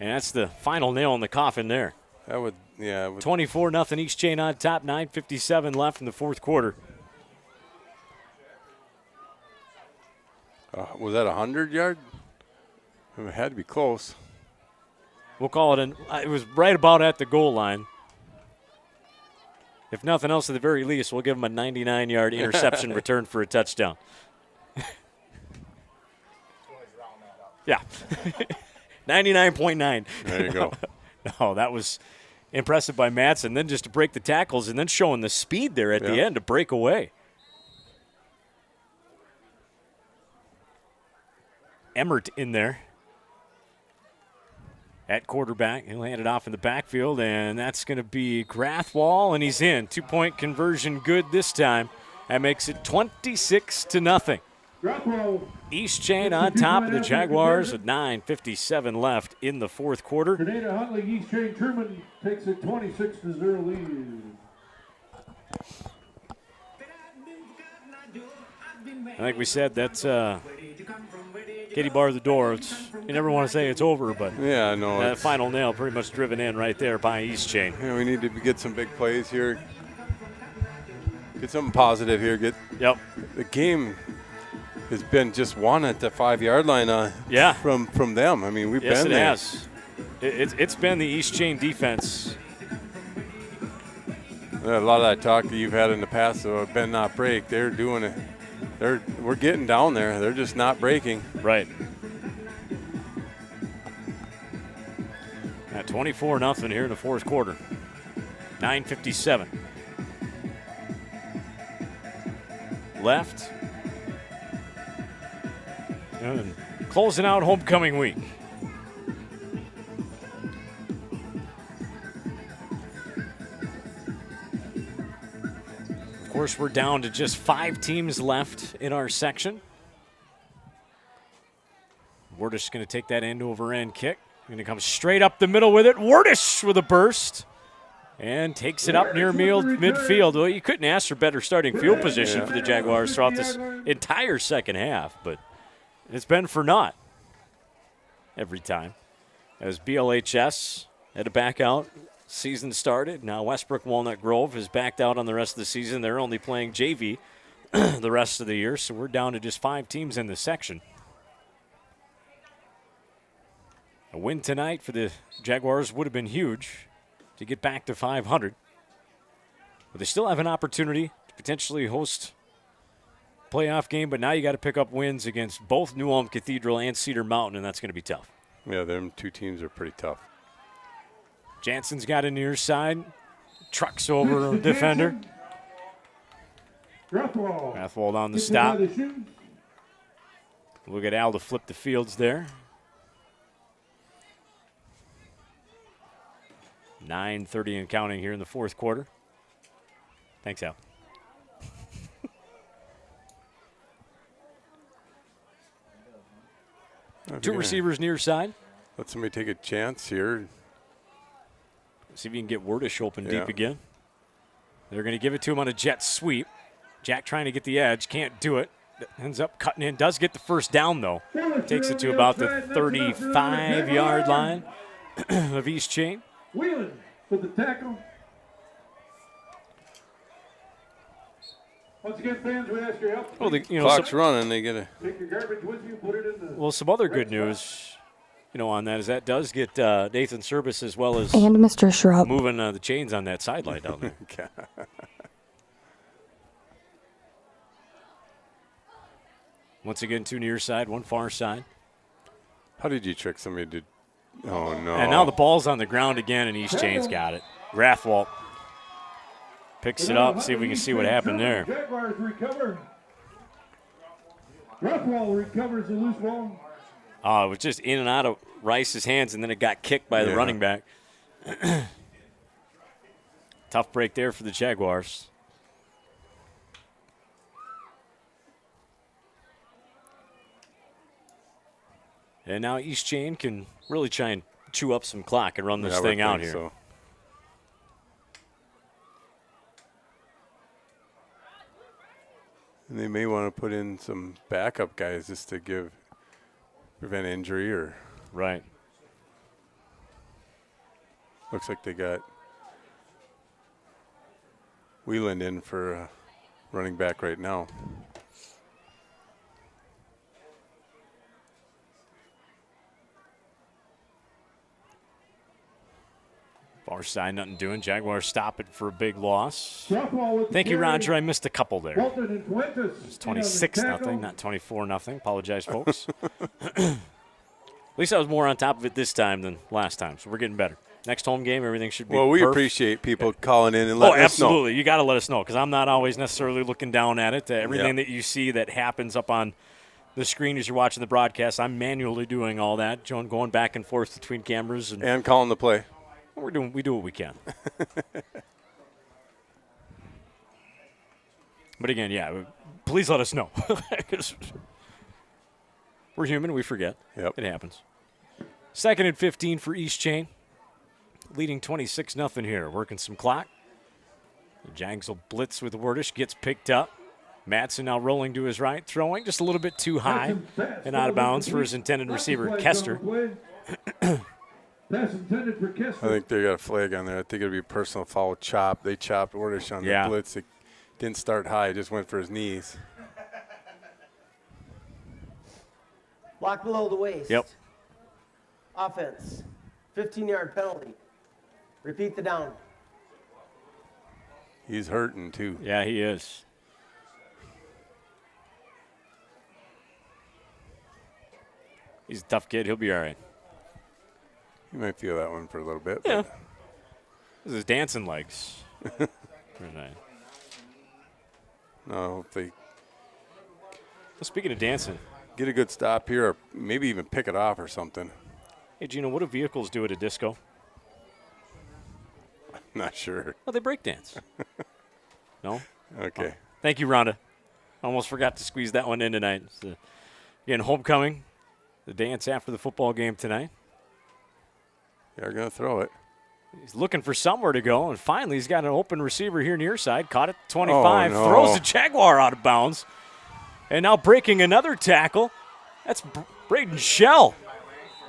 And that's the final nail in the coffin there. That would, yeah. 24-0 East Chain on top, 9:57 left in the 4th quarter. Was that 100-yard? It had to be close. We'll call it it was right about at the goal line. If nothing else, at the very least, we'll give him a 99-yard interception return for a touchdown. Yeah. 99.9. There you go. No, that was impressive by Madsen. Then just to break the tackles and then showing the speed there at the end to break away. Emmert in there at quarterback. He'll hand it off in the backfield, and that's going to be Grathwall, and he's in. 2-point conversion good this time. That makes it 26-0. East Chain on top of the Jaguars with 9:57 left in the 4th quarter. Grenada Huntley, East Chain-Truman takes a 26-0 lead. Like we said, that's Katie bar the door. You never want to say it's over, but yeah, no. That final nail pretty much driven in right there by East Chain. Yeah, we need to get some big plays here. Get something positive here. The game has been just won at the 5-yard line. From them. I mean, we've been there. Yes, it has. It's been the East Chain defense. A lot of that talk that you've had in the past, so bend not break. They're doing it. We're getting down there. They're just not breaking. Right. At 24-0 here in the 4th quarter. 9:57 left. And closing out homecoming week. Of course, we're down to just 5 teams left in our section. Werdish going to take that end-over-end kick. Going to come straight up the middle with it. Werdish with a burst. And takes it up near midfield. Well, you couldn't ask for better starting field position for the Jaguars throughout this entire second half, but it's been for naught every time. As BLHS had to back out, season started. Now Westbrook Walnut Grove has backed out on the rest of the season. They're only playing JV the rest of the year, so we're down to just 5 teams in the section. A win tonight for the Jaguars would have been huge to get back to 500. But they still have an opportunity to potentially host a playoff game, but now you got to pick up wins against both New Ulm Cathedral and Cedar Mountain, and that's going to be tough. Yeah, them 2 teams are pretty tough. Jansen's got a near side, trucks over a defender. Rathwold on the stop. Look at Al to flip the fields there. 9:30 and counting here in the 4th quarter. Thanks, Al. Two receivers near side. Let somebody take a chance here. See if you can get Werdish open deep again. They're going to give it to him on a jet sweep. Jack trying to get the edge, can't do it. Ends up cutting in, does get the first down though. Takes it to about the 35-yard line of East Chain. Wheelan with the tackle. Once again, fans, we ask your help. Well, clock's running. They get a. Take your garbage with you, put it in the. Well, some other good news, on that is that does get Nathan Service as well as And Mr. Shrub moving the chains on that sideline down there. Once again, 2 near side, 1 far side. How did you trick somebody to? Oh no! And now the ball's on the ground again, and East Chain's got it. Rathwold picks it up. See if we can see what happened there. Jaguars recover. Rathwold recovers the loose ball. It was just in and out of Rice's hands, and then it got kicked by the running back. Tough break there for the Jaguars. And now East Chain can really try and chew up some clock and run this thing out here. So. And they may want to put in some backup guys just to prevent injury or. Right. Looks like they got Wheeland in for running back right now. Far side, nothing doing. Jaguars stop it for a big loss. Thank you, Roger. I missed a couple there. It's 26-0, not 24-0. Apologize, folks. At least I was more on top of it this time than last time, so we're getting better. Next home game, everything should be Well, we perfect. appreciate people calling in and letting us know. Absolutely. You got to let us know because I'm not always necessarily looking down at it. Everything that you see that happens up on the screen as you're watching the broadcast, I'm manually doing all that. Joan going back and forth between cameras. And calling the play. We do what we can. But again, please let us know. We're human. We forget. Yep. It happens. 2nd and 15 for East Chain. Leading 26-0 here. Working some clock. The Jags will blitz with Wordish. Gets picked up. Madsen now rolling to his right. Throwing just a little bit too high and out of bounds for his intended receiver, Kester. Pass intended for Kester. I think they got a flag on there. I think it'll be a personal foul chop. They chopped Ordish on the blitz. It didn't start high. It just went for his knees. Block below the waist. Yep. Offense. 15-yard penalty. Repeat the down. He's hurting, too. Yeah, he is. He's a tough kid. He'll be all right. You might feel that one for a little bit. Yeah. This is his dancing legs. Very nice. No, if they Well, speaking of dancing, get a good stop here or maybe even pick it off or something. Hey, Gino, what do vehicles do at a disco? Not sure. Well, they break dance. No? Okay. Oh. Thank you, Rhonda. Almost forgot to squeeze that one in tonight. So, again, homecoming, the dance after the football game tonight. They're going to throw it. He's looking for somewhere to go, and finally he's got an open receiver here near side. Caught it 25, throws the Jaguar out of bounds. And now breaking another tackle. That's Braden Shell.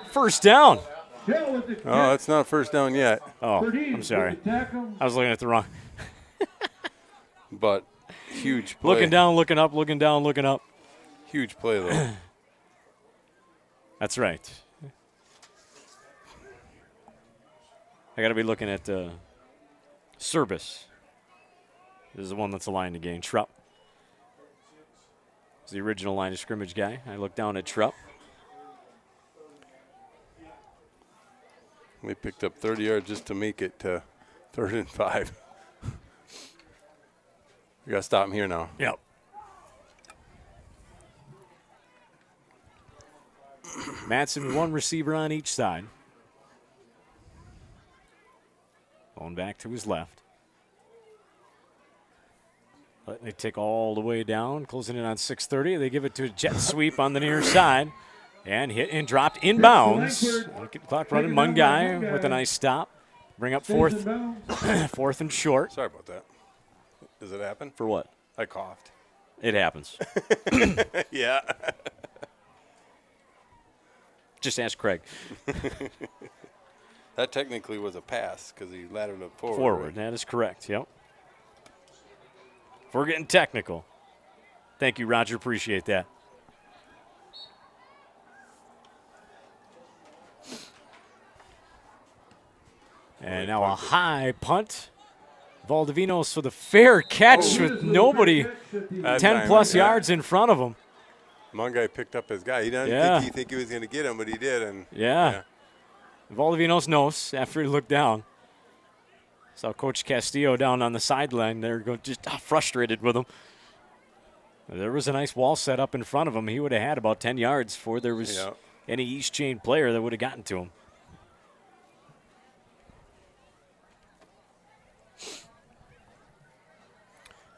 First down. Oh, that's not first down yet. Oh, I'm sorry. I was looking at the wrong. But huge play. Looking down, looking up, looking down, looking up. Huge play, though. That's right. I got to be looking at Service. This is the one that's aligned to gain. Trupp is the original line of scrimmage guy. I look down at Trupp. We picked up 30 yards just to make it to 3rd and 5. We got to stop him here now. Yep. Madsen, one receiver on each side. Going back to his left. Letting it tick all the way down, closing in on 6:30. They give it to a jet sweep on the near side. And hit and dropped inbounds. Look at the clock running. Mungai with a nice stop. Bring up fourth and short. Sorry about that. Does it happen? For what? I coughed. It happens. Yeah. Just ask Craig. That technically was a pass because he latered it forward. Forward, that is correct, yep. If we're getting technical. Thank you, Roger. Appreciate that. And now a high punt. Valdivinos with a fair catch with nobody 10-plus yards in front of him. Mungai picked up his guy. He didn't think he was going to get him, but he did. And yeah. Valdivinos knows after he looked down. Saw Coach Castillo down on the sideline there, just frustrated with him. There was a nice wall set up in front of him. He would have had about 10 yards before there was any East Chain player that would have gotten to him.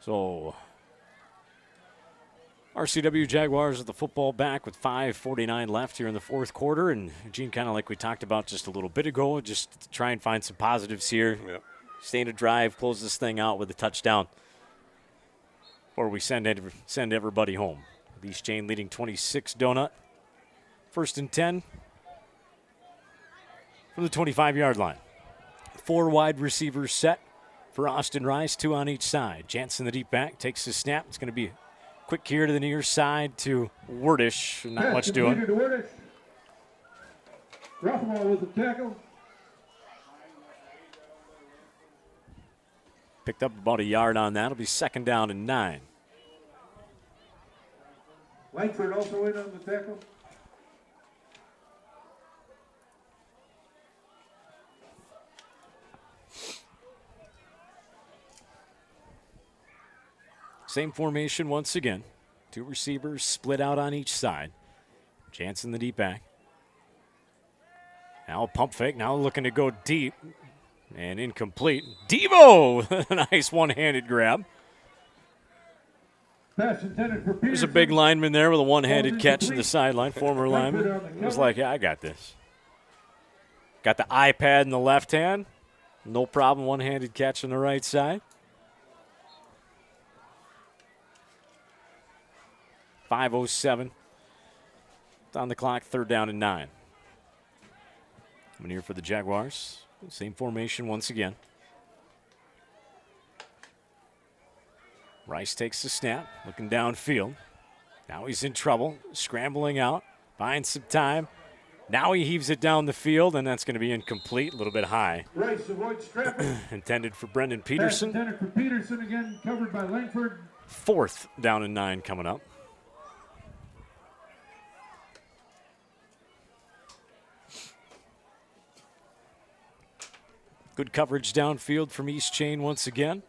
So RCW Jaguars with the football back with 5:49 left here in the fourth quarter. And, Gene, kind of like we talked about just a little bit ago, just to try and find some positives here. Yep. Stay in a drive, close this thing out with a touchdown, or we send everybody home. East Chain leading 26 Donut. 1st and 10 from the 25-yard line. 4 wide receivers set for Austin Rice, 2 on each side. Jansen, the deep back, takes the snap. It's going to be a quick here to the near side to Wordish. Not much doing. Rothwell with the tackle. Picked up about a yard on that. It'll be 2nd down and 9. Langford also in on the tackle. Same formation once again. 2 receivers split out on each side. Jansen, the deep back. Now a pump fake. Now looking to go deep. And incomplete. Devo! Nice one-handed grab. Pass intended for Peterson. There's a big lineman there with a one-handed catch to the sideline. Former lineman. He was like, yeah, I got this. Got the iPad in the left hand. No problem. One-handed catch on the right side. 5:07 on the clock, 3rd down and 9. Coming here for the Jaguars. Same formation once again. Rice takes the snap, looking downfield. Now he's in trouble, scrambling out, finds some time. Now he heaves it down the field, and that's going to be incomplete, a little bit high. Rice avoids traffic. Intended for Brendan Peterson. Pass intended for Peterson, again covered by Langford. 4th down and 9 coming up. Good coverage downfield from East Chain once again.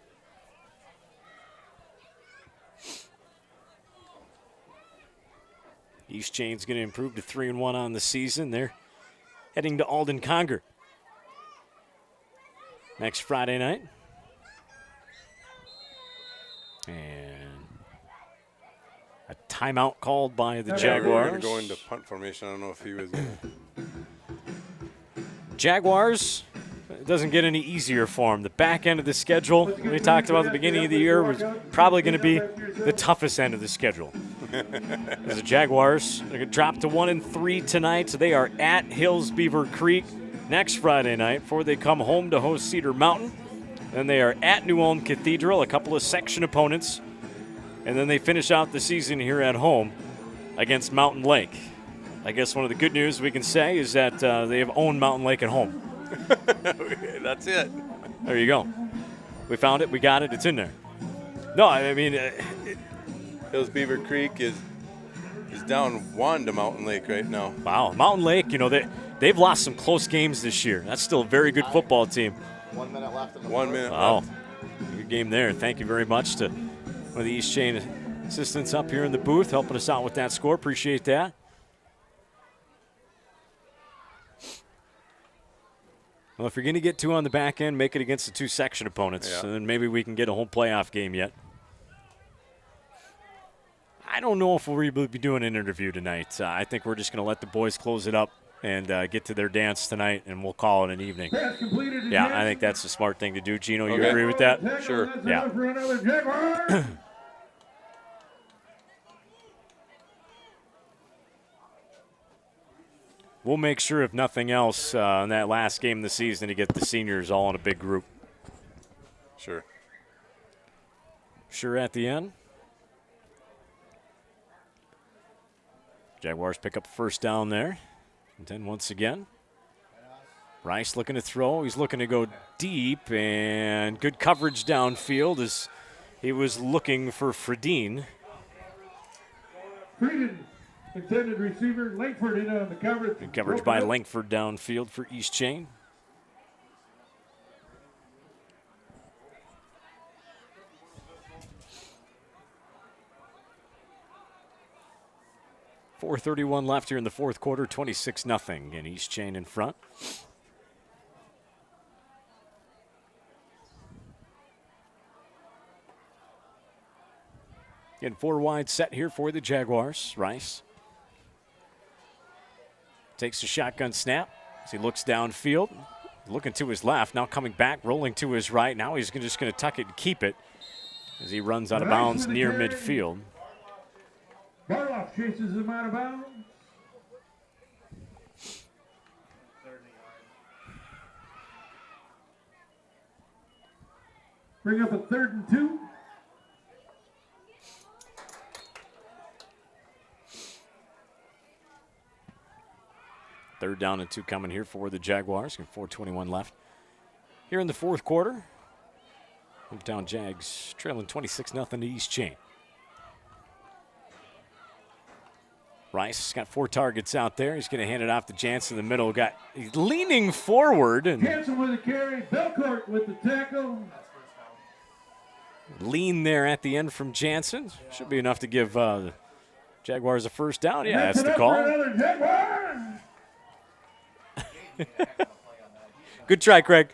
East Chain's going to improve to 3-1 on the season. They're heading to Alden Conger next Friday night. And a timeout called by the Jaguars. We're going to go into punt formation. I don't know if he was going to. Jaguars, it doesn't get any easier for them. The back end of the schedule, we talked about at the beginning of the year, was probably going to be the toughest end of the schedule. As the Jaguars are going to drop to 1-3 tonight, so they are at Hills Beaver Creek next Friday night before they come home to host Cedar Mountain. Then they are at New Ulm Cathedral, a couple of section opponents, and then they finish out the season here at home against Mountain Lake. I guess one of the good news we can say is that they have owned Mountain Lake at home. That's it. There you go. We found it. We got it. It's in there. No, I mean, Hills Beaver Creek is down 1 to Mountain Lake right now. Wow, Mountain Lake. You know they've lost some close games this year. That's still a very good football team. 1 minute left. In the 1 minute wow. left. Good game there. Thank you very much to one of the East Chain assistants up here in the booth helping us out with that score. Appreciate that. Well, if you're going to get 2 on the back end, make it against the 2 section opponents, and then maybe we can get a home playoff game yet. I don't know if we'll really be doing an interview tonight. I think we're just going to let the boys close it up and get to their dance tonight, and we'll call it an evening. Yeah, I think that's the smart thing to do. Gino, you agree with that? Sure. Yeah. We'll make sure, if nothing else, in that last game of the season to get the seniors all in a big group. Sure. Sure at the end. Jaguars pick up 1st down there. And then once again, Rice looking to throw. He's looking to go deep, and good coverage downfield as he was looking for Fredine. Freedon, intended receiver, Langford in on the coverage. Good coverage by Langford downfield for East Chain. .431 left here in the fourth quarter, 26-0, and East Chain in front. Again, 4 wide set here for the Jaguars. Rice takes a shotgun snap as he looks downfield. Looking to his left, now coming back, rolling to his right. Now he's just going to tuck it and keep it as he runs out of bounds near midfield. Barloff chases him out of bounds. Bring up a 3rd and 2. Third down and 2 coming here for the Jaguars. 4:21 left here in the fourth quarter. Hometown Jags trailing 26-0 to East Chain. Rice has got 4 targets out there. He's going to hand it off to Jansen in the middle. He's leaning forward. And Jansen with a carry. Belcourt with the tackle. Lean there at the end from Jansen. Should be enough to give the Jaguars a first down. Yeah, that's the call. Good try, Craig.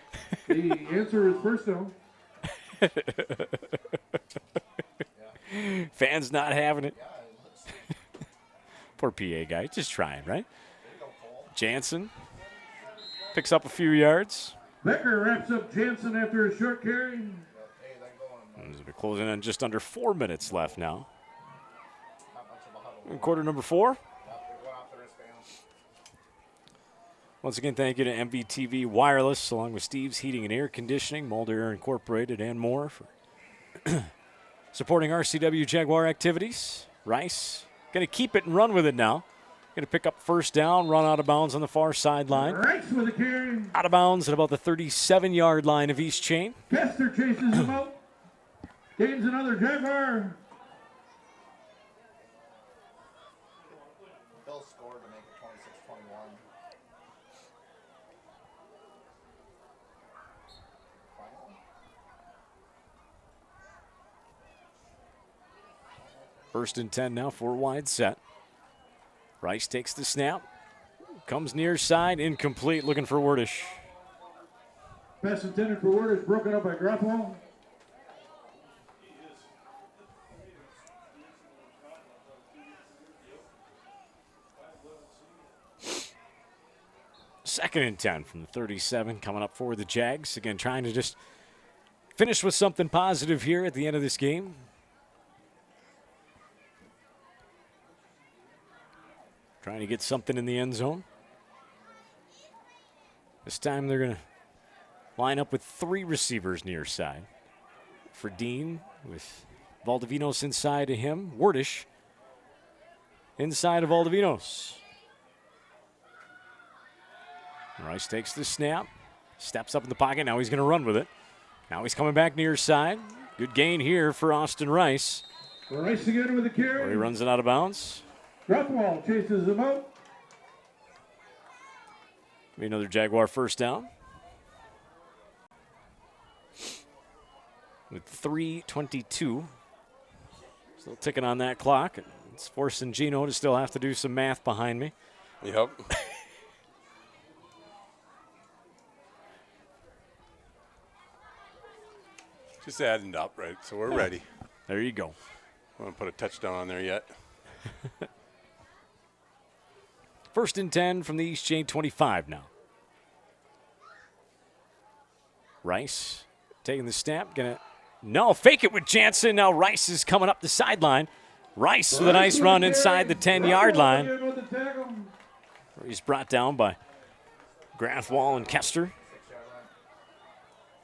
The answer is first down. Fans not having it. Poor PA guy, just trying, right? Jansen picks up a few yards. Becker wraps up Jansen after a short carry. We're closing in just under 4 minutes left now. In quarter number 4. Once again, thank you to MVTV Wireless, along with Steve's Heating and Air Conditioning, Mulder Air Incorporated, and more for supporting RCW Jaguar activities. Rice going to keep it and run with it now. Going to pick up first down, run out of bounds on the far sideline. Rice with a carry. Out of bounds at about the 37-yard line of East Chain. Kester chases him out. Gains another Jaguar. Bill scored to make it 26-21. First and 10 now, 4 wide set. Rice takes the snap. Comes near side, incomplete, looking for Wordish. Pass intended for Wordish, broken up by Grothwell. Second and 10 from the 37 coming up for the Jags. Again, trying to just finish with something positive here at the end of this game. Trying to get something in the end zone. This time they're going to line up with 3 receivers near side. For Dean, with Valdivinos inside of him. Wordish inside of Valdivinos. Rice takes the snap, steps up in the pocket. Now he's going to run with it. Now he's coming back near side. Good gain here for Austin Rice. Rice again with a carry. Where he runs it out of bounds. Rothwell chases him out. Be another Jaguar first down. With 3:22. Still ticking on that clock. It's forcing Gino to still have to do some math behind me. Yep. Just adding up, right? So we're ready. There you go. I want to put a touchdown on there yet. First and 10 from the East Chain 25 now. Rice taking the snap. No, fake it with Jansen. Now Rice is coming up the sideline. Rice with a nice run inside the 10-yard line. He's brought down by Grathwall and Kester.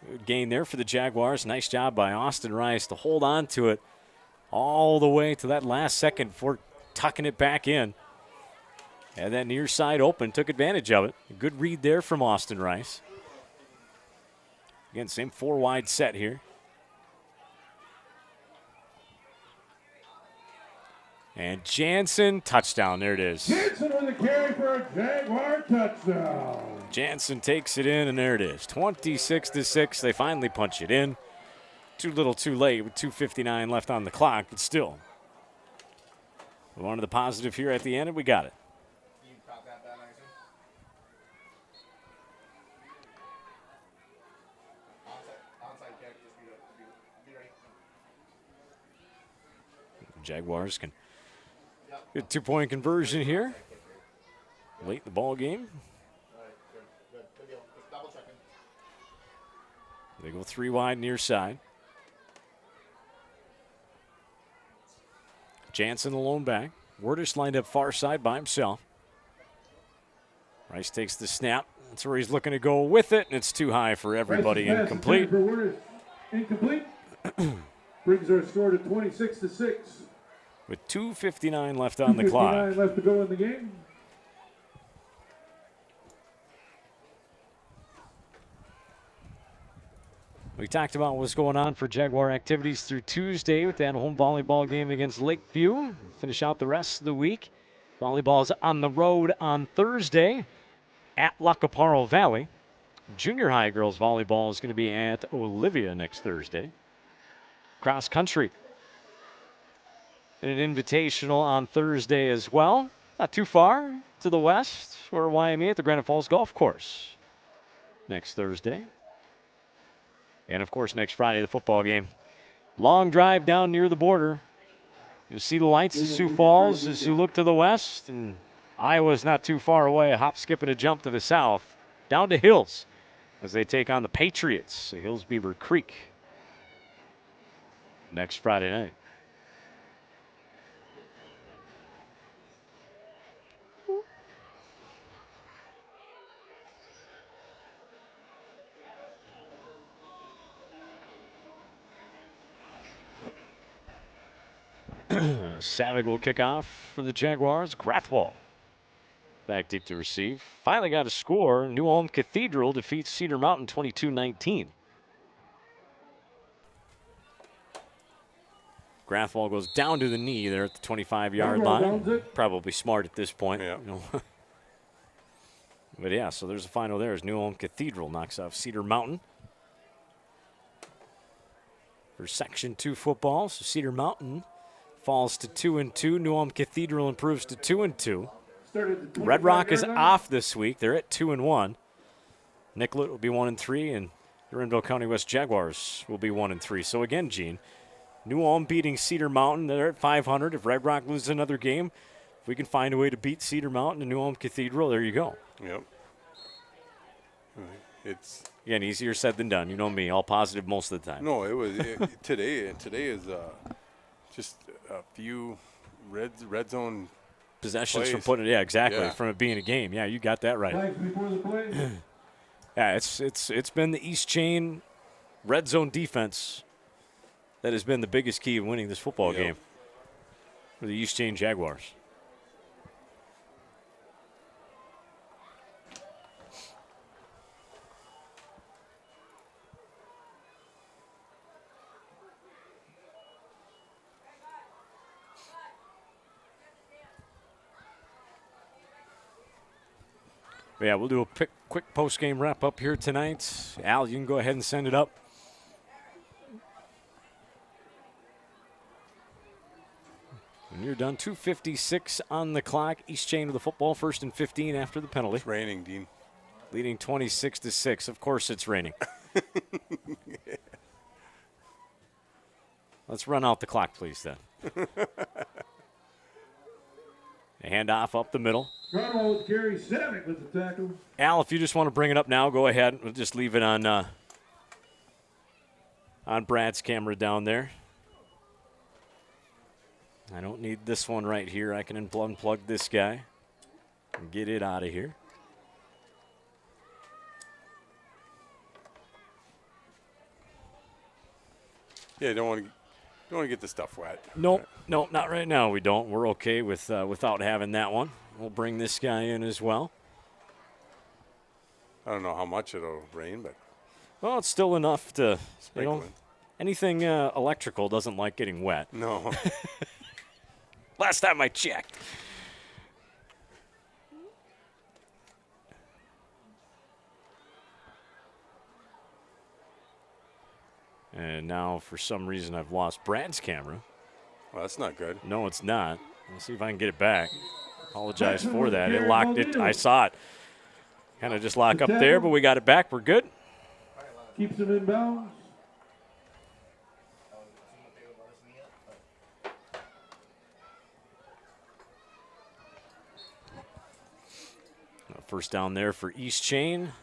Good gain there for the Jaguars. Nice job by Austin Rice to hold on to it all the way to that last second before tucking it back in. Had that near side open, took advantage of it. A good read there from Austin Rice. Again, same 4 wide set here. And Jansen, touchdown. There it is. Jansen with a carry for a Jaguar touchdown. Jansen takes it in, and there it is. 26-6. They finally punch it in. Too little too late with 2:59 left on the clock, but still. We wanted the positive here at the end, and we got it. Jaguars can get a 2-point conversion here late in the ball game. They go 3 wide near side. Jansen the lone back. Werdish lined up far side by himself. Rice takes the snap. That's where he's looking to go with it, and it's too high for everybody. Incomplete. Incomplete. Brings our score to 26-6. With 2:59 left on the clock. 2:59 left to go in the game. We talked about what's going on for Jaguar activities through Tuesday with that home volleyball game against Lakeview. Finish out the rest of the week. Volleyball's on the road on Thursday at Lacaparo Valley. Junior high girls volleyball is going to be at Olivia next Thursday. Cross country. And an invitational on Thursday as well. Not too far to the west for YME at the Granite Falls Golf Course next Thursday. And, of course, next Friday, the football game. Long drive down near the border. You'll see the lights of Sioux Falls as you look to the west. And Iowa's not too far away. A hop, skip, and a jump to the south. Down to Hills as they take on the Patriots at Hills Beaver Creek next Friday night. Savig will kick off for the Jaguars. Grathwall back deep to receive. Finally got a score. New Ulm Cathedral defeats Cedar Mountain 22-19. Grathwall goes down to the knee there at the 25-yard line. Probably smart at this point. Yeah. You know. But yeah, so there's a final there as New Ulm Cathedral knocks off Cedar Mountain. For Section 2 football, so Cedar Mountain falls to 2-2. New Ulm Cathedral improves to 2-2. Red Rock is off this week. They're at 2-1. Nicollet will be 1-3, and Erinville County West Jaguars will be 1-3. So again, Gene, New Ulm beating Cedar Mountain. They're at 500. If Red Rock loses another game, if we can find a way to beat Cedar Mountain and New Ulm Cathedral, there you go. Yep. It's again easier said than done. You know me, all positive most of the time. No, it was today. Today is just a few red zone possessions plays. from putting it. Yeah, exactly. Yeah. From it being a game. Yeah, you got that right. Flags before the play. Yeah, it's been the East Chain red zone defense that has been the biggest key in winning this football game for the East Chain Jaguars. But yeah, we'll do a quick post-game wrap-up here tonight. Al, you can go ahead and send it up. When you're done, 2:56 on the clock. East Chain with the football, 1st and 15 after the penalty. It's raining, Dean. Leading 26-6. Of course it's raining. Yeah. Let's run out the clock, please, then. A handoff up the middle. Carl Gary Savick with the tackle. Al, if you just want to bring it up now, go ahead. We'll just leave it on Brad's camera down there. I don't need this one right here. I can unplug this guy and get it out of here. Yeah, don't want to get the stuff wet. Nope, not right now. We don't. We're okay with without having that one. We'll bring this guy in as well. I don't know how much it'll rain, but well, it's still enough to sprinkle it. Anything electrical doesn't like getting wet. No. Last time I checked. And now, for some reason, I've lost Brad's camera. Well, that's not good. No, it's not. Let's see if I can get it back. Apologize for that. It locked it. I saw it. Kind of just lock up there, but we got it back. We're good. Keeps him in bounds. First down there for East Chain.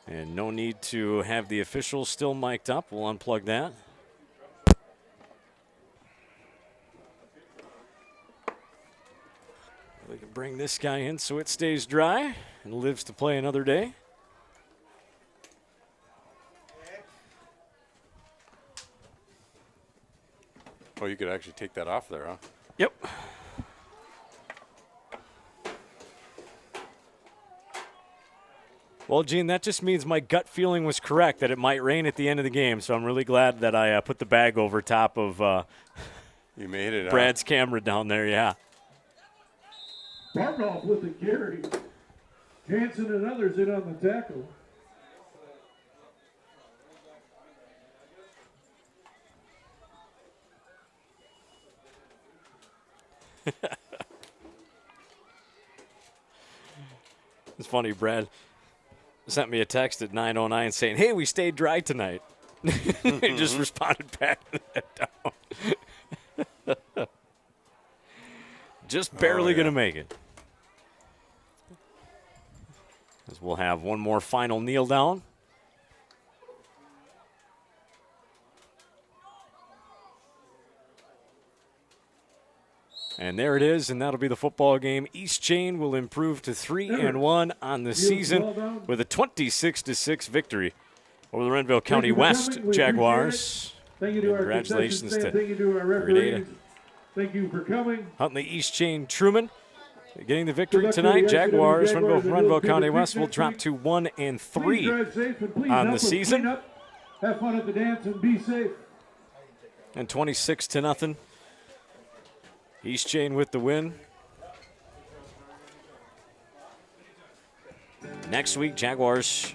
And no need to have the officials still mic'd up. We'll unplug that. We can bring this guy in so it stays dry and lives to play another day. Oh, you could actually take that off there, huh? Yep. Well, Gene, that just means my gut feeling was correct that it might rain at the end of the game, so I'm really glad that I put the bag over top of you made it, Brad's camera down there, yeah. Bartolf with the carry. Jansen and others in on the tackle. It's funny, Brad sent me a text at 9:09 saying, "Hey, we stayed dry tonight." He just responded back to that down. Just barely going to make it. As we'll have one more final kneel down. And there it is, and that'll be the football game. East Chain will improve to 3-1 on the season with a 26-6 victory over the Renville County West Jaguars. Thank you to our Congratulations to thank you to our referees. Thank you for coming. Huntley East Chain Truman getting the victory tonight. Jaguars, Renville County West will drop to 1-3 on the season. Have fun at the dance and be safe. And 26-0. East Chain with the win. Next week, Jaguars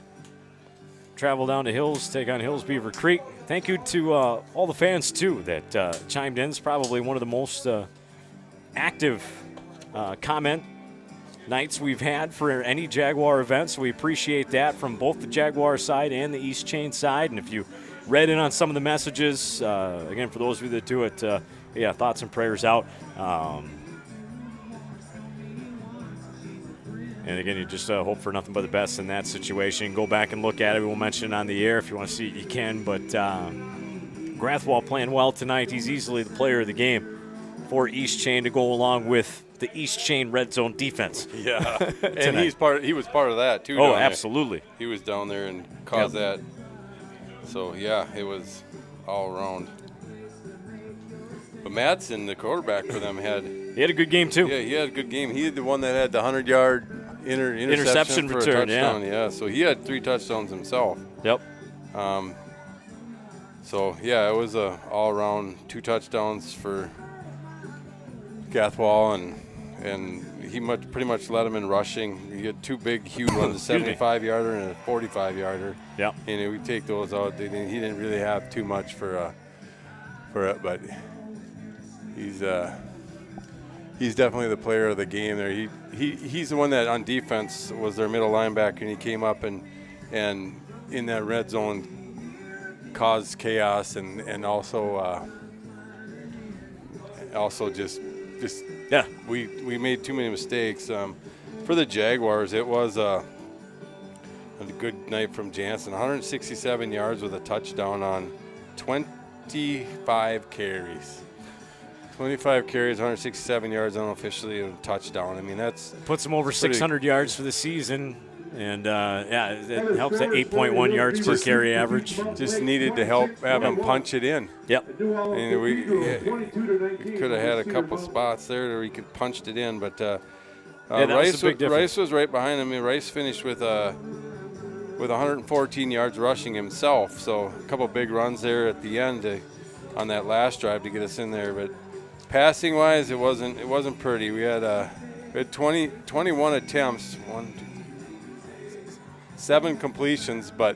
travel down to Hills, take on Hills Beaver Creek. Thank you to all the fans, too, that chimed in. It's probably one of the most active comment nights we've had for any Jaguar event, so we appreciate that from both the Jaguar side and the East Chain side. And if you read in on some of the messages, again, for those of you that do it, yeah, thoughts and prayers out. And again, you just hope for nothing but the best in that situation. Go back and look at it. We won't mention it on the air. If you want to see it, you can. But Grathwall playing well tonight. He's easily the player of the game for East Chain to go along with the East Chain red zone defense. Yeah, and he was part of that too. Oh, absolutely. He was down there and caused that. So yeah, it was all around. But Madsen, the quarterback for them, he had a good game too. Yeah, he had a good game. He had the one that had the 100-yard interception for return. a touchdown. Yeah, so he had 3 touchdowns himself. Yep. So yeah, it was a all-around 2 touchdowns for Gathwall, and he pretty much led him in rushing. He had 2 big, huge ones, a 75-yarder and a 45-yarder. Yeah. And we take those out. He didn't really have too much for it, but he's definitely the player of the game there. He's the one that on defense was their middle linebacker, and he came up and in that red zone caused chaos and also just yeah, we made too many mistakes. For the Jaguars, it was a good night from Jansen. 167 yards with a touchdown on 25 carries. 25 carries, 167 yards unofficially, and a touchdown. I mean, that's puts him over 600 yards for the season, and yeah, it helps at 8.1 yards per carry average. Just needed to have him punch it in. Yep. And we could have had a couple spots there where he could punched it in, but Rice was right behind him. I mean, Rice finished with 114 yards rushing himself, so a couple big runs there at the end on that last drive to get us in there, but. Passing wise, it wasn't pretty. We had 21 attempts, 7 completions, but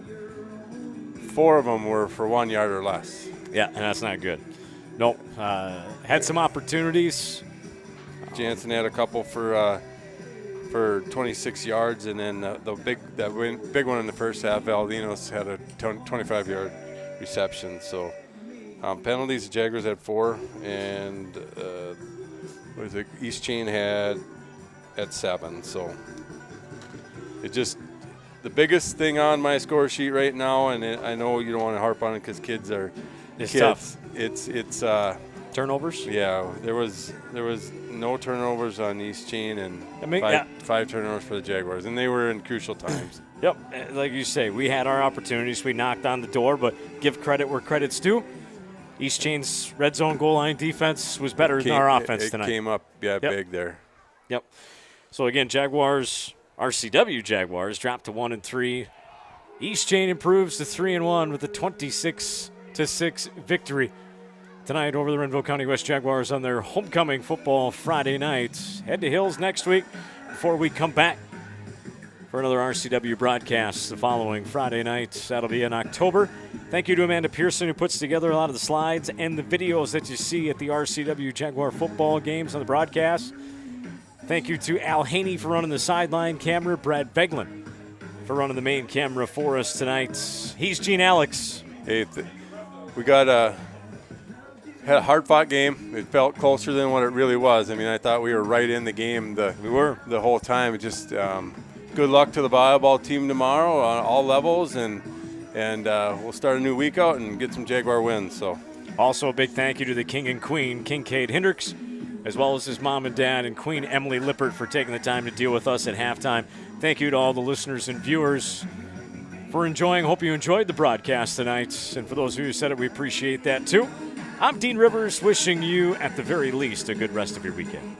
4 of them were for 1 yard or less. Yeah, and that's not good. Nope. Had some opportunities. Jansen had a couple for 26 yards, and then the big one in the first half, Valdinos had a 25-yard reception. So. Penalties, the Jaguars had 4, and East Chain had 7. So it just the biggest thing on my score sheet right now, and I know you don't want to harp on it because kids are It's kids. tough. It's turnovers. Yeah, there was no turnovers on East Chain and five turnovers for the Jaguars, and they were in crucial times. Yep, like you say, we had our opportunities. We knocked on the door, but give credit where credit's due. East Chain's red zone goal line defense was better than our offense tonight. It came up, big there. Yep. So again, RCW Jaguars dropped to 1-3. East Chain improves to 3-1 with a 26-6 victory tonight over the Renville County West Jaguars on their homecoming football Friday night. Head to Hills next week before we come back for another RCW broadcast the following Friday night. That'll be in October. Thank you to Amanda Pearson, who puts together a lot of the slides and the videos that you see at the RCW Jaguar football games on the broadcast. Thank you to Al Haney for running the sideline camera, Brad Beglin for running the main camera for us tonight. He's Gene Alex. Hey, we got had a hard-fought game. It felt closer than what it really was. I mean, I thought we were right in the game. We were the whole time. It just good luck to the volleyball team tomorrow on all levels, and we'll start a new week out and get some Jaguar wins. So, also a big thank you to the King and Queen, Kincaid Hendricks, as well as his mom and dad and Queen Emily Lippert for taking the time to deal with us at halftime. Thank you to all the listeners and viewers for enjoying. Hope you enjoyed the broadcast tonight. And for those of you who said it, we appreciate that too. I'm Dean Rivers, wishing you, at the very least, a good rest of your weekend.